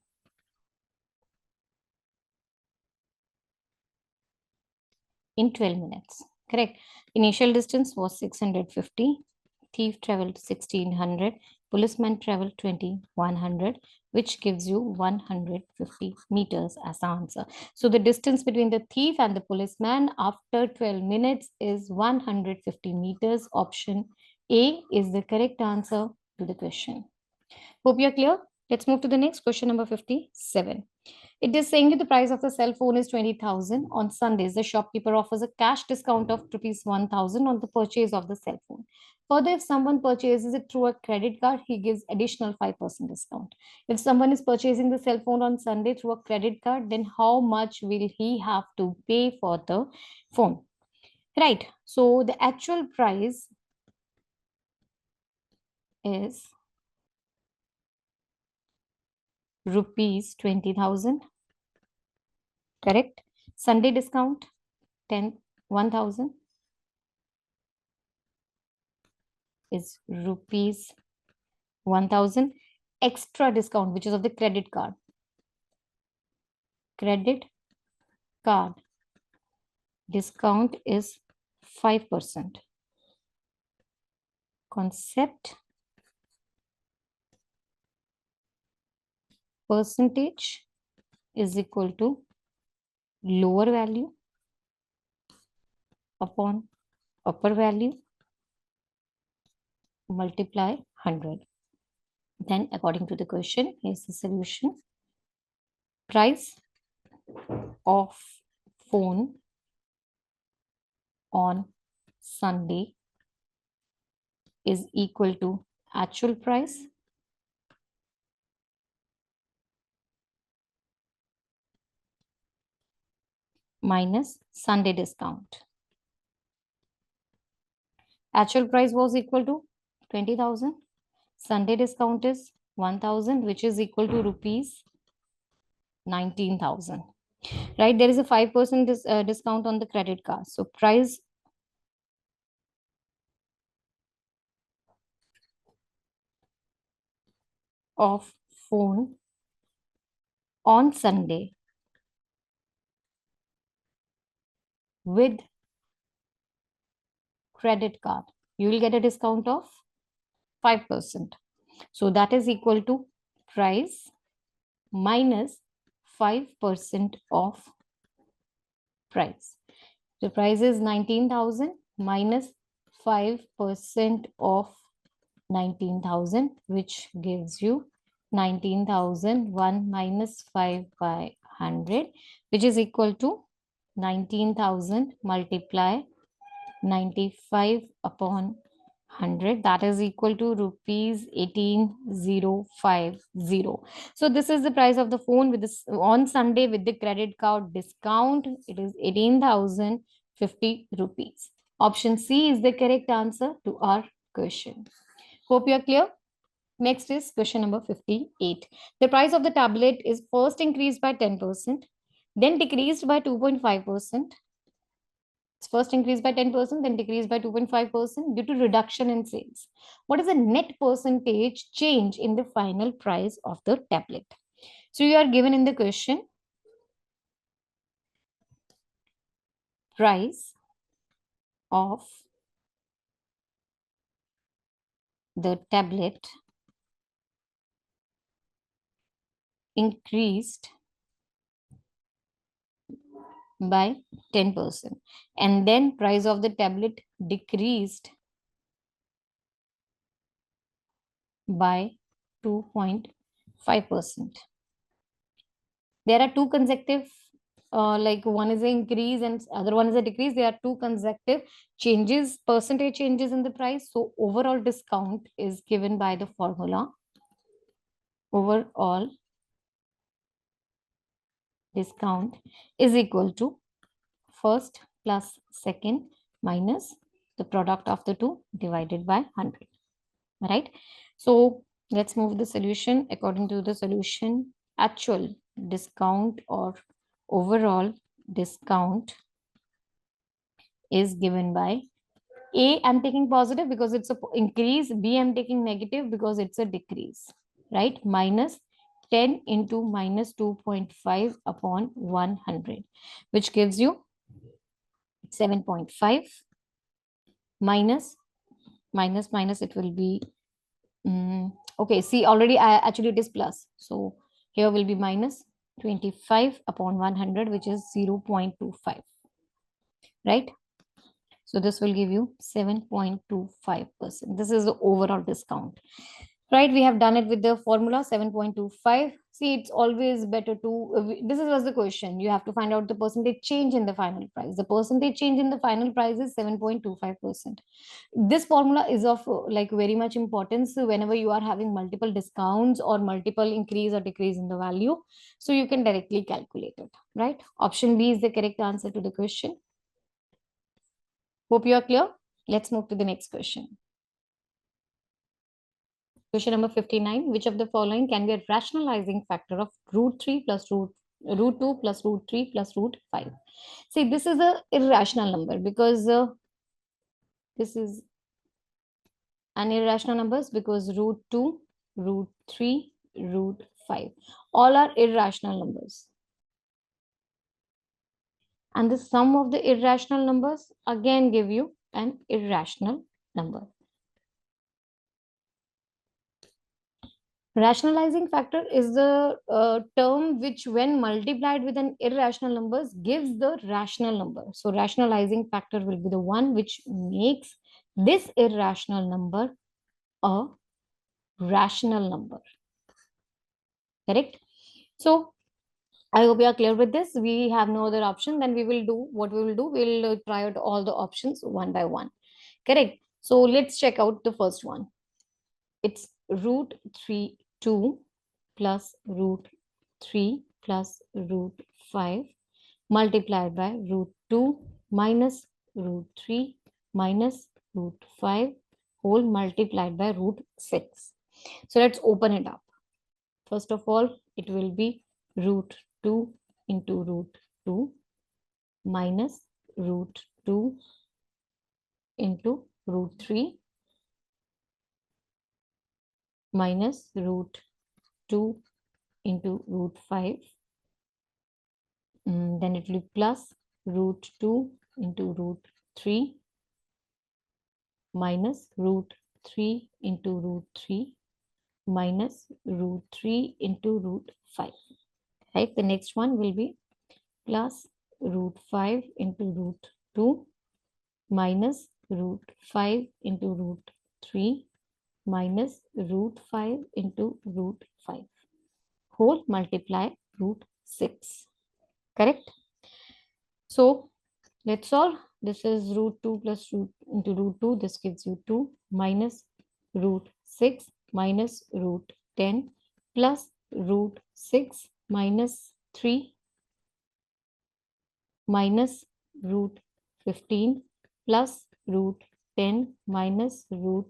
in 12 minutes. Correct. Initial distance was 650. Thief traveled 1600. Policeman traveled 2100, which gives you 150 meters as the answer. So the distance between the thief and the policeman after 12 minutes is 150 meters. Option A is the correct answer to the question. Hope you're clear. Let's move to the next question, number 57. It is saying that the price of the cell phone is 20,000. On Sundays, the shopkeeper offers a cash discount of rupees 1,000 on the purchase of the cell phone. Further, if someone purchases it through a credit card, he gives additional 5% discount. If someone is purchasing the cell phone on Sunday through a credit card, then how much will he have to pay for the phone? Right. So the actual price is rupees 20,000. Correct. Sunday discount 1,000 is rupees 1,000. Extra discount, which is of the credit card. Credit card discount is 5%. Concept percentage is equal to lower value upon upper value multiply 100. Then according to the question, here's the solution. Price of phone on Sunday is equal to actual price minus Sunday discount. Actual price was equal to 20,000. Sunday discount is 1,000, which is equal to rupees 19,000. Right? There is a 5% discount on the credit card. So price of phone on Sunday with credit card, you will get a discount of 5%. So that is equal to price minus 5% of price. The price is 19,000 minus 5% of 19,000, which gives you 19,001 minus 5 by 100, which is equal to 19,000 multiply 95 upon 100, that is equal to rupees 18,050. So this is the price of the phone with this on Sunday with the credit card discount. It is 18,050 rupees. Option C is the correct answer to our question. Hope you are clear. Next is question number 58. The price of the tablet is first increased by 10%, then decreased by 2.5%. It's first increased by 10%, then decreased by 2.5% due to reduction in sales. What is the net percentage change in the final price of the tablet? So you are given in the question price of the tablet increased by 10%, and then price of the tablet decreased by 2.5%. There are two consecutive, like one is an increase and other one is a decrease. There are two consecutive changes, percentage changes in the price. So overall discount is given by the formula. Overall discount is equal to first plus second minus the product of the two divided by 100. Right? So let's move the solution. According to the solution, actual discount or overall discount is given by A, I'm taking positive because it's a increase. B, I'm taking negative because it's a decrease. Right? Minus 10 into minus 2.5 upon 100, which gives you 7.5 minus it will be okay, see, already actually it is plus, so here will be minus 25 upon 100, which is 0.25, right? So this will give you 7.25%. This is the overall discount, right? We have done it with the formula 7.25. See, it's always better to, this was the question. You have to find out the percentage change in the final price. The percentage change in the final price is 7.25%. This formula is of like very much importance whenever you are having multiple discounts or multiple increase or decrease in the value. So you can directly calculate it, right? Option B is the correct answer to the question. Hope you are clear. Let's move to the next question. Question number 59. Which of the following can be a rationalizing factor of root 3 plus root 2 plus root 3 plus root 5? See, this is a irrational number because this is an irrational numbers because root 2, root 3, root 5. All are irrational numbers. And the sum of the irrational numbers again give you an irrational number. Rationalizing factor is the term which when multiplied with an irrational numbers gives the rational number. So rationalizing factor will be the one which makes this irrational number a rational number. Correct? So I hope you are clear with this. We have no other option. Then we will do what we will do. We'll try out all the options one by one. Correct? So let's check out the first one. It's root 3, 2 plus root 3 plus root 5 multiplied by root 2 minus root 3 minus root 5 whole multiplied by root 6. So let's open it up. First of all, it will be root 2 into root 2 minus root 2 into root 3 minus root 2 into root 5. Then it will be plus root 2 into root 3 minus root 3 into root 3 minus root 3 into root 5. Right? The next one will be plus root 5 into root 2 minus root 5 into root 3 minus root 5 into root 5 whole multiply root 6. Correct? So let's solve. This is root 2 plus root into root 2. This gives you 2 minus root 6 minus root 10 plus root 6 minus 3 minus root 15 plus root 10 minus root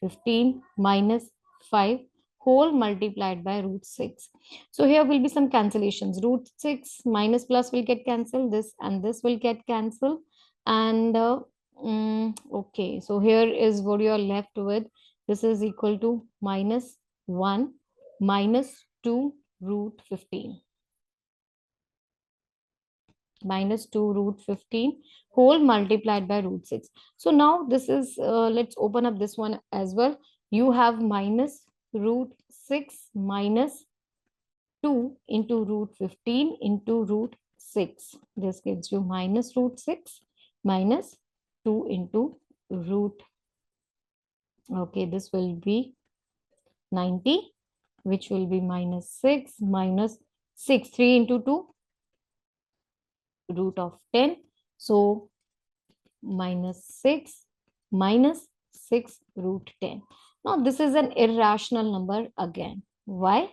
15 minus 5 whole multiplied by root 6. So here will be some cancellations. Root 6 minus plus will get cancelled. This and this will get cancelled. And okay, so here is what you are left with. This is equal to minus 1 minus 2 root 15. Minus 2 root 15 whole multiplied by root 6. So now this is, let's open up this one as well. You have minus root 6 minus 2 into root 15 into root 6. This gives you minus root 6 minus 2 into root. Okay, this will be 90, which will be minus 6 minus 6. 3 into 2, root of 10. So minus 6 minus 6 root 10. Now this is an irrational number again. Why?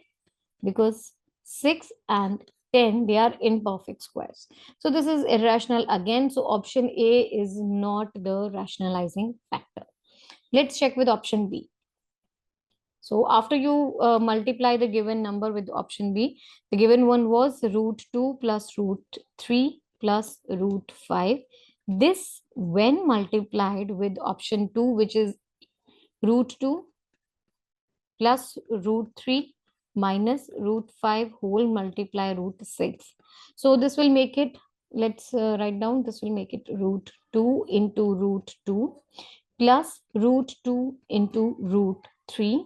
Because 6 and 10, they are imperfect squares. So this is irrational again. So option A is not the rationalizing factor. Let's check with option B. So after you multiply the given number with option B, the given one was root 2 plus root 3 plus root 5. This when multiplied with option 2, which is root 2 plus root 3 minus root 5 whole multiply root 6. So this will make it, let's write down, this will make it root 2 into root 2 plus root 2 into root 3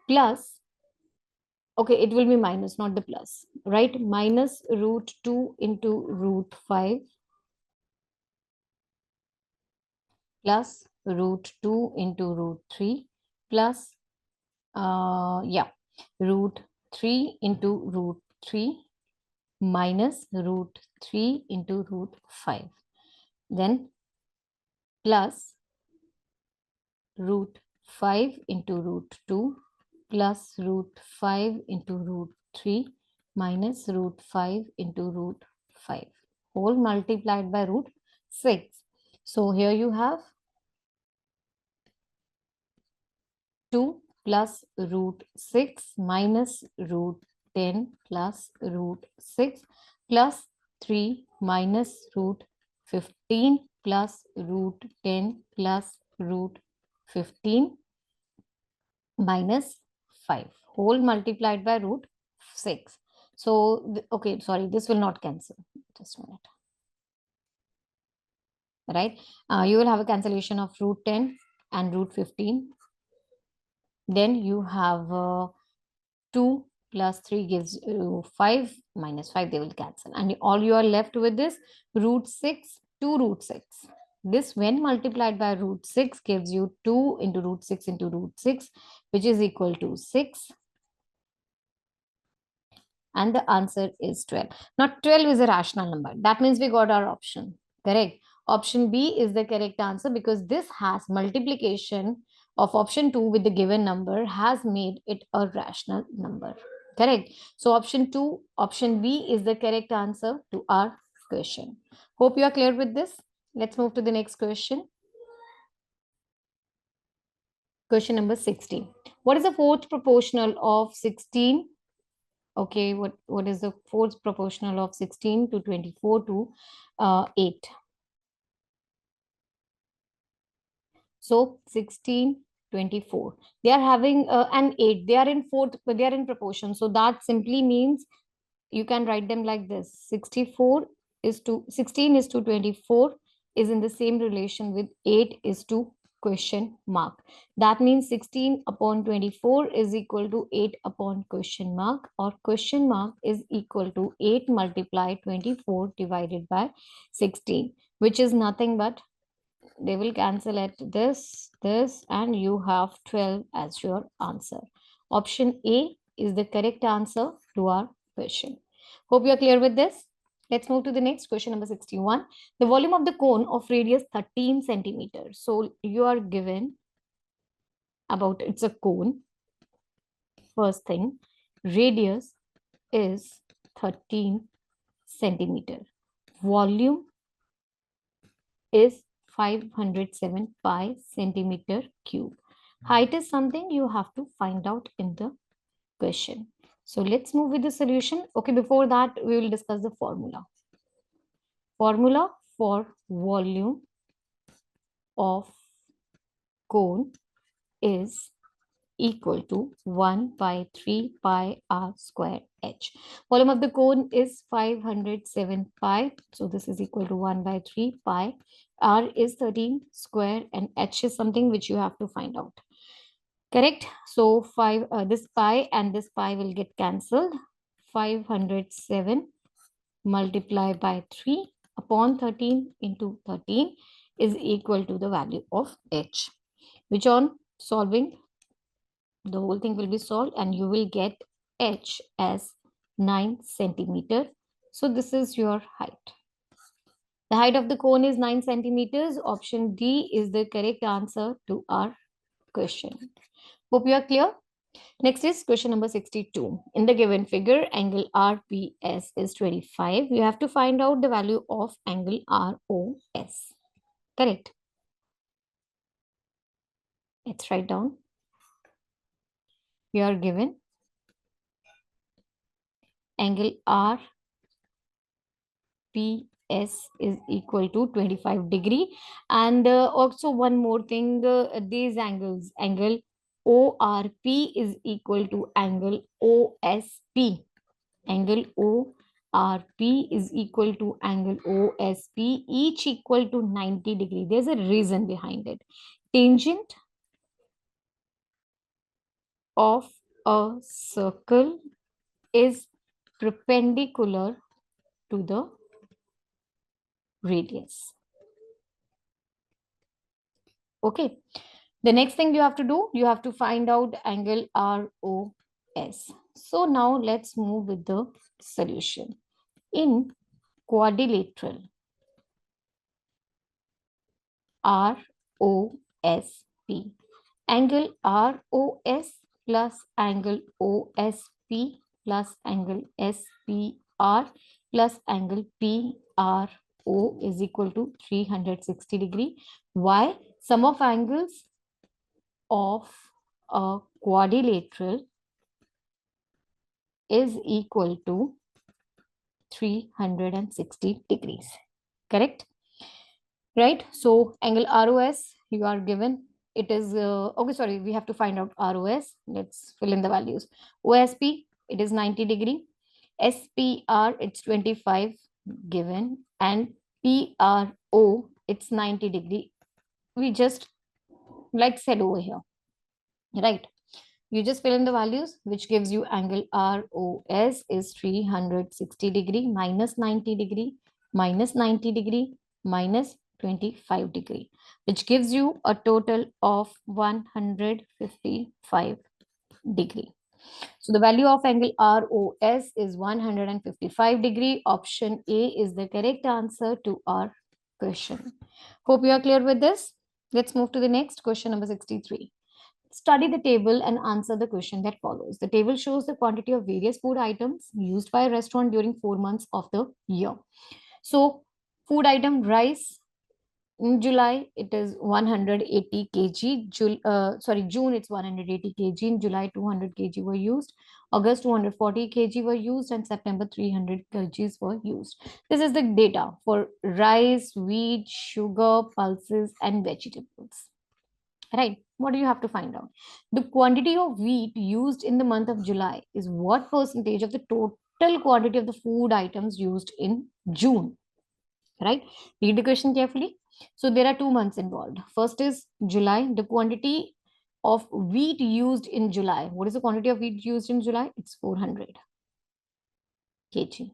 plus, okay, it will be minus, not the plus, right? Minus root 2 into root 5 plus root 2 into root 3 plus, root 3 into root 3 minus root 3 into root 5. Then plus root 5 into root 2 plus root 5 into root 3 minus root 5 into root 5 whole multiplied by root 6. So here you have 2 plus root 6 minus root 10 plus root 6 plus 3 minus root 15 plus root 10 plus root 15 minus 5 whole multiplied by root 6. So, okay, sorry, this will not cancel. Just a minute. Right? You will have a cancellation of root 10 and root 15. Then you have 2 plus 3 gives you 5 minus 5, they will cancel. And all you are left with is root 6 to root 6. This when multiplied by root 6 gives you 2 into root 6 into root 6, which is equal to 6. And the answer is 12. Now 12 is a rational number. That means we got our option. Correct. Option B is the correct answer because this has multiplication of option 2 with the given number has made it a rational number. Correct. So option 2, option B is the correct answer to our question. Hope you are clear with this. Let's move to the next question. Question number 16. What is the fourth proportional of 16 Okay, what is the fourth proportional of 16 to 24 to 8? So 16, 24. They are having an 8. They are in fourth, but they are in proportion. So that simply means you can write them like this. 64 is to 16 is to 24 is in the same relation with 8 is to question mark. That means 16 upon 24 is equal to 8 upon question mark, or question mark is equal to 8 multiplied 24 divided by 16, which is nothing but they will cancel at this, and you have 12 as your answer. Option A is the correct answer to our question. Hope you are clear with this. Let's move to the next question, number 61. The volume of the cone of radius 13 centimeters. So you are given about it's a cone. First thing, radius is 13 centimeter. Volume is 507 pi centimeter cube. Height is something you have to find out in the question. So let's move with the solution. Okay, before that, we will discuss the formula. Formula for volume of cone is equal to 1 by 3 pi r square h. Volume of the cone is 507 pi. So this is equal to 1 by 3 pi. R is 13 square and h is something which you have to find out. Correct? So this pi and this pi will get cancelled. 507 multiplied by 3 upon 13 into 13 is equal to the value of h, which on solving the whole thing will be solved and you will get h as 9 centimeter. So this is your height. The height of the cone is 9 centimeters. Option D is the correct answer to our question. Hope you are clear. Next is question number 62. In the given figure, angle RPS is 25. You have to find out the value of angle ROS. Correct. Let's write down. You are given angle RPS is equal to 25 degree. And also one more thing, these angles, angle ORP is equal to angle OSP. Angle ORP is equal to angle OSP, each equal to 90 degree. There's a reason behind it. Tangent of a circle is perpendicular to the radius. Okay. The next thing you have to do, you have to find out angle ROS. So now let's move with the solution. In quadrilateral ROSP, angle ROS plus angle OSP plus angle SPR plus angle PRO is equal to 360 degree. Why? Sum of angles of a quadrilateral is equal to 360 degrees. Correct? Right? So angle ROS you are given. It is, okay, sorry, we have to find out ROS. Let's fill in the values. OSP, it is 90 degree. SPR, it's 25 given. And PRO, it's 90 degree. We just like said over here, right? You just fill in the values, which gives you angle ROS is 360 degree minus 90 degree minus 90 degree minus 25 degree, which gives you a total of 155 degree. So the value of angle ROS is 155 degree. Option A is the correct answer to our question. Hope you are clear with this. Let's move to the next question, number 63. Study the table and answer the question that follows. The table shows the quantity of various food items used by a restaurant during 4 months of the year. So food item rice, In July, it is 180 kg. June, it's 180 kg. In July, 200 kg were used. August, 240 kg were used. And September, 300 kgs were used. This is the data for rice, wheat, sugar, pulses, and vegetables. Right? What do you have to find out? The quantity of wheat used in the month of July is what percentage of the total quantity of the food items used in June? Right? Read the question carefully. So there are 2 months involved. First is July. The quantity of wheat used in July. What is the quantity of wheat used in July? It's 400 kg.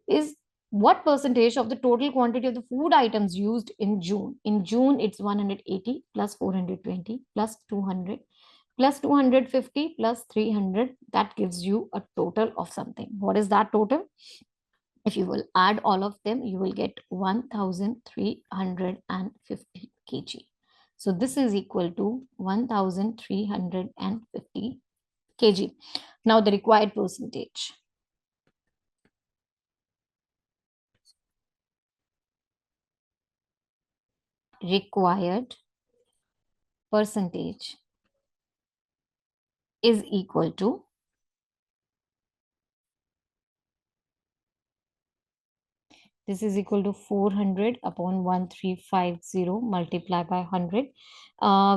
Is what percentage of the total quantity of the food items used in June? In June, it's 180 plus 420 plus 200 plus 250 plus 300. That gives you a total of something. What is that total? If you will add all of them, you will get 1350 kg. So this is equal to 1350 kg. Now the required percentage. Required percentage is equal to this is equal to 400 upon 1350 multiplied by 100,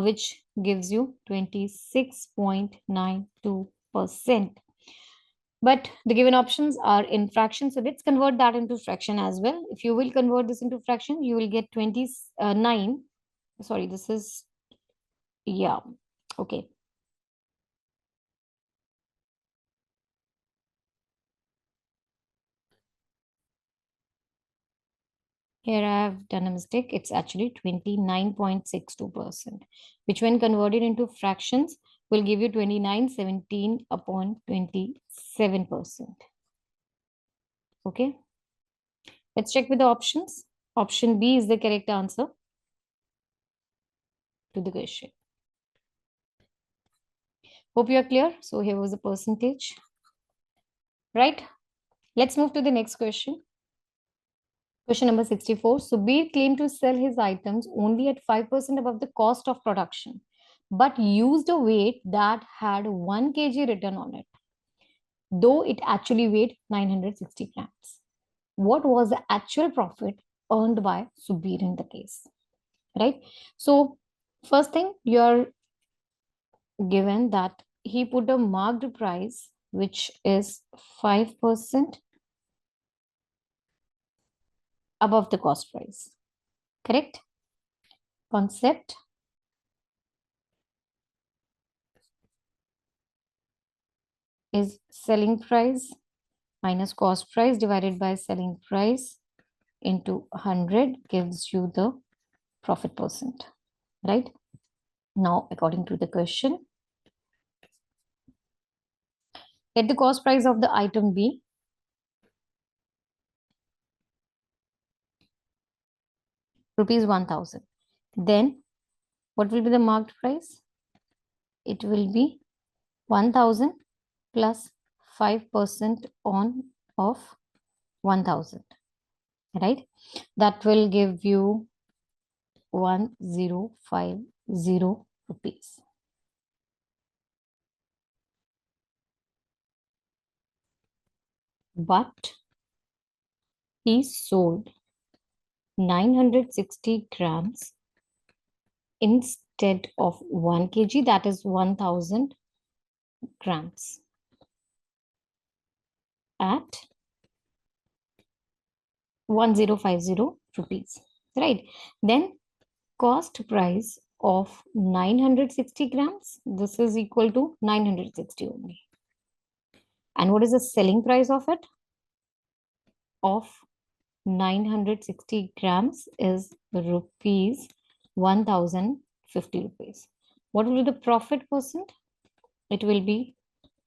which gives you 26.92%. But the given options are in fraction. So let's convert that into fraction as well. If you will convert this into fraction, you will get 29. Sorry, this is, yeah, okay. Here I have done a mistake. It's actually 29.62%, which when converted into fractions will give you 2917 upon 27%. Okay. Let's check with the options. Option B is the correct answer to the question. Hope you are clear. So here was the percentage. Right. Let's move to the next question. Question number 64. Subir claimed to sell his items only at 5% above the cost of production, but used a weight that had 1 kg written on it, though it actually weighed 960 grams. What was the actual profit earned by Subir in the case? Right? So, first thing, you're given that he put a marked price, which is 5% above the cost price. Correct? Concept is selling price minus cost price divided by selling price into 100 gives you the profit percent, right? Now, according to the question, let the cost price of the item be rupees 1000. Then what will be the marked price? It will be 1000 plus 5% on of 1000, right? That will give you 1050 rupees. But he sold 960 grams instead of 1 kg, that is 1000 grams at 1050 rupees, right? Then cost price of 960 grams, this is equal to 960 only. And what is the selling price of it? Of 960 grams is rupees 1050 rupees. What will be the profit percent? It will be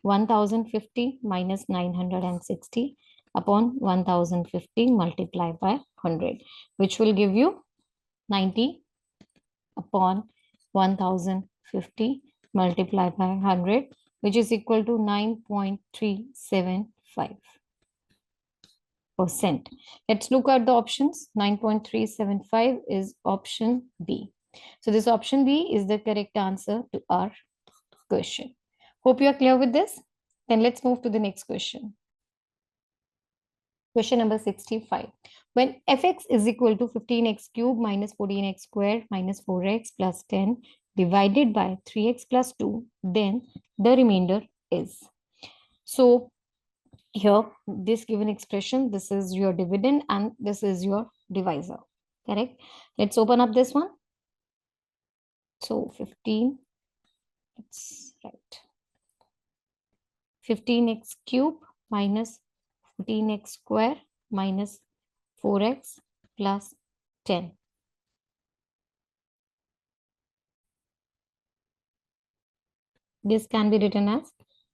1050 minus 960 upon 1050 multiplied by 100, which will give you 90 upon 1050 multiplied by 100, which is equal to 9.375. Let's look at the options. 9.375 is option B. So this option B is the correct answer to our question. Hope you are clear with this. Then let's move to the next question. Question number 65. When fx is equal to 15x cubed minus 14x squared minus 4x plus 10 divided by 3x plus 2, then the remainder is. So here, this given expression, this is your dividend and this is your divisor. Correct? Let's open up this one. So 15, let's write 15x cube minus 14x square minus 4x plus 10. This can be written as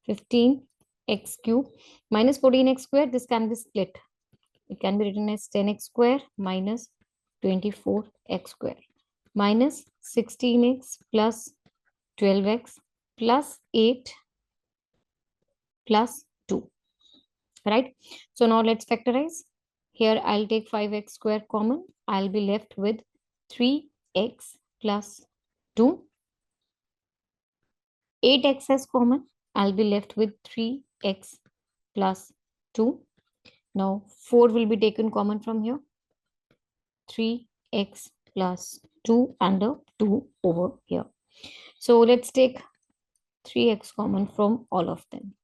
15x cube minus 14x square. This can be split. It can be written as 10x square minus 24x square minus 16x plus 12x plus 8 plus 2. Right? So now let's factorize. Here I'll take 5x square common. I'll be left with 3x plus 2. 8x is common. I'll be left with 3x plus 2. Now 4 will be taken common from here. 3x plus 2 and a 2 over here. So let's take 3x common from all of them.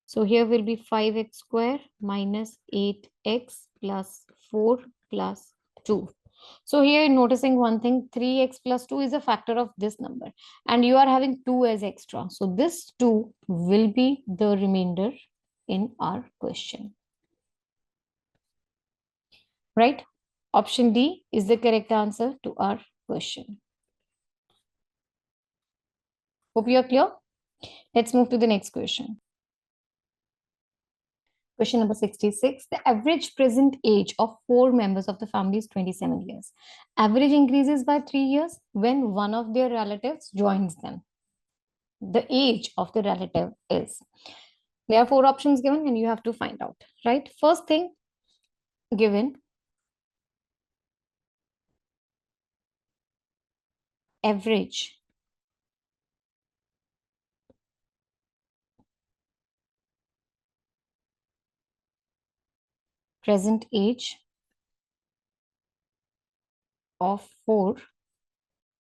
So here will be 5x square minus 8x plus 4 plus 2. So here noticing one thing, 3x plus 2 is a factor of this number and you are having 2 as extra. So this 2 will be the remainder in our question. Right? Option D is the correct answer to our question. Hope you are clear. Let's move to the next question. Question number 66. The average present age of 4 members of the family is 27 years. Average increases by 3 years when one of their relatives joins them. The age of the relative is. There are 4 options given and you have to find out. Right? First thing given. Average present age of 4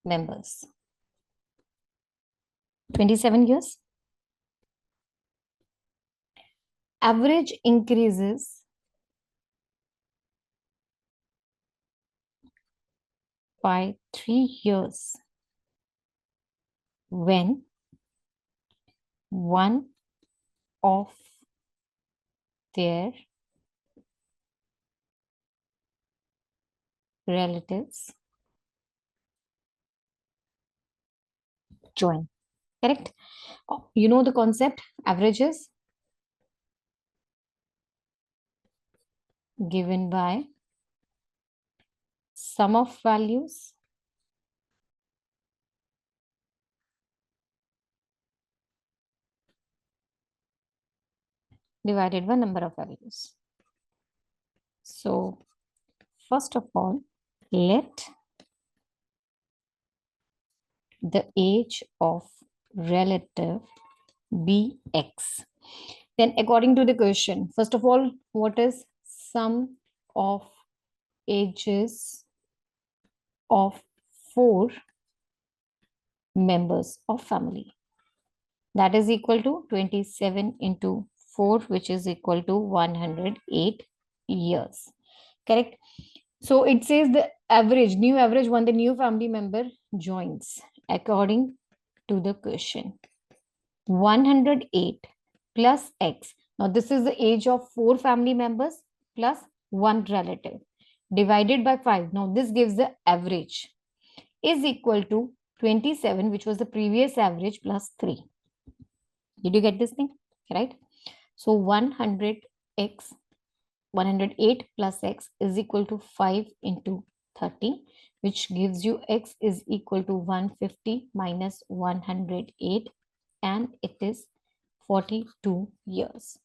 members. 27 years. Average increases by 3 years when one of their relatives join. Correct? You know the concept, averages given by sum of values divided by number of values. So first of all, let the age of relative be x. Then according to the question, first of all, what is sum of ages of 4 members of family? That is equal to 27 into 4, which is equal to 108 years. Correct? So it says the average, new average when the new family member joins according to the question. 108 plus x. Now this is the age of 4 family members plus 1 relative divided by 5. Now this gives the average is equal to 27, which was the previous average, plus 3. Did you get this thing? Right? So 100x, 108 plus x is equal to 5 into 30, which gives you x is equal to 150 minus 108, and it is 42 years.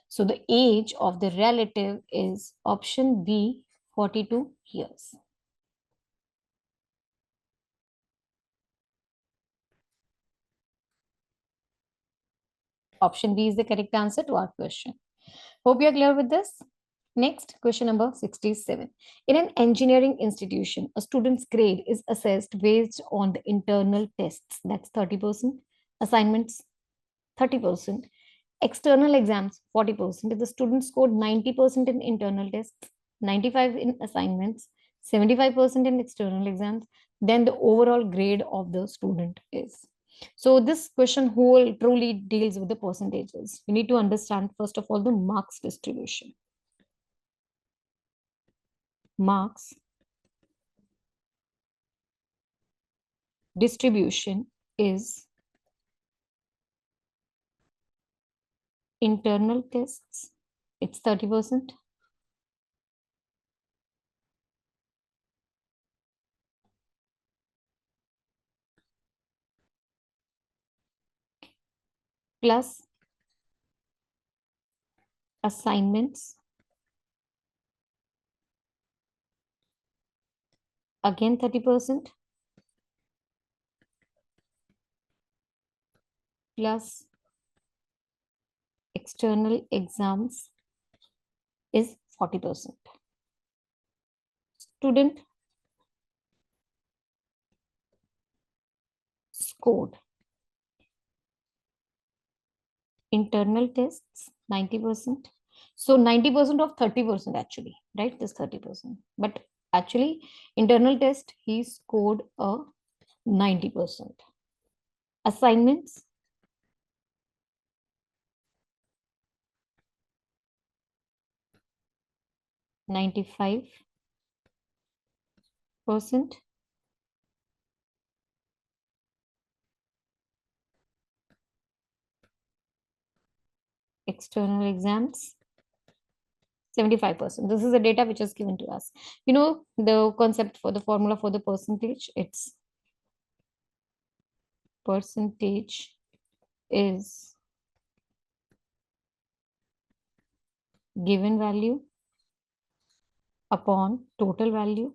So the age of the relative is option B, 42 years. Option B is the correct answer to our question. Hope you are clear with this. Next, question number 67. In an engineering institution, a student's grade is assessed based on the internal tests. That's 30%. Assignments, 30%. External exams, 40%. If the student scored 90% in internal tests, 95 in assignments, 75% in external exams, then the overall grade of the student is. So this question whole truly deals with the percentages. You need to understand, first of all, the marks distribution. Marks distribution is internal tests, it's 30%. Plus assignments, again 30%. Plus external exams is 40%. Student scored internal tests 90%. So 90% of 30% actually, right? This 30%. But actually, internal test, he scored a 90%. Assignments, 95%. External exams, 75%. This is the data which is given to us. You know, the concept for the formula for the percentage, it's percentage is given value upon total value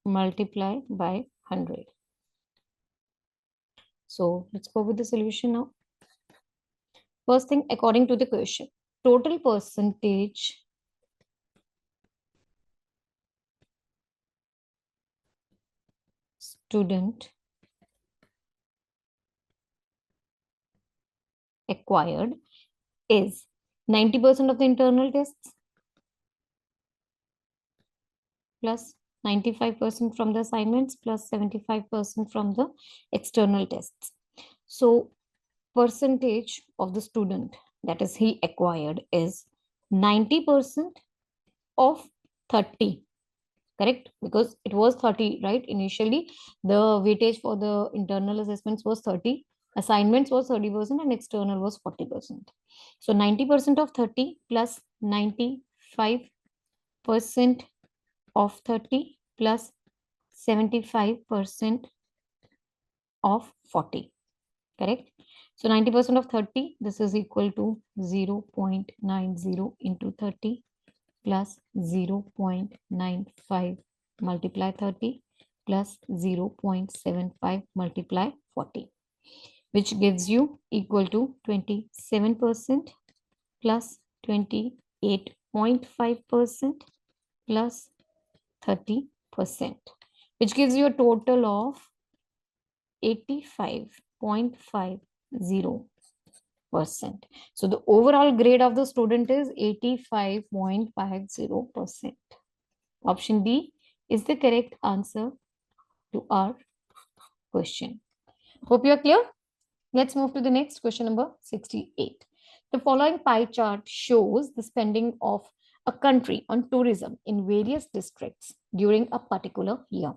multiply by 100. So let's go with the solution now. First thing, according to the question, total percentage student acquired is 90% of the internal tests plus 95% from the assignments plus 75% from the external tests. So percentage of the student that is he acquired is 90% of 30. Correct? Because it was 30, right? Initially, the weightage for the internal assessments was 30, assignments was 30%, and external was 40%. So 90% of 30 plus 95% of 30 plus 75% of 40. Correct? So 90% of 30, this is equal to 0.90 into 30 plus 0.95 multiply 30 plus 0.75 multiply 40, which gives you equal to 27% plus 28.5% plus 30%, which gives you a total of 85.50%. So the overall grade of the student is 85.50%. Option B is the correct answer to our question. Hope you are clear. Let's move to the next question, number 68. The following pie chart shows the spending of a country on tourism in various districts during a particular year.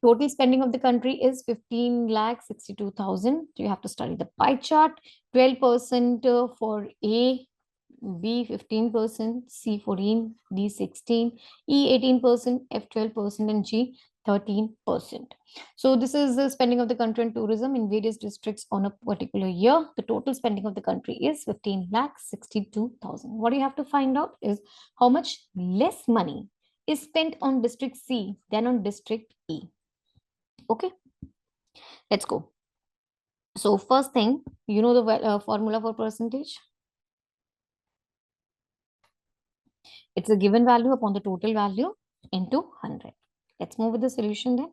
Total spending of the country is 15,62,000. You have to study the pie chart. 12% for A, B 15%, C 14, D 16, E 18%, F 12%, and G 13%. So this is the spending of the country on tourism in various districts on a particular year. The total spending of the country is 15,62,000. What you have to find out is how much less money is spent on district C than on district E. Okay, let's go. So first thing, you know the formula for percentage. It's a given value upon the total value into 100. Let's move with the solution then.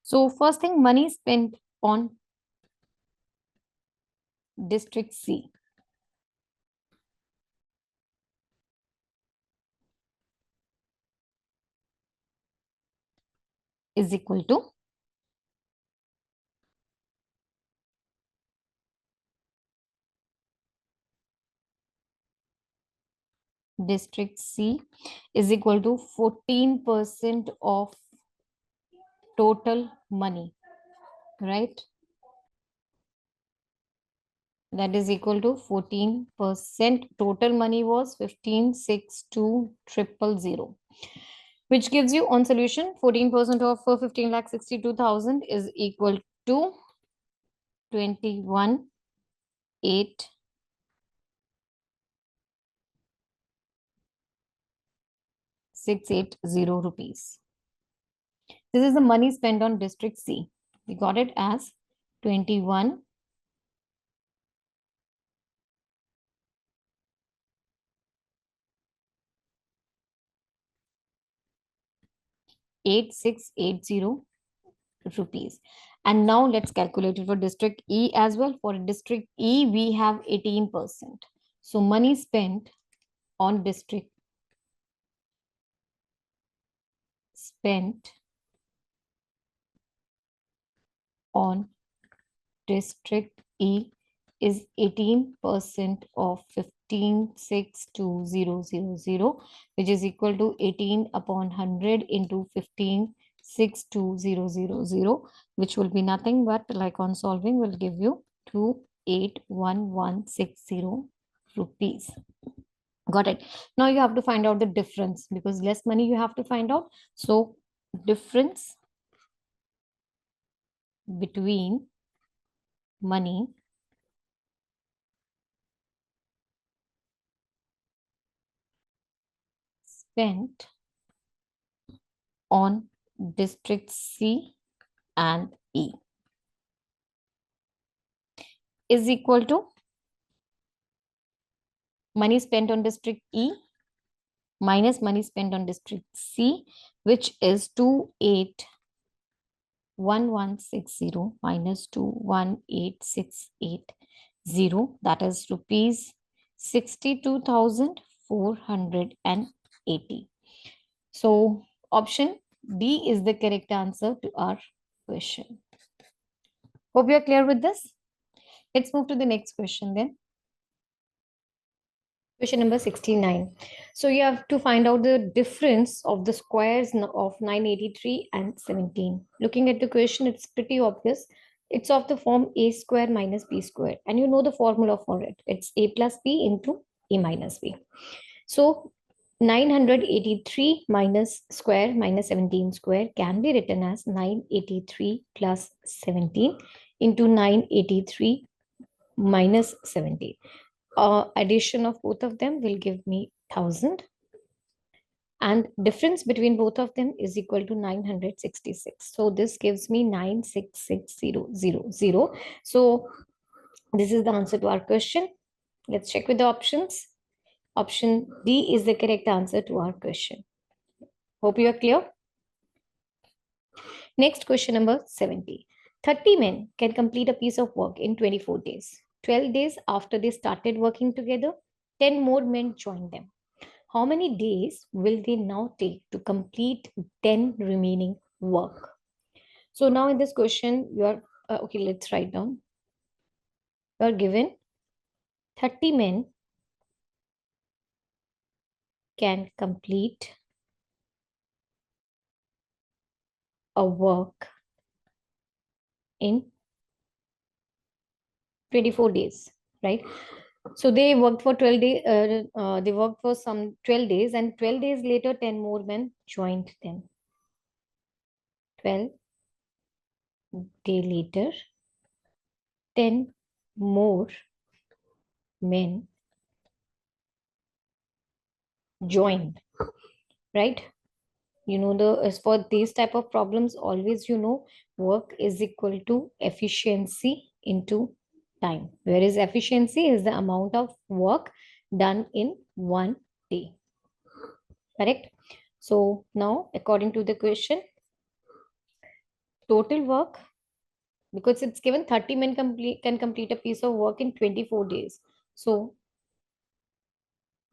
So first thing, money spent on district C is equal to district C is equal to 14% of total money, right? That is equal to 14%. Total money was 15,62,000, which gives you on solution 14% of 15,62,000 is equal to 21,860 rupees. This is the money spent on district C. We got it as 21,860 rupees. And now let's calculate it for district E as well. For district E, we have 18%. So money spent on district E is 18% of 15,62,000, which is equal to 18 upon 100 into 15,62,000, which will be nothing but, like on solving, will give you 281160 rupees. Got it. Now you have to find out the difference because less money you have to find out. So difference between money spent on district C and E is equal to money spent on district E minus money spent on district C, which is 281160 minus 218,680. That is rupees 62,480. So option D is the correct answer to our question. Hope you are clear with this. Let's move to the next question then. Question number 69. So you have to find out the difference of the squares of 983 and 17. Looking at the question, it's pretty obvious. It's of the form a square minus b square. And you know the formula for it. It's a plus b into a minus b. So 983 minus square minus 17 square can be written as 983 plus 17 into 983 minus 17. Addition of both of them will give me 1000, and difference between both of them is equal to 966. So this gives me 966,000. So this is the answer to our question. Let's check with the options. Option D is the correct answer to our question. Hope you are clear. Next, question number 70. 30 men can complete a piece of work in 24 days. 12 days after they started working together, 10 more men joined them. How many days will they now take to complete 10 remaining work? So now in this question, you are, okay, let's write down. You are given 30 men can complete a work in 24 days, right? So they worked for 12 days, they worked for some 12 days, and 12 days later, 10 more men joined them. 12 day later, 10 more men joined, right? You know, as for these type of problems, always, you know, work is equal to efficiency into time. Whereas efficiency is the amount of work done in one day. Correct? So now, according to the question, total work, because it's given 30 men can complete a piece of work in 24 days. So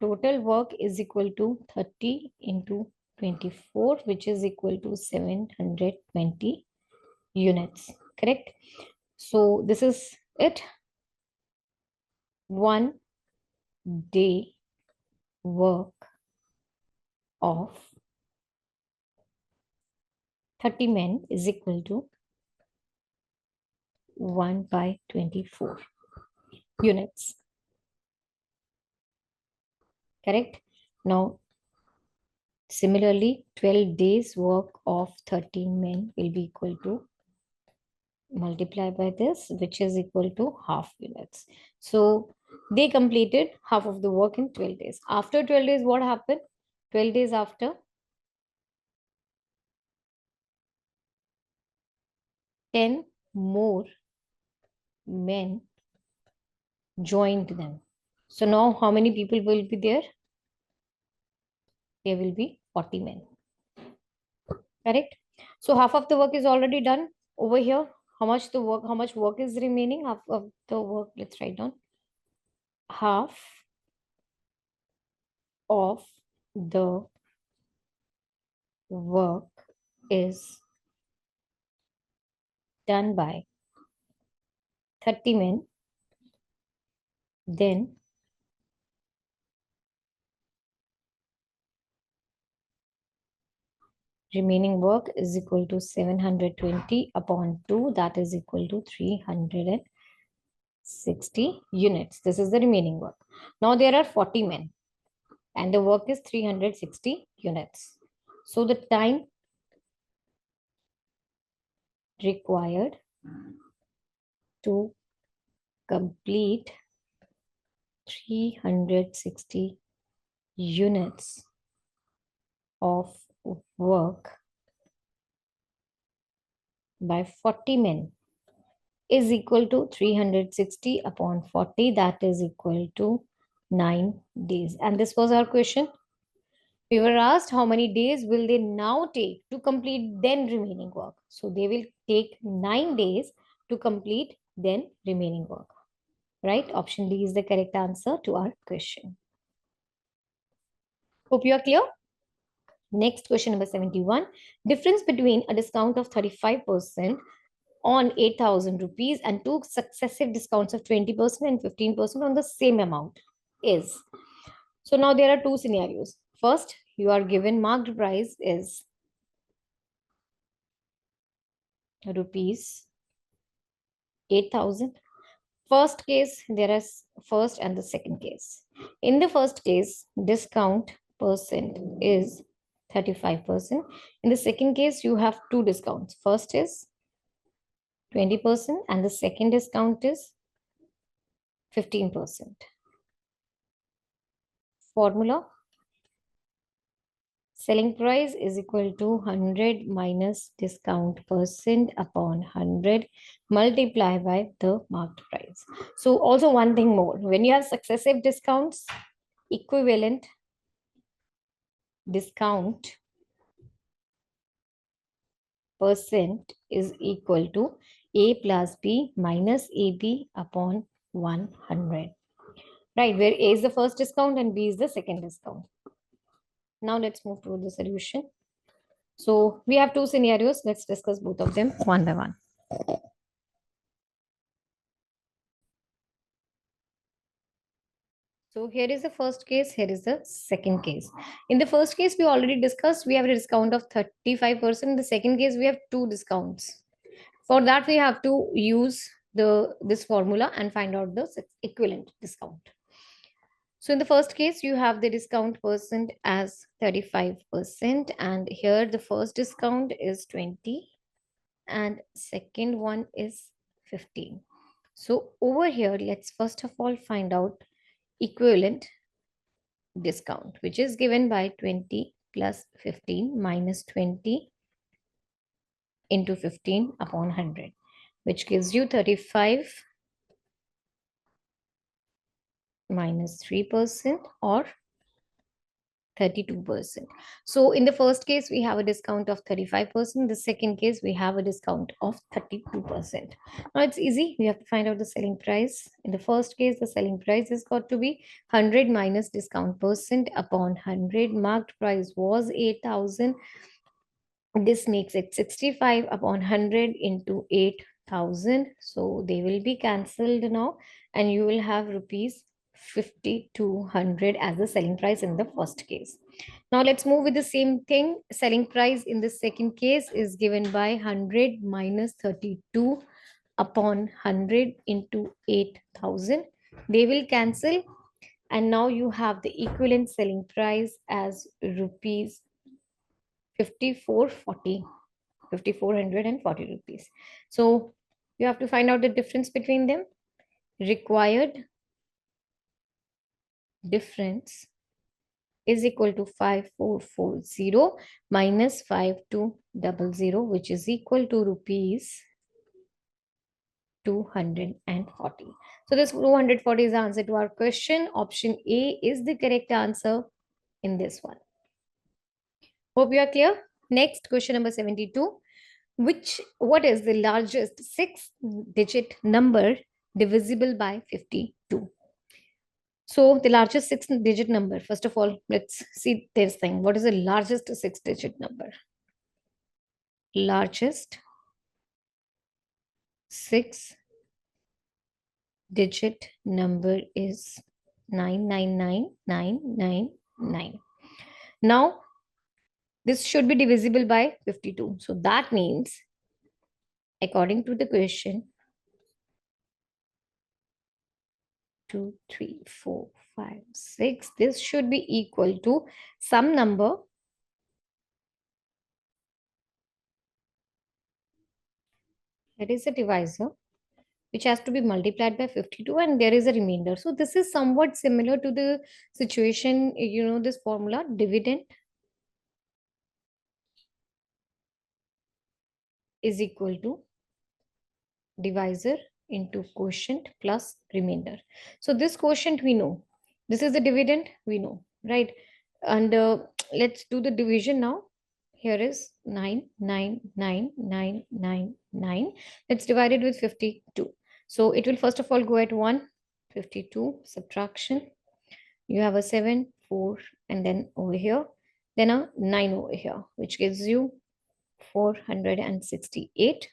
total work is equal to 30 into 24, which is equal to 720 units. Correct? So this is it. 1 day work of 30 men is equal to 1 by 24 units. Correct? Now, similarly, 12 days work of 13 men will be equal to multiply by this, which is equal to half units. So they completed half of the work in 12 days. After 12 days, what happened? 12 days after, 10 more men joined them. So now how many people will be there? There will be 40 men. Correct? So half of the work is already done over here. How much work is remaining? Half of the work, let's write down. Half of the work is done by 30 men. Then remaining work is equal to 720 upon 2, that is equal to 360 units. This is the remaining work. Now there are 40 men and the work is 360 units. So the time required to complete 360 units of work by 40 men is equal to 360 upon 40, that is equal to 9 days. And this was our question. We were asked how many days will they now take to complete then remaining work. So they will take 9 days to complete then remaining work. Right? Option D is the correct answer to our question. Hope you are clear. Next question number 71. Difference between a discount of 35% on 8,000 rupees and two successive discounts of 20% and 15% on the same amount is. So now there are two scenarios. First, you are given marked price is rupees 8,000. First case, there is first and the second case. In the first case, discount percent is 35%. In the second case, you have two discounts. First is 20% and the second discount is 15%. Formula: selling price is equal to 100 minus discount percent upon 100 multiply by the marked price. So also one thing more, when you have successive discounts, equivalent discount percent is equal to A plus B minus AB upon 100. Right, where A is the first discount and B is the second discount. Now let's move to the solution. So we have two scenarios. Let's discuss both of them one by one. So here is the first case, here is the second case. In the first case, we already discussed, we have a discount of 35%. In the second case, we have two discounts. For that, we have to use this formula and find out the equivalent discount. So in the first case, you have the discount percent as 35%, and here the first discount is 20 and second one is 15. So over here, let's first of all find out equivalent discount, which is given by 20 plus 15 minus 20 into 15 upon 100, which gives you 35 minus 3% or 32%. So in the first case, we have a discount of 35%. The second case, we have a discount of 32%. Now it's easy. We have to find out the selling price. In the first case, the selling price has got to be 100 minus discount percent upon 100. Marked price was 8,000. This makes it 65 upon 100 into 8,000. So they will be cancelled now, and you will have rupees 5,200 as the selling price in the first case. Now let's move with the same thing. Selling price in the second case is given by 100 minus 32 upon 100 into 8,000. They will cancel, and now you have the equivalent selling price as rupees 5440, 5,440 rupees. So you have to find out the difference between them. Required difference is equal to 5,440 minus 5,200, which is equal to rupees 240. So this 240 is the answer to our question. Option A is the correct answer in this one. Hope you are clear. Next, question number 72. What is the largest 6-digit number divisible by 52? So the largest 6-digit number, first of all, let's see this thing. What is the largest 6-digit number? Largest 6-digit number is 999,999. Now, this should be divisible by 52. So that means, according to the question, 2, 3, 4, 5, 6, this should be equal to some number that is a divisor, which has to be multiplied by 52, and there is a remainder. So this is somewhat similar to the situation, this formula, dividend is equal to divisor into quotient plus remainder. So this quotient we know. This is the dividend we know, right? And let's do the division now. Here is 999,999. Let's divide it with 52. So it will first of all go at 1, 52, subtraction. You have a 7, 4, and then over here, then a 9 over here, which gives you 468.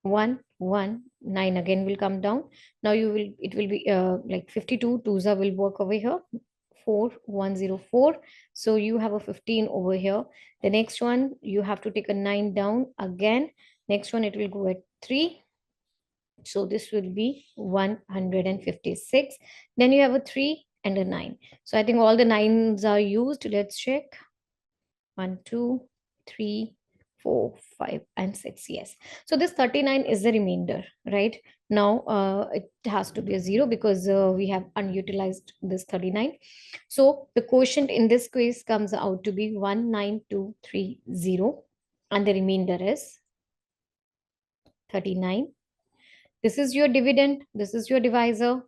1, 1, 9 again will come down. Now it will be like 52, 2s will work over here. 4, 104. So you have a 15 over here. The next one, you have to take a 9 down again. Next one, it will go at 3. So this will be 156. Then you have a 3 and a 9. So I think all the 9s are used. Let's check. 1, 2, 3, 4, 5, and 6. Yes. So this 39 is the remainder, right? Now it has to be a 0 because we have unutilized this 39. So the quotient in this case comes out to be 19230, and the remainder is 39. This is your dividend. This is your divisor.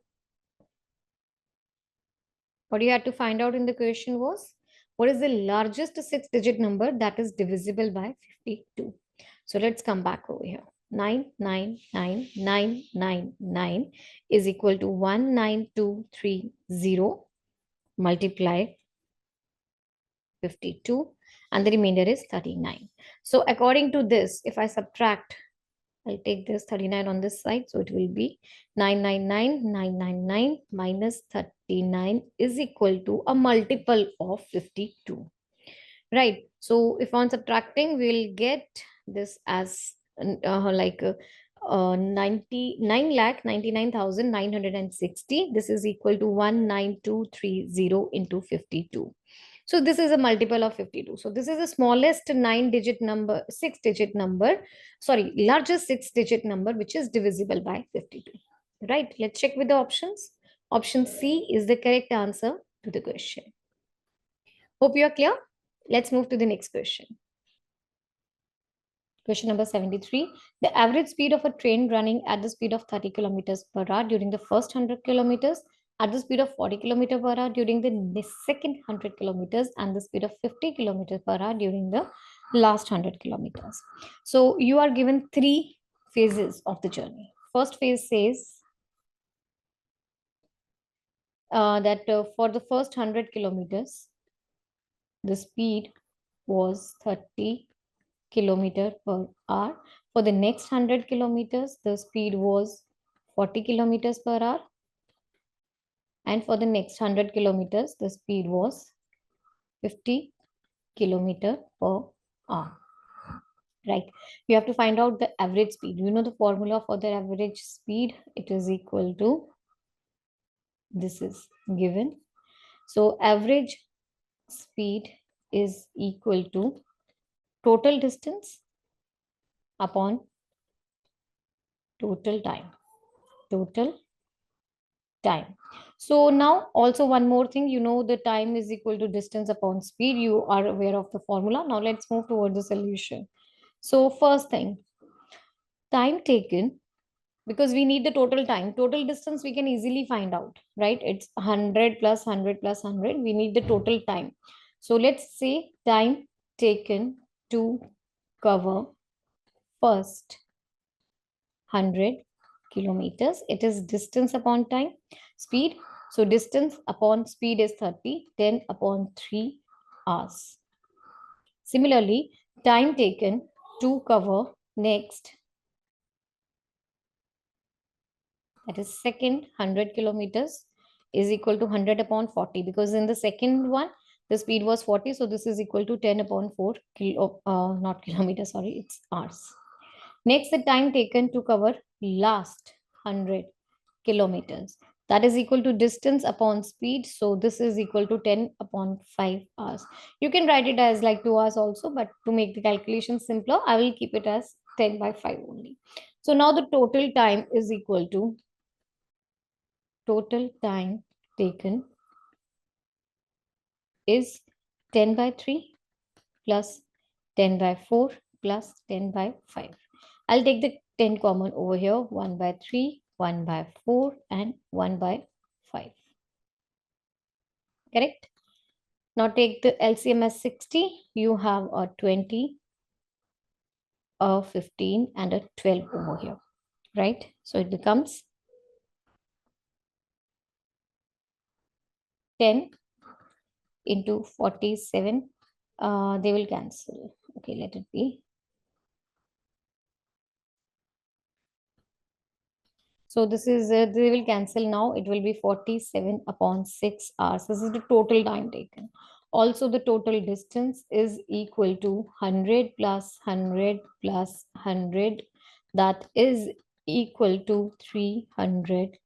What you had to find out in the question was, what is the largest 6-digit number that is divisible by 52? So let's come back over here. 999,999 is equal to 19230 multiply 52, and the remainder is 39. So according to this, if I subtract, I'll take this 39 on this side. So it will be 999,999 minus 39 is equal to a multiple of 52. Right. So if on subtracting, we'll get this as 99,99,960. This is equal to 19230 into 52. So this is a multiple of 52. So this is the smallest 9-digit number, 6-digit number, sorry, largest 6-digit number, which is divisible by 52. Right? Let's check with the options. Option C is the correct answer to the question. Hope you are clear. Let's move to the next question. Question number 73. The average speed of a train running at the speed of 30 kilometers per hour during the first 100 kilometers, at the speed of 40 kilometers per hour during the second 100 kilometers, and the speed of 50 kilometers per hour during the last 100 kilometers. So you are given 3 phases of the journey. First phase says that for the first 100 kilometers, the speed was 30 kilometer per hour. For the next 100 kilometers, the speed was 40 kilometers per hour. And for the next 100 kilometers, the speed was 50 kilometer per hour. Right. You have to find out the average speed. You know the formula for the average speed. It is equal to, this is given. So average speed is equal to total distance upon total time. Total time. So now also one more thing, you know the time is equal to distance upon speed. You are aware of the formula. Now let's move towards the solution. So first thing, time taken, because we need the total time. Total distance we can easily find out, right? It's 100 plus 100 plus 100. We need the total time. So let's say time taken to cover first 100 kilometers. It is distance upon time, speed. So distance upon speed is 30, 10 upon 3 hours. Similarly, time taken to cover next, that is second 100 kilometers, is equal to 100 upon 40, because in the second one, the speed was 40. So this is equal to 10 upon 4 not kilometers, sorry, it's hours. Next, the time taken to cover last 100 kilometers. That is equal to distance upon speed. So this is equal to 10 upon 5 hours. You can write it as like 2 hours also, but to make the calculation simpler, I will keep it as 10 by 5 only. So now the total time is equal to total time taken is 10 by 3 plus 10 by 4 plus 10 by 5. I'll take the 10 common over here, 1 by 3, 1 by 4, and 1 by 5. Correct? Now take the LCM as 60. You have a 20, a 15, and a 12 over here, right? So it becomes 10 into 47. They will cancel. Okay, let it be. So this is, they will cancel now. It will be 47 upon 6 hours. This is the total time taken. Also, the total distance is equal to 100 plus 100 plus 100. That is equal to 300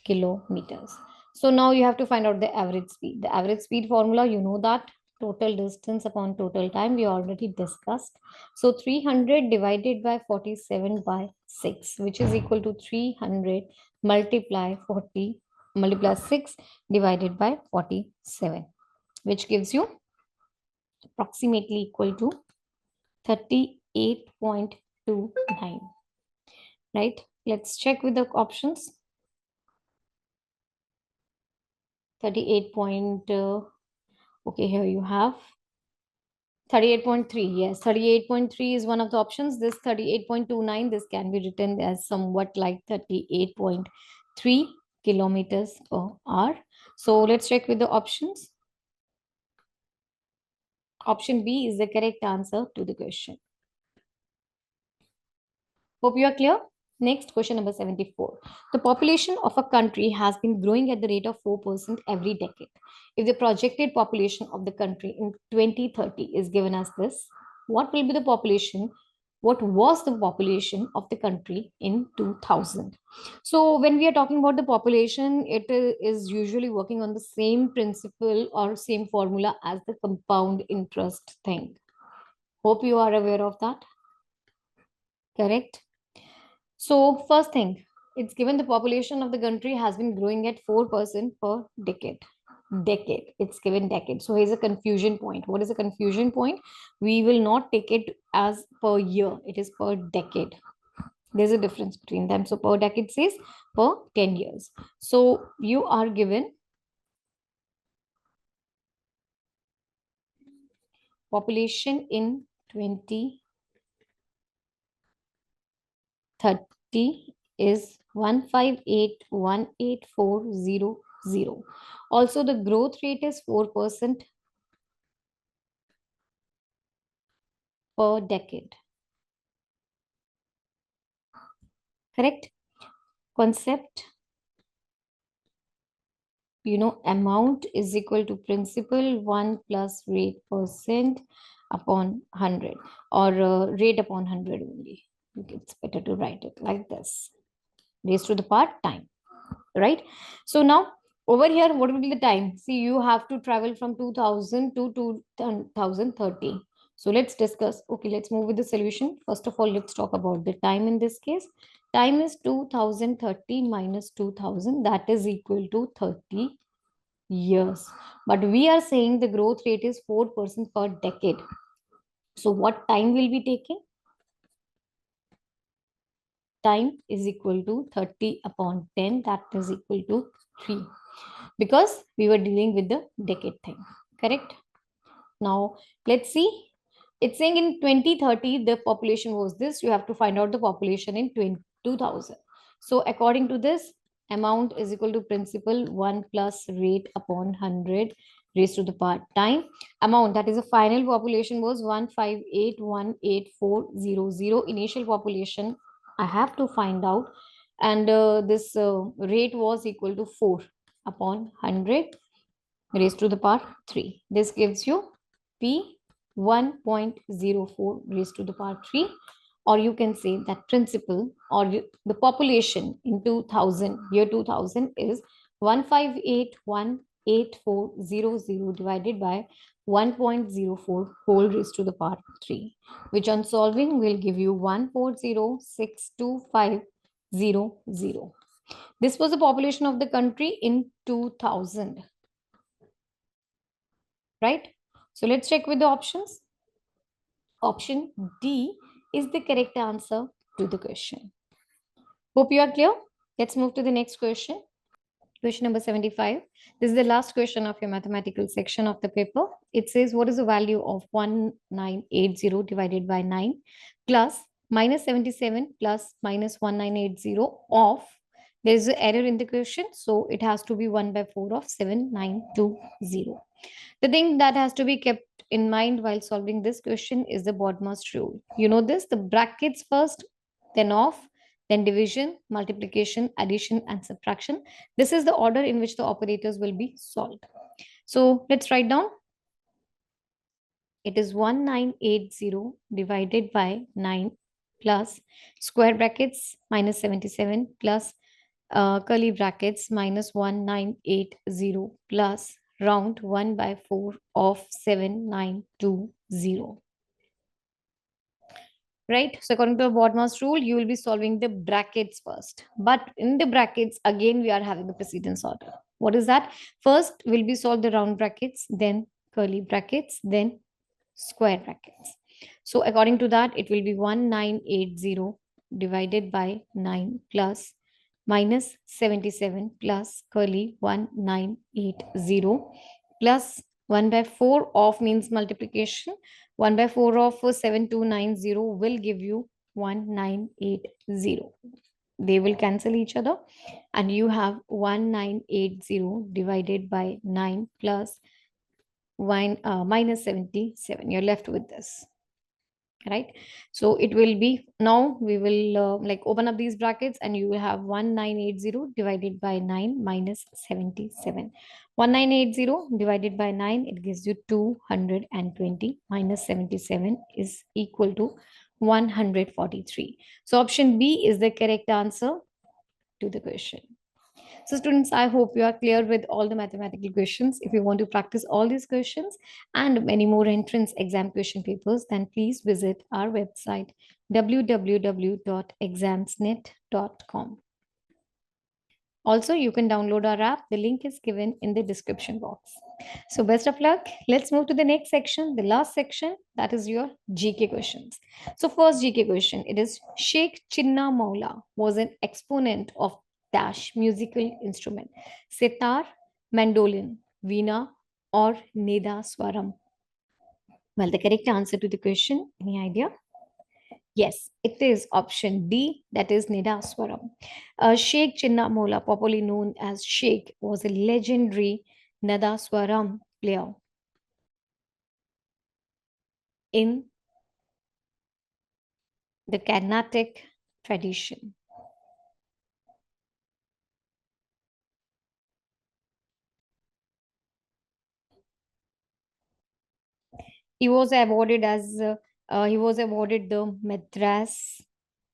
kilometers. So now you have to find out the average speed. The average speed formula, you know that total distance upon total time we already discussed. So 300 divided by 47 by 6, which is equal to 300 multiply 40 multiply 6 divided by 47, which gives you approximately equal to 38.29. Right? Let's check with the options. 38 point, okay, here you have 38.3. Yes, 38.3 is one of the options. This 38.29, this can be written as somewhat like 38.3 kilometers per hour. So let's check with the options. Option B is the correct answer to the question. Hope you are clear. Next, question number 74. The population of a country has been growing at the rate of 4% every decade. If the projected population of the country in 2030 is given as this, what will be the population what was the population of the country in 2000. So when we are talking about the population, is usually working on the same principle or same formula as the compound interest thing. Hope you are aware of that. Correct. So first thing, it's given the population of the country has been growing at 4% per decade. Decade. It's given decade. So here's a confusion point. What is a confusion point? We will not take it as per year. It is per decade. There's a difference between them. So per decade says per 10 years. So you are given population in 2030 is 158,184,000. Also, the growth rate is 4% per decade. Correct? Concept, amount is equal to principal 1 plus rate percent upon 100, or rate upon 100 only. It's better to write it like this. Raised to the power time, right? So now over here, what will be the time? See, you have to travel from 2000 to 2030. So let's discuss. Okay, let's move with the solution. First of all, let's talk about the time in this case. Time is 2030 minus 2000. That is equal to 30 years. But we are saying the growth rate is 4% per decade. So what time will be taking? Time is equal to 30 upon 10. That is equal to 3. Because we were dealing with the decade thing. Correct? Now, let's see. It's saying in 2030, the population was this. You have to find out the population in 2000. So according to this, amount is equal to principal 1 plus rate upon 100 raised to the power time. Amount, that is the final population, was 158,184,000. Initial population, I have to find out. And this rate was equal to 4 upon 100 raised to the power 3. This gives you P 1.04 raised to the power 3. Or you can say that principal or the population in 2000, year 2000 is 158,184,000 divided by 1.04 whole raised to the power 3, which on solving will give you 140,625,000. This was the population of the country in 2000. Right? So let's check with the options. Option D is the correct answer to the question. Hope you are clear. Let's move to the next question. Question number 75. This is the last question of your mathematical section of the paper. It says, what is the value of 1980 divided by 9 plus minus 77 plus minus 1980 of, there is an error in the question, so it has to be 1 by 4 of 7920. The thing that has to be kept in mind while solving this question is the BODMAS rule. You know this, the brackets first, then off, then division, multiplication, addition, and subtraction. This is the order in which the operators will be solved. So let's write down. It is 1980 divided by 9 plus square brackets minus 77 plus curly brackets minus 1980 plus round 1 by 4 of 7920. Right? So according to the BODMAS rule, you will be solving the brackets first. But in the brackets, again, we are having the precedence order. What is that? First, we'll be solve the round brackets, then curly brackets, then square brackets. So according to that, it will be 1980 divided by 9 plus minus 77 plus curly 1980 plus 1 by 4 of means multiplication. 1 by 4 of 7290 will give you 1980. They will cancel each other and you have 1980 divided by 9 plus minus 77. You're left with this. Right? So it will be, now we will like open up these brackets and you will have 1980 divided by 9 minus 77. 1980 divided by 9, it gives you 220 minus 77 is equal to 143. So option B is the correct answer to the question. So students, I hope you are clear with all the mathematical questions. If you want to practice all these questions and many more entrance exam question papers, then please visit our website www.examsnet.com. Also, you can download our app. The link is given in the description box. So best of luck. Let's move to the next section, the last section, that is your GK questions. So first GK question, it is Sheikh Chinna Maula was an exponent of dash musical instrument, sitar, mandolin, veena, or neda swaram. Well, the correct answer to the question, any idea? Yes, it is option D, that is Nidaswaram. Sheikh Chinnamola, popularly known as Sheikh, was a legendary Nadaswaram player in the Carnatic tradition. He was awarded the Madras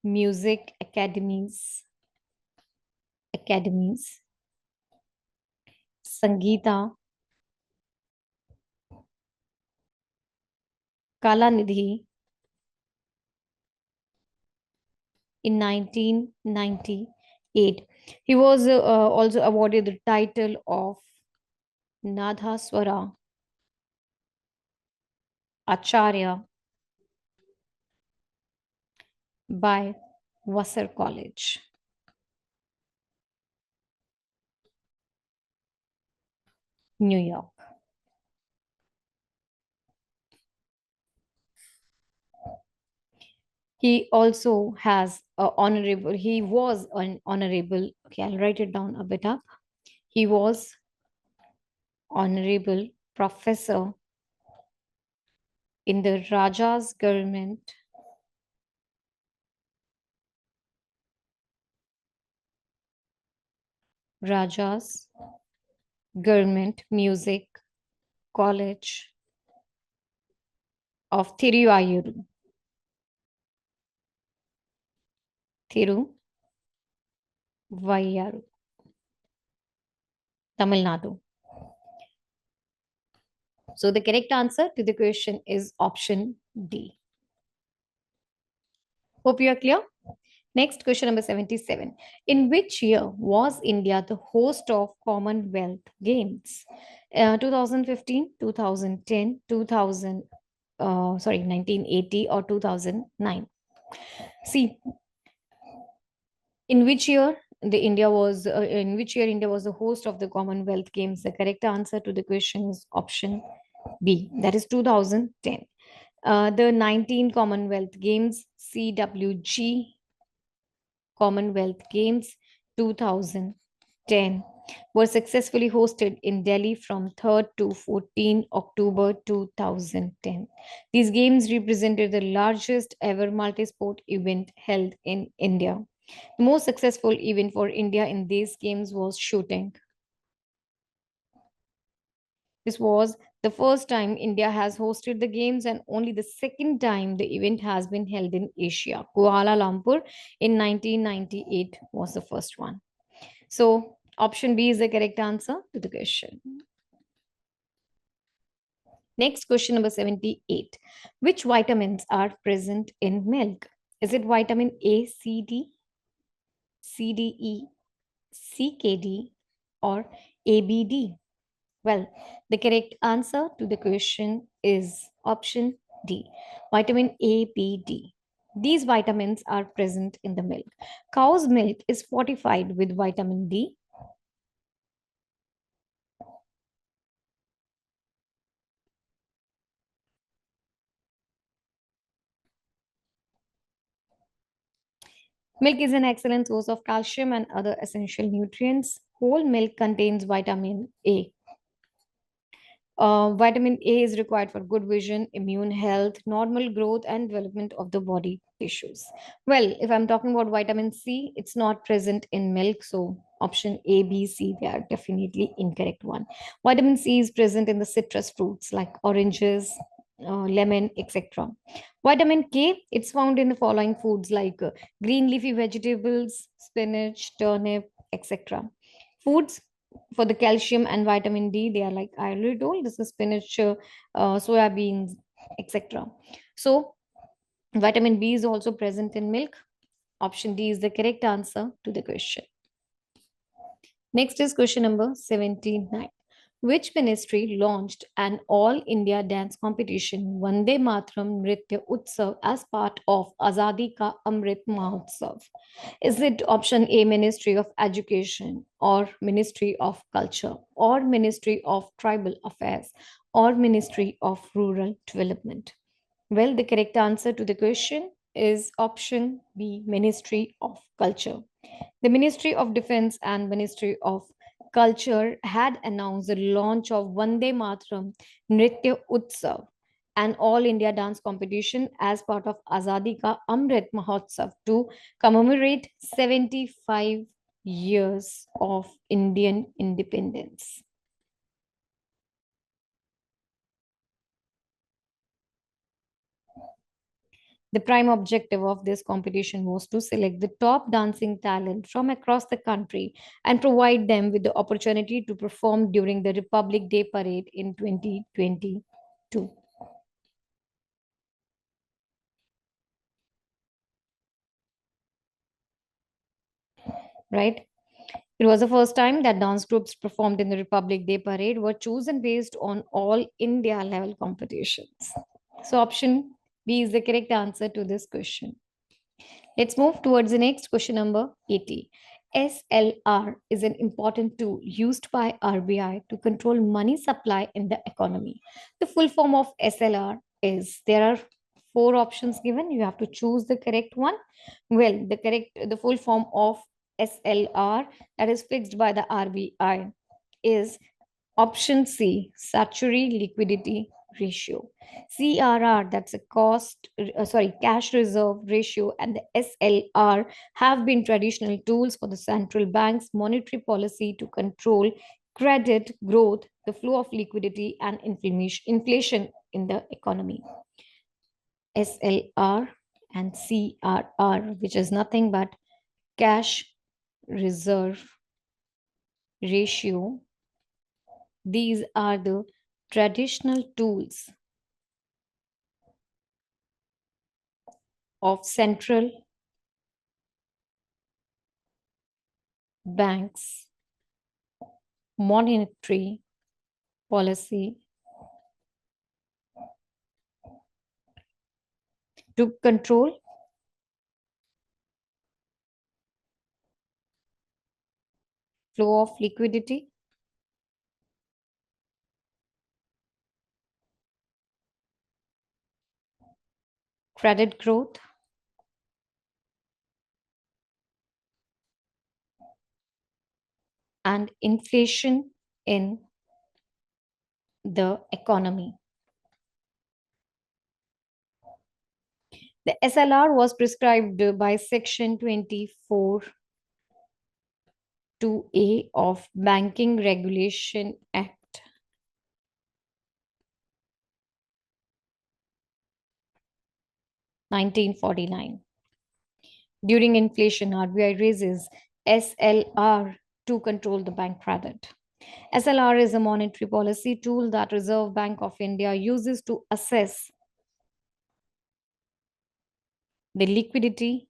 Music Academies, Sangeeta, Kalanidhi in 1998. He was also awarded the title of Nadhaswara Acharya by Vassar College, New York. He also he was an honorable, okay, I'll write it down a bit up. He was honorable professor in the Raja's Government Music College of Tiruvayyaru, Tamil Nadu. So the correct answer to the question is option D. Hope you are clear. Next question number 77. In which year was India the host of Commonwealth Games? 2015, 2010, 1980 or 2009? See, in which year India was the host of the Commonwealth Games? The correct answer to the question is option B. That is 2010. The 19 Commonwealth Games, CWG Commonwealth Games 2010 were successfully hosted in Delhi from 3rd to 14 October 2010. These games represented the largest ever multi-sport event held in India. The most successful event for India in these games was shooting. This was the first time India has hosted the games and only the second time the event has been held in Asia. Kuala Lumpur in 1998 was the first one. So option B is the correct answer to the question. Next question number 78. Which vitamins are present in milk? Is it vitamin A, C, D, C, D, E, C, K, D, or A, B, D? Well, the correct answer to the question is option D, vitamin A, B, D. These vitamins are present in the milk. Cow's milk is fortified with vitamin D. Milk is an excellent source of calcium and other essential nutrients. Whole milk contains vitamin A. Vitamin A is required for good vision, immune health, normal growth, and development of the body tissues. Well, if I'm talking about vitamin C, it's not present in milk. So option A, B, C, they are definitely incorrect one. Vitamin C is present in the citrus fruits like oranges, lemon, etc. Vitamin K, it's found in the following foods like green leafy vegetables, spinach, turnip, etc. Foods for the calcium and vitamin D, they are like I already told, this is spinach, soya beans, etc. So, vitamin B is also present in milk. Option D is the correct answer to the question. Next is question number 79. Which ministry launched an all India dance competition Vande Mataram Nritya Utsav as part of Azadi Ka Amrit Mahotsav? Is it option A, Ministry of Education, or Ministry of Culture, or Ministry of Tribal Affairs, or Ministry of Rural Development? Well, the correct answer to the question is option B, Ministry of Culture. The Ministry of Defense and Ministry of Culture had announced the launch of Vande Mataram Nritya Utsav, an all India dance competition as part of Azadi Ka Amrit Mahotsav to commemorate 75 years of Indian independence. The prime objective of this competition was to select the top dancing talent from across the country and provide them with the opportunity to perform during the Republic Day parade in 2022. Right? It was the first time that dance groups performed in the Republic Day parade were chosen based on all India level competitions. So, option B is the correct answer to this question. Let's move towards the next question number 80. SLR is an important tool used by RBI to control money supply in the economy. The full form of SLR is there are four options given. You have to choose the correct one. Well, the full form of SLR that is fixed by the RBI is option C, statutory liquidity ratio. CRR, that's a cash reserve ratio, and the SLR have been traditional tools for the central bank's monetary policy to control credit growth, the flow of liquidity, and inflation in the economy. SLR and CRR, which is nothing but cash reserve ratio. These are the traditional tools of central banks' monetary policy to control flow of liquidity, credit growth, and inflation in the economy. The SLR was prescribed by Section 24 2A of Banking Regulation Act 1949. During inflation, RBI raises SLR to control the bank credit. SLR is a monetary policy tool that Reserve Bank of India uses to assess the liquidity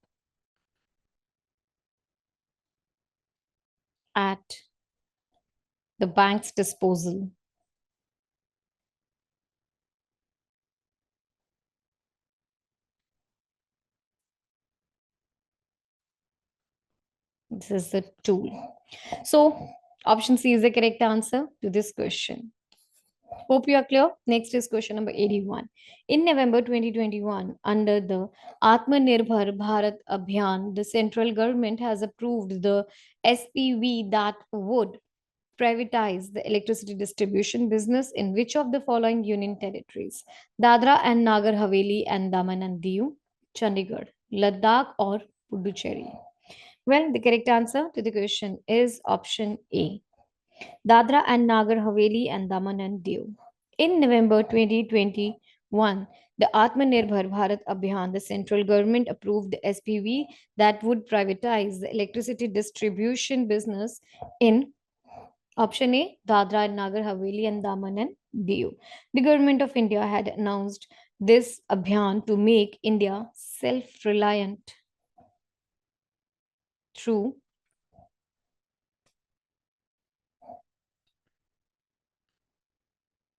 at the bank's disposal. This is the tool. So, option C is the correct answer to this question. Hope you are clear. Next is question number 81. In November 2021, under the Atmanirbhar Bharat Abhiyan, the central government has approved the SPV that would privatize the electricity distribution business in which of the following union territories? Dadra and Nagar Haveli and Daman and Diu, Chandigarh, Ladakh, or Puducherry? Well, the correct answer to the question is option A, Dadra and Nagar Haveli and Daman and Diu. In November 2021, One, the Atmanirbhar Bharat Abhiyan, the central government approved the SPV that would privatize the electricity distribution business in option A, Dadra and Nagar Haveli and Daman and Diu. The government of India had announced this Abhiyan to make India self-reliant through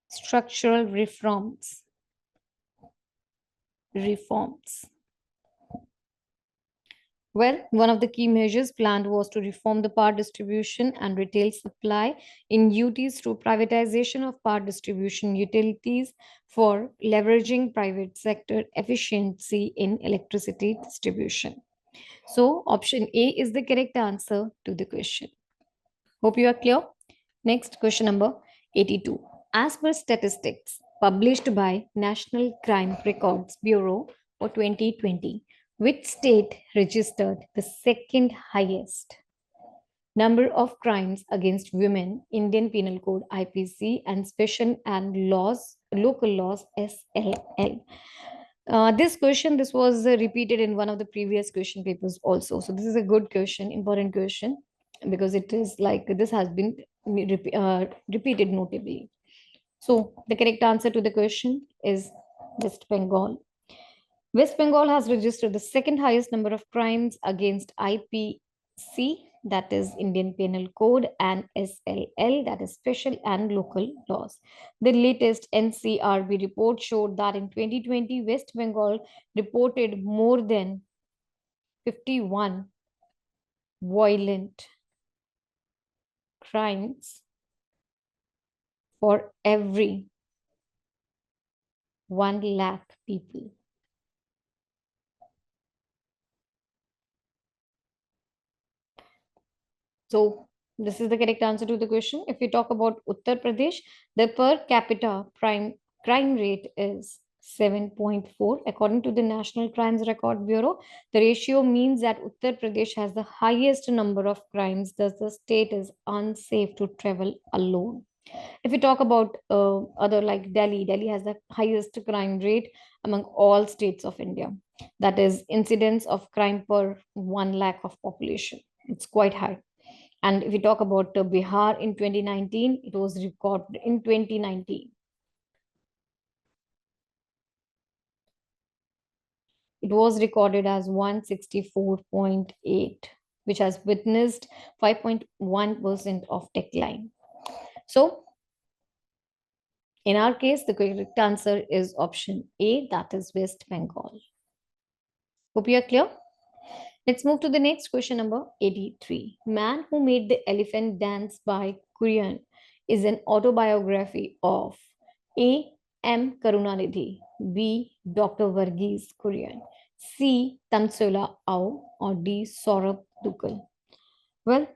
structural reforms. Well, one of the key measures planned was to reform the power distribution and retail supply in UTs through privatization of power distribution utilities for leveraging private sector efficiency in electricity distribution. So, option A is the correct answer to the question. Hope you are clear. Next, question number 82. As per statistics published by National Crime Records Bureau for 2020, which state registered the second highest number of crimes against women, Indian Penal Code IPC, and special and local laws SLL? This was repeated in one of the previous question papers also. So this is a good question, important question, because it is like this has been repeated notably. So the correct answer to the question is West Bengal. West Bengal has registered the second highest number of crimes against IPC, that is Indian Penal Code, and SLL, that is Special and Local Laws. The latest NCRB report showed that in 2020, West Bengal reported more than 51 violent crimes for every 1 lakh people. So this is the correct answer to the question. If we talk about Uttar Pradesh, the per capita crime rate is 7.4. According to the National Crimes Record Bureau, the ratio means that Uttar Pradesh has the highest number of crimes, thus the state is unsafe to travel alone. If we talk about other like Delhi has the highest crime rate among all states of India. That is incidence of crime per 1 lakh of population. It's quite high. And if we talk about Bihar in 2019, it was recorded in 2019. It was recorded as 164.8, which has witnessed 5.1% of decline. So, in our case, the correct answer is option A, that is West Bengal. Hope you are clear. Let's move to the next question, number 83. Man Who Made the Elephant Dance by Kurian is an autobiography of A. M. Karunanidhi, B. Dr. Varghese Kurian, C. Tansola Au, or D. Saurabh Dukal. Well,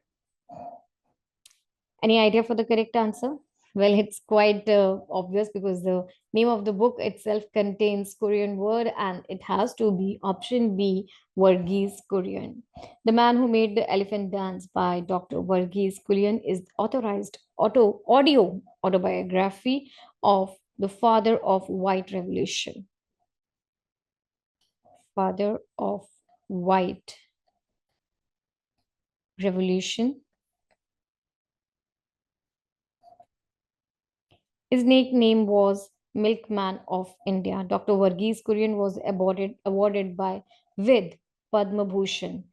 any idea for the correct answer? Well, it's quite obvious because the name of the book itself contains Korean word and it has to be option B, Varghese Kurian. The Man Who Made the Elephant Dance by Dr. Varghese Kurian is authorized audio autobiography of the father of white revolution. Father of white revolution. His nickname was Milkman of India. Dr. Varghese Kurian was awarded by with Padma Bhushan.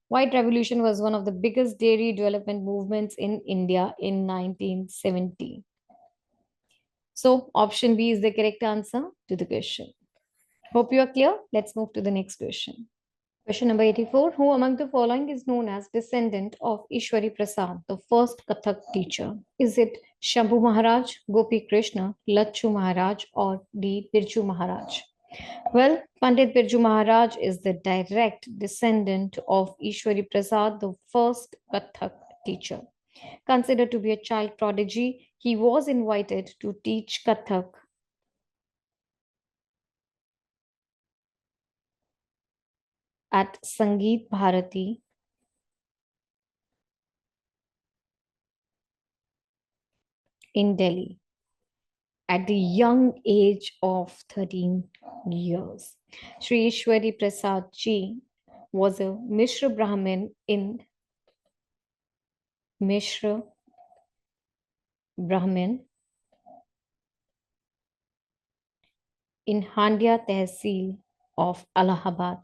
White Revolution was one of the biggest dairy development movements in India in 1970. So option B is the correct answer to the question. Hope you are clear. Let's move to the next question. Question number 84. Who among the following is known as descendant of Ishwari Prasad, the first Kathak teacher? Is it Shambhu Maharaj, Gopi Krishna, Lachu Maharaj, or D. Birju Maharaj? Well, Pandit Birju Maharaj is the direct descendant of Ishwari Prasad, the first Kathak teacher. Considered to be a child prodigy, he was invited to teach Kathak at Sangeet Bharati in Delhi. at the young age of 13 years. Sri Ishwari Prasad Ji was a Mishra Mishra Brahmin in Handia Tehsil of Allahabad.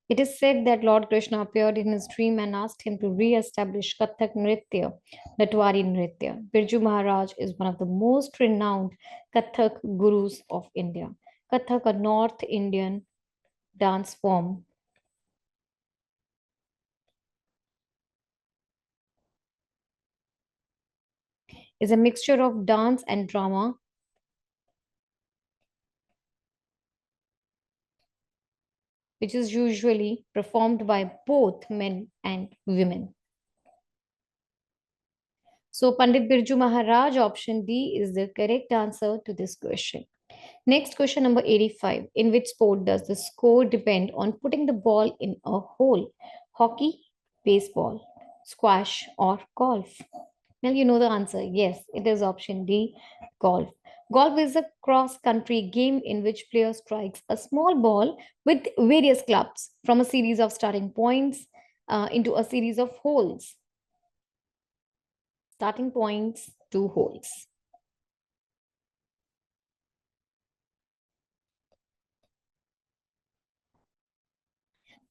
It is said that Lord Krishna appeared in his dream and asked him to re-establish Kathak Nritya, Natwari Nritya. Birju Maharaj is one of the most renowned Kathak gurus of India. Kathak, a North Indian dance form, is a mixture of dance and drama, which is usually performed by both men and women. So, Pandit Birju Maharaj, option D, is the correct answer to this question. Next question, number 85. In which sport does the score depend on putting the ball in a hole? Hockey, baseball, squash, or golf? Well, you know the answer. Yes, it is option D, golf. Golf is a cross-country game in which player strikes a small ball with various clubs from a series of starting points into a series of holes. Starting points, two holes.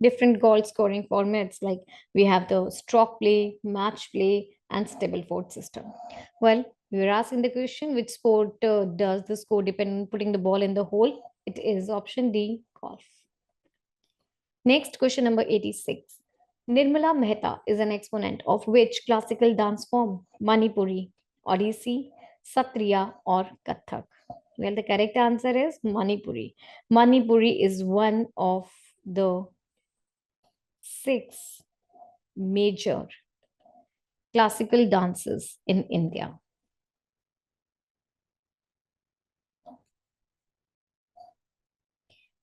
Different goal scoring formats, like we have the stroke play, match play, and stableford system. Well, we were asking the question, which sport does the score depend on putting the ball in the hole? It is option D, golf. Next question, number 86. Nirmala Mehta is an exponent of which classical dance form? Manipuri, Odissi, Satriya, or Kathak? Well, the correct answer is Manipuri. Manipuri is one of the six major classical dances in India.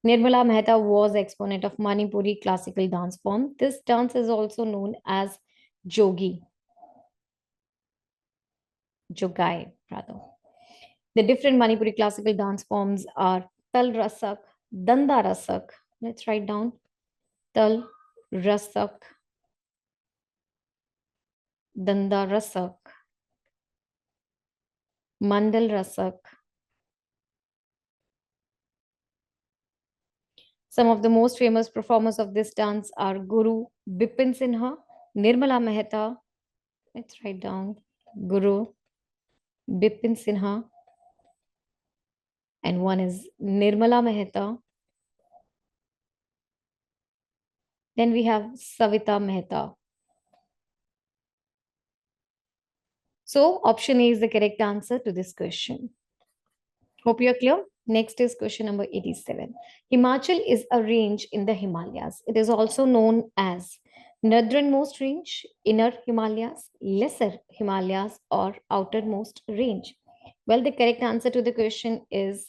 Nirmala Mehta was exponent of Manipuri classical dance form. This dance is also known as Jogi, Jogai rather. The different Manipuri classical dance forms are Tal Rasak, Danda Rasak. Let's write down Tal Rasak, Danda Rasak, Mandal Rasak. Some of the most famous performers of this dance are Guru Bipin Sinha, Nirmala Mehta. Let's write down Guru Bipin Sinha, and one is Nirmala Mehta. Then we have Savita Mehta. So option A is the correct answer to this question. Hope you're clear. Next is question number 87. Himachal is a range in the Himalayas. It is also known as northernmost range, inner Himalayas, lesser Himalayas, or outermost range. Well, the correct answer to the question is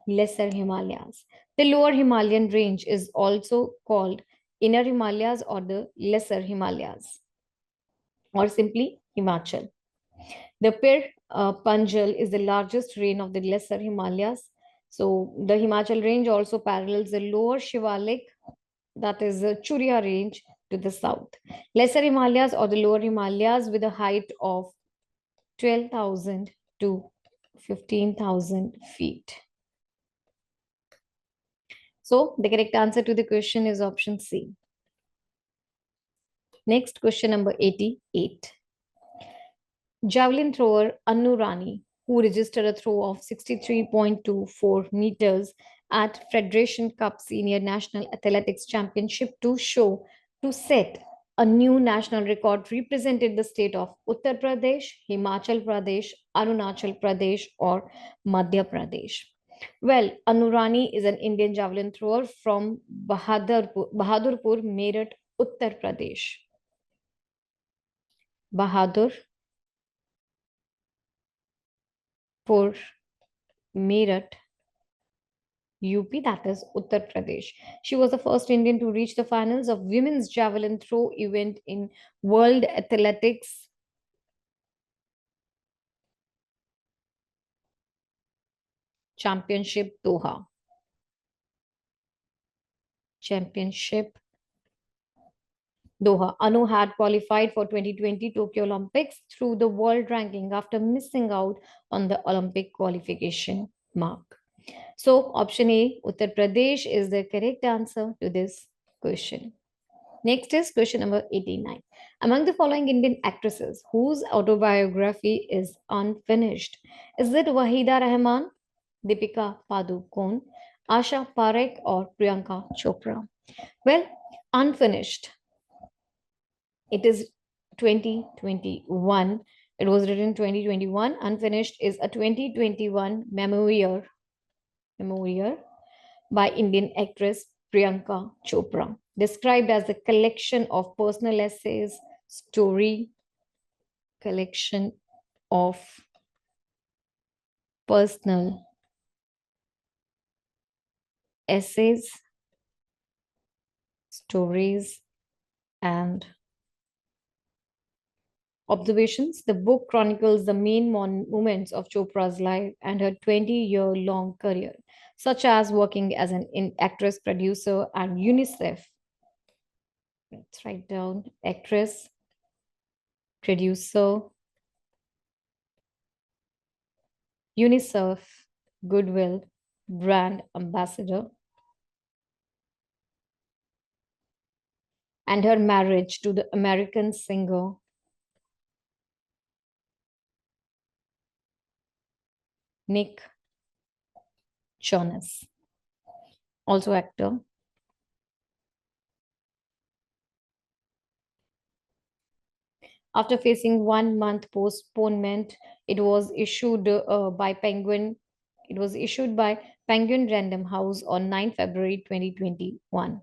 lesser Himalayas. The lower Himalayan range is also called inner Himalayas or the lesser Himalayas, or simply Himachal. The Pir Panjal is the largest range of the lesser Himalayas. So the Himachal range also parallels the lower Shivalik, that is the Churia range, to the south. Lesser Himalayas or the lower Himalayas with a height of 12,000 to 15,000 feet. So the correct answer to the question is option C. Next, question number 88. Javelin thrower Annu Rani, who registered a throw of 63.24 meters at Federation Cup Senior National Athletics Championship to set a new national record, represented the state of Uttar Pradesh, Himachal Pradesh, Arunachal Pradesh, or Madhya Pradesh. Well, Anurani is an Indian javelin thrower from Bahadurpur, Meerut, Uttar Pradesh. Bahadurpur, Meerut, UP, that is Uttar Pradesh. She was the first Indian to reach the finals of women's javelin throw event in World Athletics Championship Doha. Championship Doha. Anu had qualified for 2020 Tokyo Olympics through the world ranking after missing out on the Olympic qualification mark. So, option A, Uttar Pradesh, is the correct answer to this question. Next is question number 89. Among the following Indian actresses whose autobiography is unfinished, is it Wahida Rahman, Deepika Padukone, Asha Parekh, or Priyanka Chopra? Well, unfinished. It is 2021. It was written 2021. Unfinished is a 2021 memoir by Indian actress Priyanka Chopra, described as a collection of personal essays, story collection of personal essays, stories, and observations. The book chronicles the main moments of Chopra's life and her 20-year-long career, such as working as an actress, producer, and UNICEF. Let's write down actress, producer, UNICEF, Goodwill, brand ambassador, and her marriage to the American singer Nick Jonas, also actor. After facing 1 month postponement, it was issued by Penguin. It was issued by Penguin Random House on 9 February 2021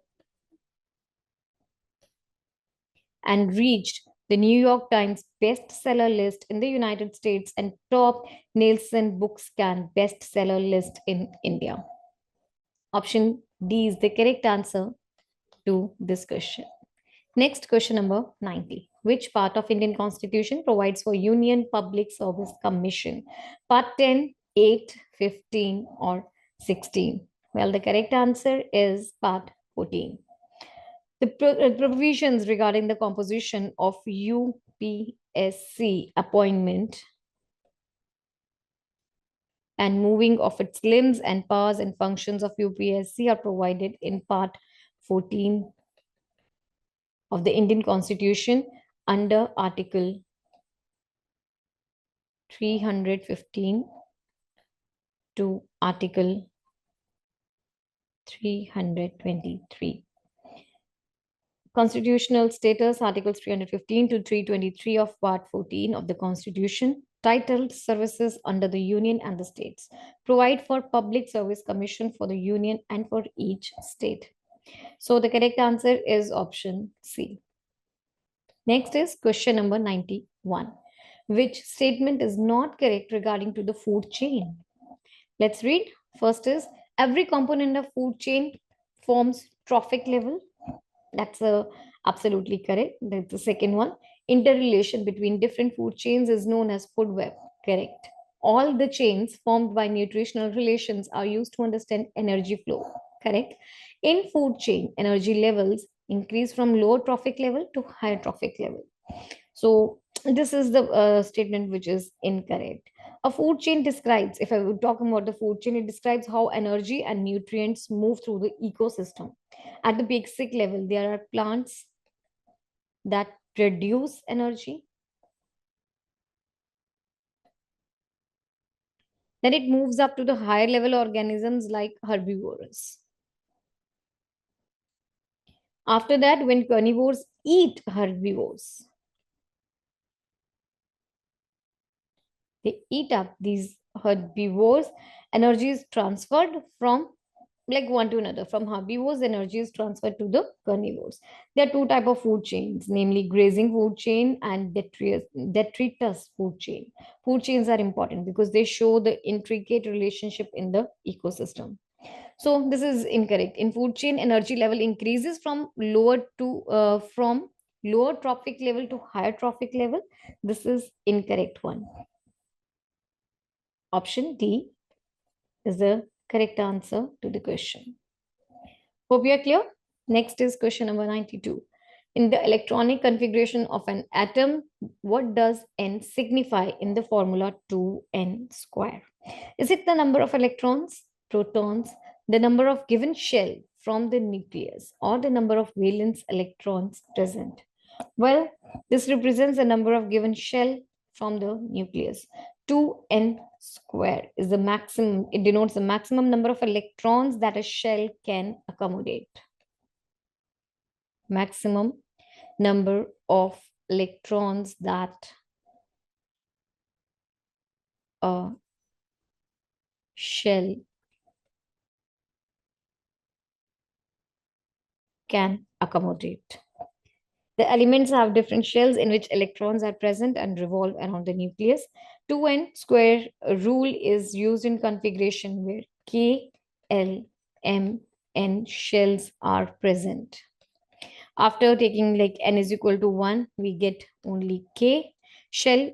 and reached the New York Times bestseller list in the United States and top Nielsen Bookscan bestseller list in India. Option D is the correct answer to this question. Next, question number 90. Which part of Indian Constitution provides for Union Public Service Commission? Part 10, 8, 15, or 16? Well, the correct answer is part 14. The provisions regarding the composition of UPSC appointment and moving of its limbs and powers and functions of UPSC are provided in part 14 of the Indian Constitution under Article 315 to Article 323. Constitutional status, Articles 315 to 323 of Part 14 of the Constitution, titled Services under the Union and the States, provide for Public Service Commission for the Union and for each state. So the correct answer is option C. Next is question number 91. Which statement is not correct regarding to the food chain? Let's read. First is, every component of food chain forms trophic level. That's absolutely correct. That's the second one. Interrelation between different food chains is known as food web. Correct. All the chains formed by nutritional relations are used to understand energy flow. Correct. In food chain, energy levels increase from low trophic level to higher trophic level. So this is the statement which is incorrect. A food chain describes, if I would talk about the food chain, it describes how energy and nutrients move through the ecosystem. At the basic level, there are plants that produce energy. Then it moves up to the higher level organisms like herbivores. After that, when carnivores eat herbivores, they eat up these herbivores, energy is transferred from like one to another. From herbivores, energy is transferred to the carnivores. There are two types of food chains, namely grazing food chain and detritus food chain. Food chains are important because they show the intricate relationship in the ecosystem. So this is incorrect. In food chain, energy level increases from lower trophic level to higher trophic level. This is incorrect one. Option D is the correct answer to the question. Hope you are clear. Next is question number 92. In the electronic configuration of an atom, what does N signify in the formula 2n square? Is it the number of electrons, protons, the number of given shell from the nucleus, or the number of valence electrons present? Well, this represents the number of given shell from the nucleus. 2n square is the maximum, it denotes the maximum number of electrons that a shell can accommodate. Maximum number of electrons that a shell can accommodate. The elements have different shells in which electrons are present and revolve around the nucleus. 2n square rule is used in configuration where K, L, M, N shells are present. After taking like n is equal to 1, we get only K shell.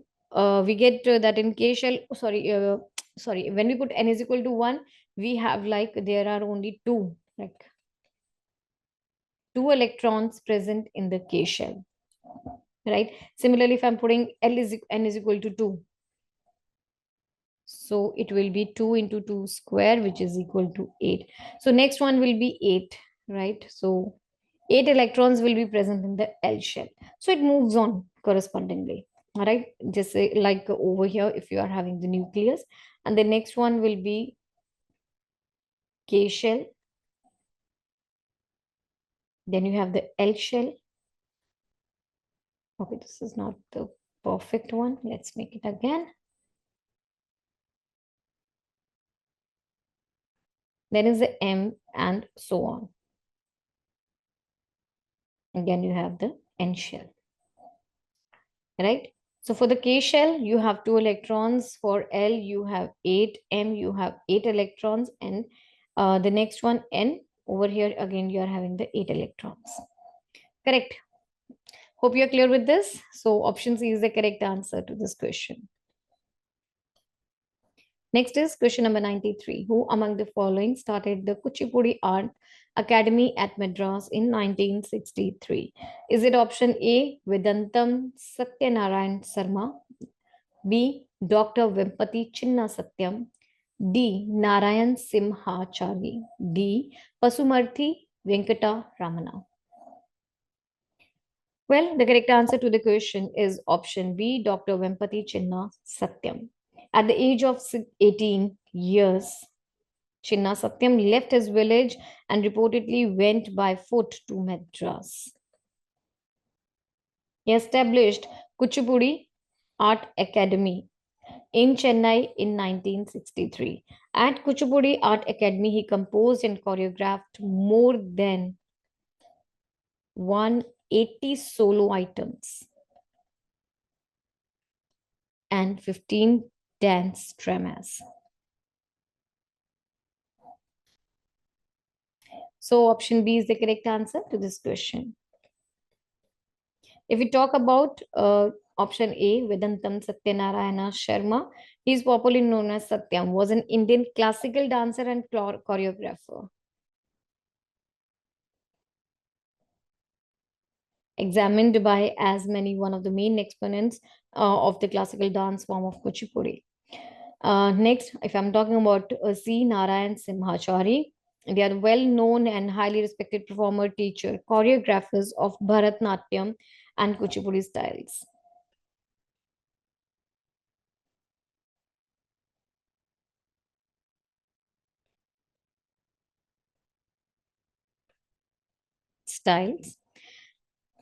We get that in K shell, sorry, when we put n is equal to 1, we have like there are only two, like two electrons present in the K shell. Right. Similarly, if I'm putting n is equal to 2, so it will be 2 into 2 square, which is equal to 8. So next one will be 8, right? So 8 electrons will be present in the L shell. So it moves on correspondingly. All right. Just say like over here, if you are having the nucleus, and the next one will be K shell. Then you have the L shell. Okay, this is not the perfect one. Let's make it again. Then is the M and so on. Again, you have the N shell, right? So for the K shell, you have 2 electrons. For L, you have 8. M, you have 8 electrons. And the next one, N, over here, again, you are having the 8 electrons. Correct. Hope you're clear with this. So option C is the correct answer to this question. Next is question number 93. Who among the following started the Kuchipudi Art Academy at Madras in 1963? Is it option A, Vedantam Satyanarayan Sarma, B, Dr. Vempati Chinna Satyam, D, Narayan Simhachari, D, Pasumarthi Venkata Ramana? Well, the correct answer to the question is option B, Dr. Vempati Chinna Satyam. At the age of 18 years, Chinna Satyam left his village and reportedly went by foot to Madras. He established Kuchipudi Art Academy in Chennai in 1963. At Kuchipudi Art Academy, he composed and choreographed more than 180 solo items and 15 dance dramas. So option B is the correct answer to this question. If we talk about option A, Vedantam Satyanarayana Sharma, he is popularly known as Satyam, was an Indian classical dancer and choreographer. Examined by as many one of the main exponents of the classical dance form of Kuchipudi. Next, if I'm talking about C. Narayan Simhachari, they are well-known and highly respected performer, teacher, choreographers of Bharatnatyam and Kuchipudi styles.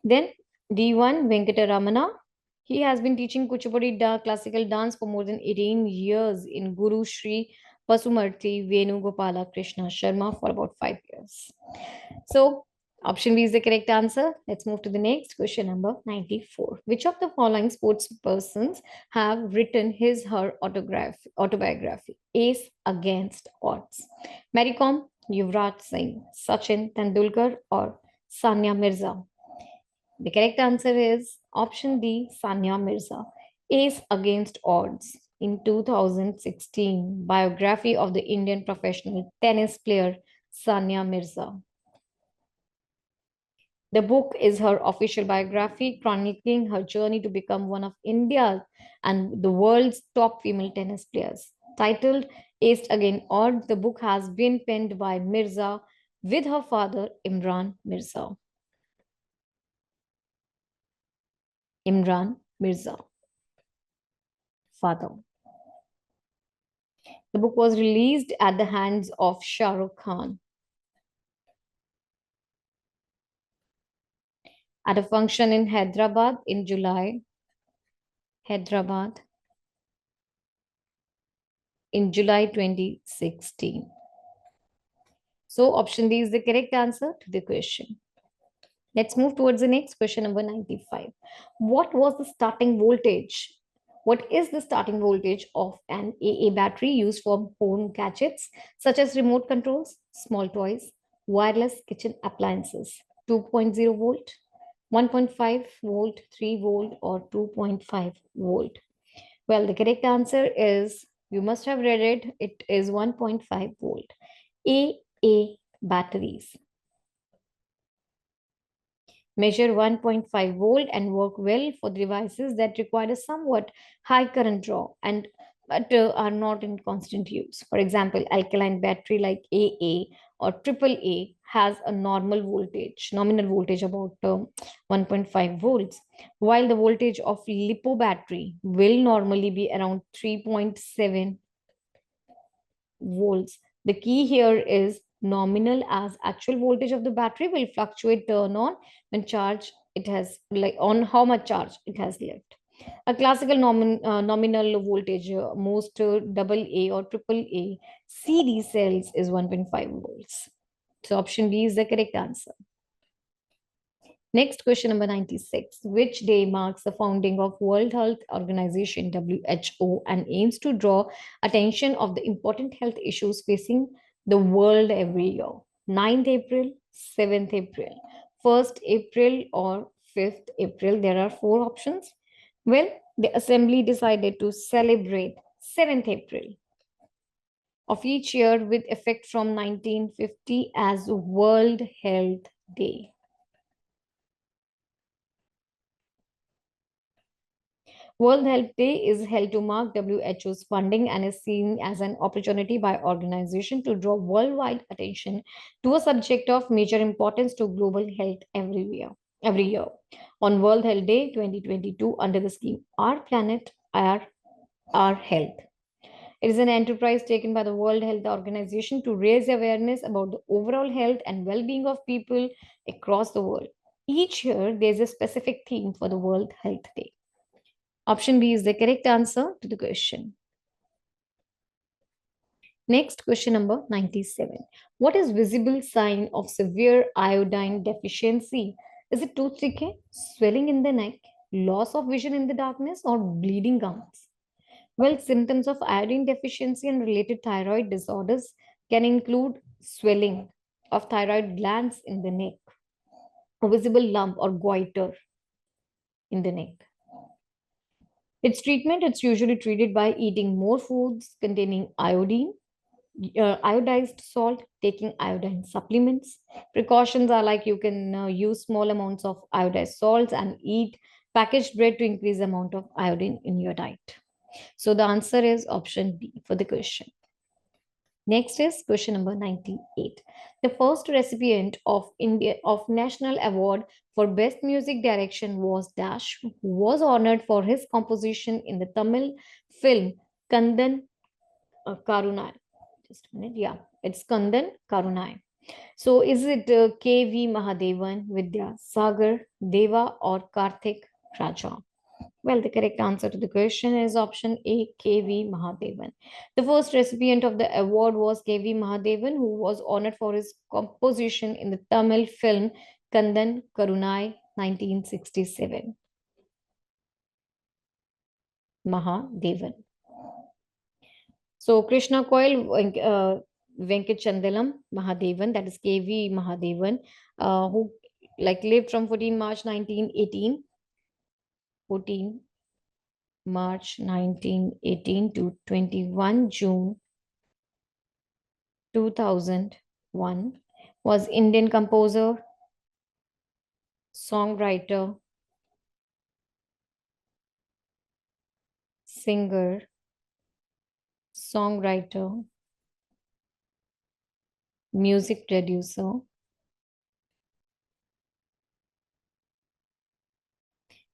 Then D1 Venkataramana. He has been teaching Kuchipudi classical dance for more than 18 years in Guru Sri Pasumarthi Venugopala Krishna Sharma for about 5 years. So option B is the correct answer. Let's move to the next question, number 94. Which of the following sports persons have written his her autobiography? Ace Against Odds. Mary Kom, Yuvraj Singh, Sachin Tendulkar, or Sania Mirza? The correct answer is option D, Sania Mirza. Ace Against Odds. In 2016, biography of the Indian professional tennis player Sania Mirza. The book is her official biography, chronicling her journey to become one of India's and the world's top female tennis players. Titled Ace Against Odds, the book has been penned by Mirza with her father Imran Mirza. Imran Mirza, father. The book was released at the hands of Shah Rukh Khan at a function in Hyderabad in July. Hyderabad in July 2016. So option D is the correct answer to the question. Let's move towards the next question, number 95. What was the starting voltage? What is the starting voltage of an AA battery used for home gadgets such as remote controls, small toys, wireless kitchen appliances? 2.0 volt, 1.5 volt, 3 volt, or 2.5 volt? Well, the correct answer is, you must have read it, it is 1.5 volt. AA batteries measure 1.5 volt and work well for devices that require a somewhat high current draw and but are not in constant use. For example, alkaline battery like AA or AAA has a nominal voltage about 1.5 volts, while the voltage of lipo battery will normally be around 3.7 volts. The key here is nominal, as actual voltage of the battery will fluctuate turn on when charge it has, like on how much charge it has left. A classical nominal voltage, most AA or AAA CD cells is 1.5 volts. So option B is the correct answer. Next question, number 96. Which day marks the founding of World Health Organization WHO and aims to draw attention of the important health issues facing the world every year? 9th April, 7th April, 1st April, or 5th April? There are four options. Well, the assembly decided to celebrate 7th April of each year with effect from 1950 as World Health Day. World Health Day is held to mark WHO's funding and is seen as an opportunity by organization to draw worldwide attention to a subject of major importance to global health every year. On World Health Day 2022, under the scheme Our Planet, Our Health. It is an enterprise taken by the World Health Organization to raise awareness about the overall health and well-being of people across the world. Each year, there is a specific theme for the World Health Day. Option B is the correct answer to the question. Next, question number 97. What is visible sign of severe iodine deficiency? Is it tooth decay, swelling in the neck, loss of vision in the darkness, or bleeding gums? Well, symptoms of iodine deficiency and related thyroid disorders can include swelling of thyroid glands in the neck, a visible lump or goiter in the neck. Its treatment, it's usually treated by eating more foods containing iodine, iodized salt, taking iodine supplements. Precautions are like you can use small amounts of iodized salts and eat packaged bread to increase the amount of iodine in your diet. So the answer is option B for the question. Next is question number 98. The first recipient of National Award for Best Music Direction was Dash, who was honored for his composition in the Tamil film Kandan Karunai. Just a minute. Yeah, it's Kandan Karunai. So is it K.V. Mahadevan, Vidya Sagar, Deva, or Karthik Raja? Well, the correct answer to the question is option A, K.V. Mahadevan. The first recipient of the award was K.V. Mahadevan, who was honored for his composition in the Tamil film Kandan Karunai 1967. Mahadevan. So Krishna Coil Venkat Chandalam Mahadevan, that is KV Mahadevan, who lived from 14 March 1918, 14 March 1918 to 21 June 2001, was Indian composer, songwriter, singer, songwriter, music producer,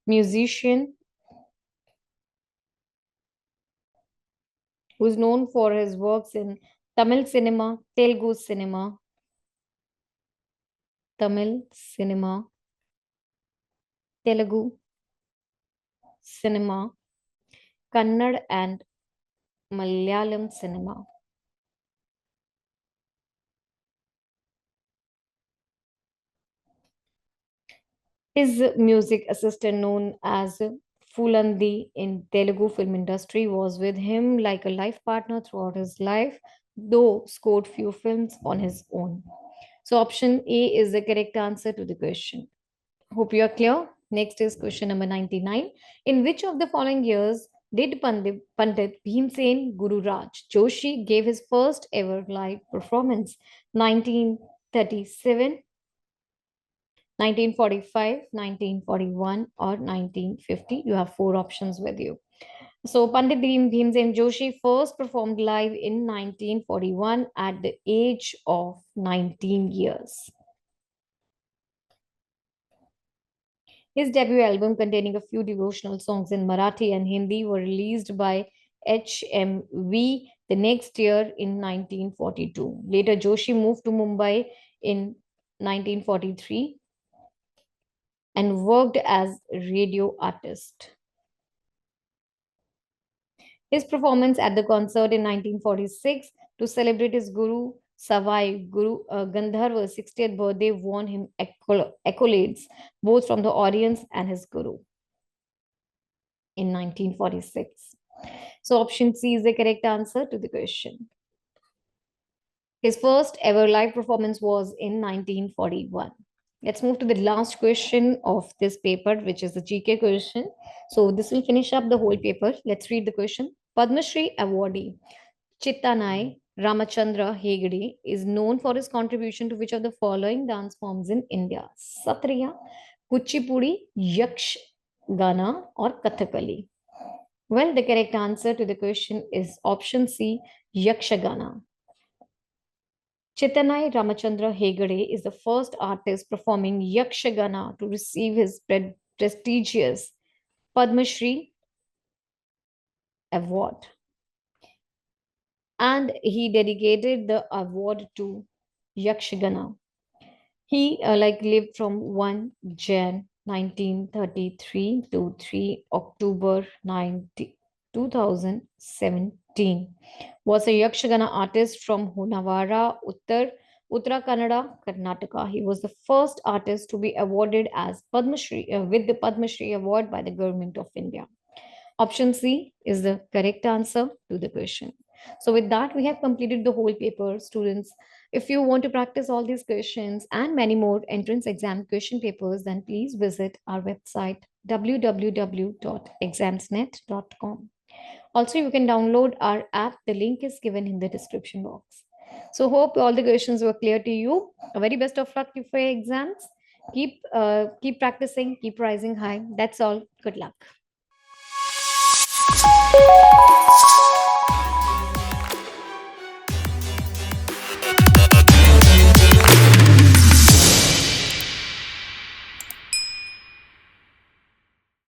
musician, who is known for his works in Tamil cinema, Telugu cinema, Tamil cinema, Telugu cinema, Kannada and Malayalam cinema. His music assistant, known as Fulandi in Telugu film industry, was with him like a life partner throughout his life, though scored few films on his own. So option A is the correct answer to the question. Hope you are clear. Next is question number 99. In which of the following years did Pandit Bhimsen Guru Raj Joshi gave his first ever live performance? 1937, 1945, 1941, or 1950? You have four options with you. So Pandit Bhimsen Joshi first performed live in 1941 at the age of 19 years. His debut album, containing a few devotional songs in Marathi and Hindi, were released by HMV the next year in 1942. Later, Joshi moved to Mumbai in 1943 and worked as a radio artist. His performance at the concert in 1946 to celebrate his Guru Savai Guru Gandharva's 60th birthday won him accolades both from the audience and his Guru in 1946. So option C is the correct answer to the question. His first ever live performance was in 1941. Let's move to the last question of this paper, which is the GK question. So this will finish up the whole paper. Let's read the question. Padma Shri awardee Chittanai Ramachandra Hegde is known for his contribution to which of the following dance forms in India? Satriya, Kuchipudi, Yaksh Gana, or Kathakali? Well, the correct answer to the question is option C, Yakshagana. Chittanai Ramachandra Hegde is the first artist performing Yakshagana to receive his prestigious Padma Shri award. And he dedicated the award to Yakshagana. He lived from 1 Jan 1933 to 3 October 2017. Was a Yakshagana artist from Honavara, Uttara Kannada, Karnataka. He was the first artist to be awarded as Padma Shri with the Padma Shri award by the Government of India. Option C is the correct answer to the question. So with that, we have completed the whole paper, students. If you want to practice all these questions and many more entrance exam question papers, then please visit our website www.examsnet.com. Also, you can download our app. The link is given in the description box. So hope all the questions were clear to you. A very best of luck for your exams. Keep practicing, keep rising high. That's all. Good luck.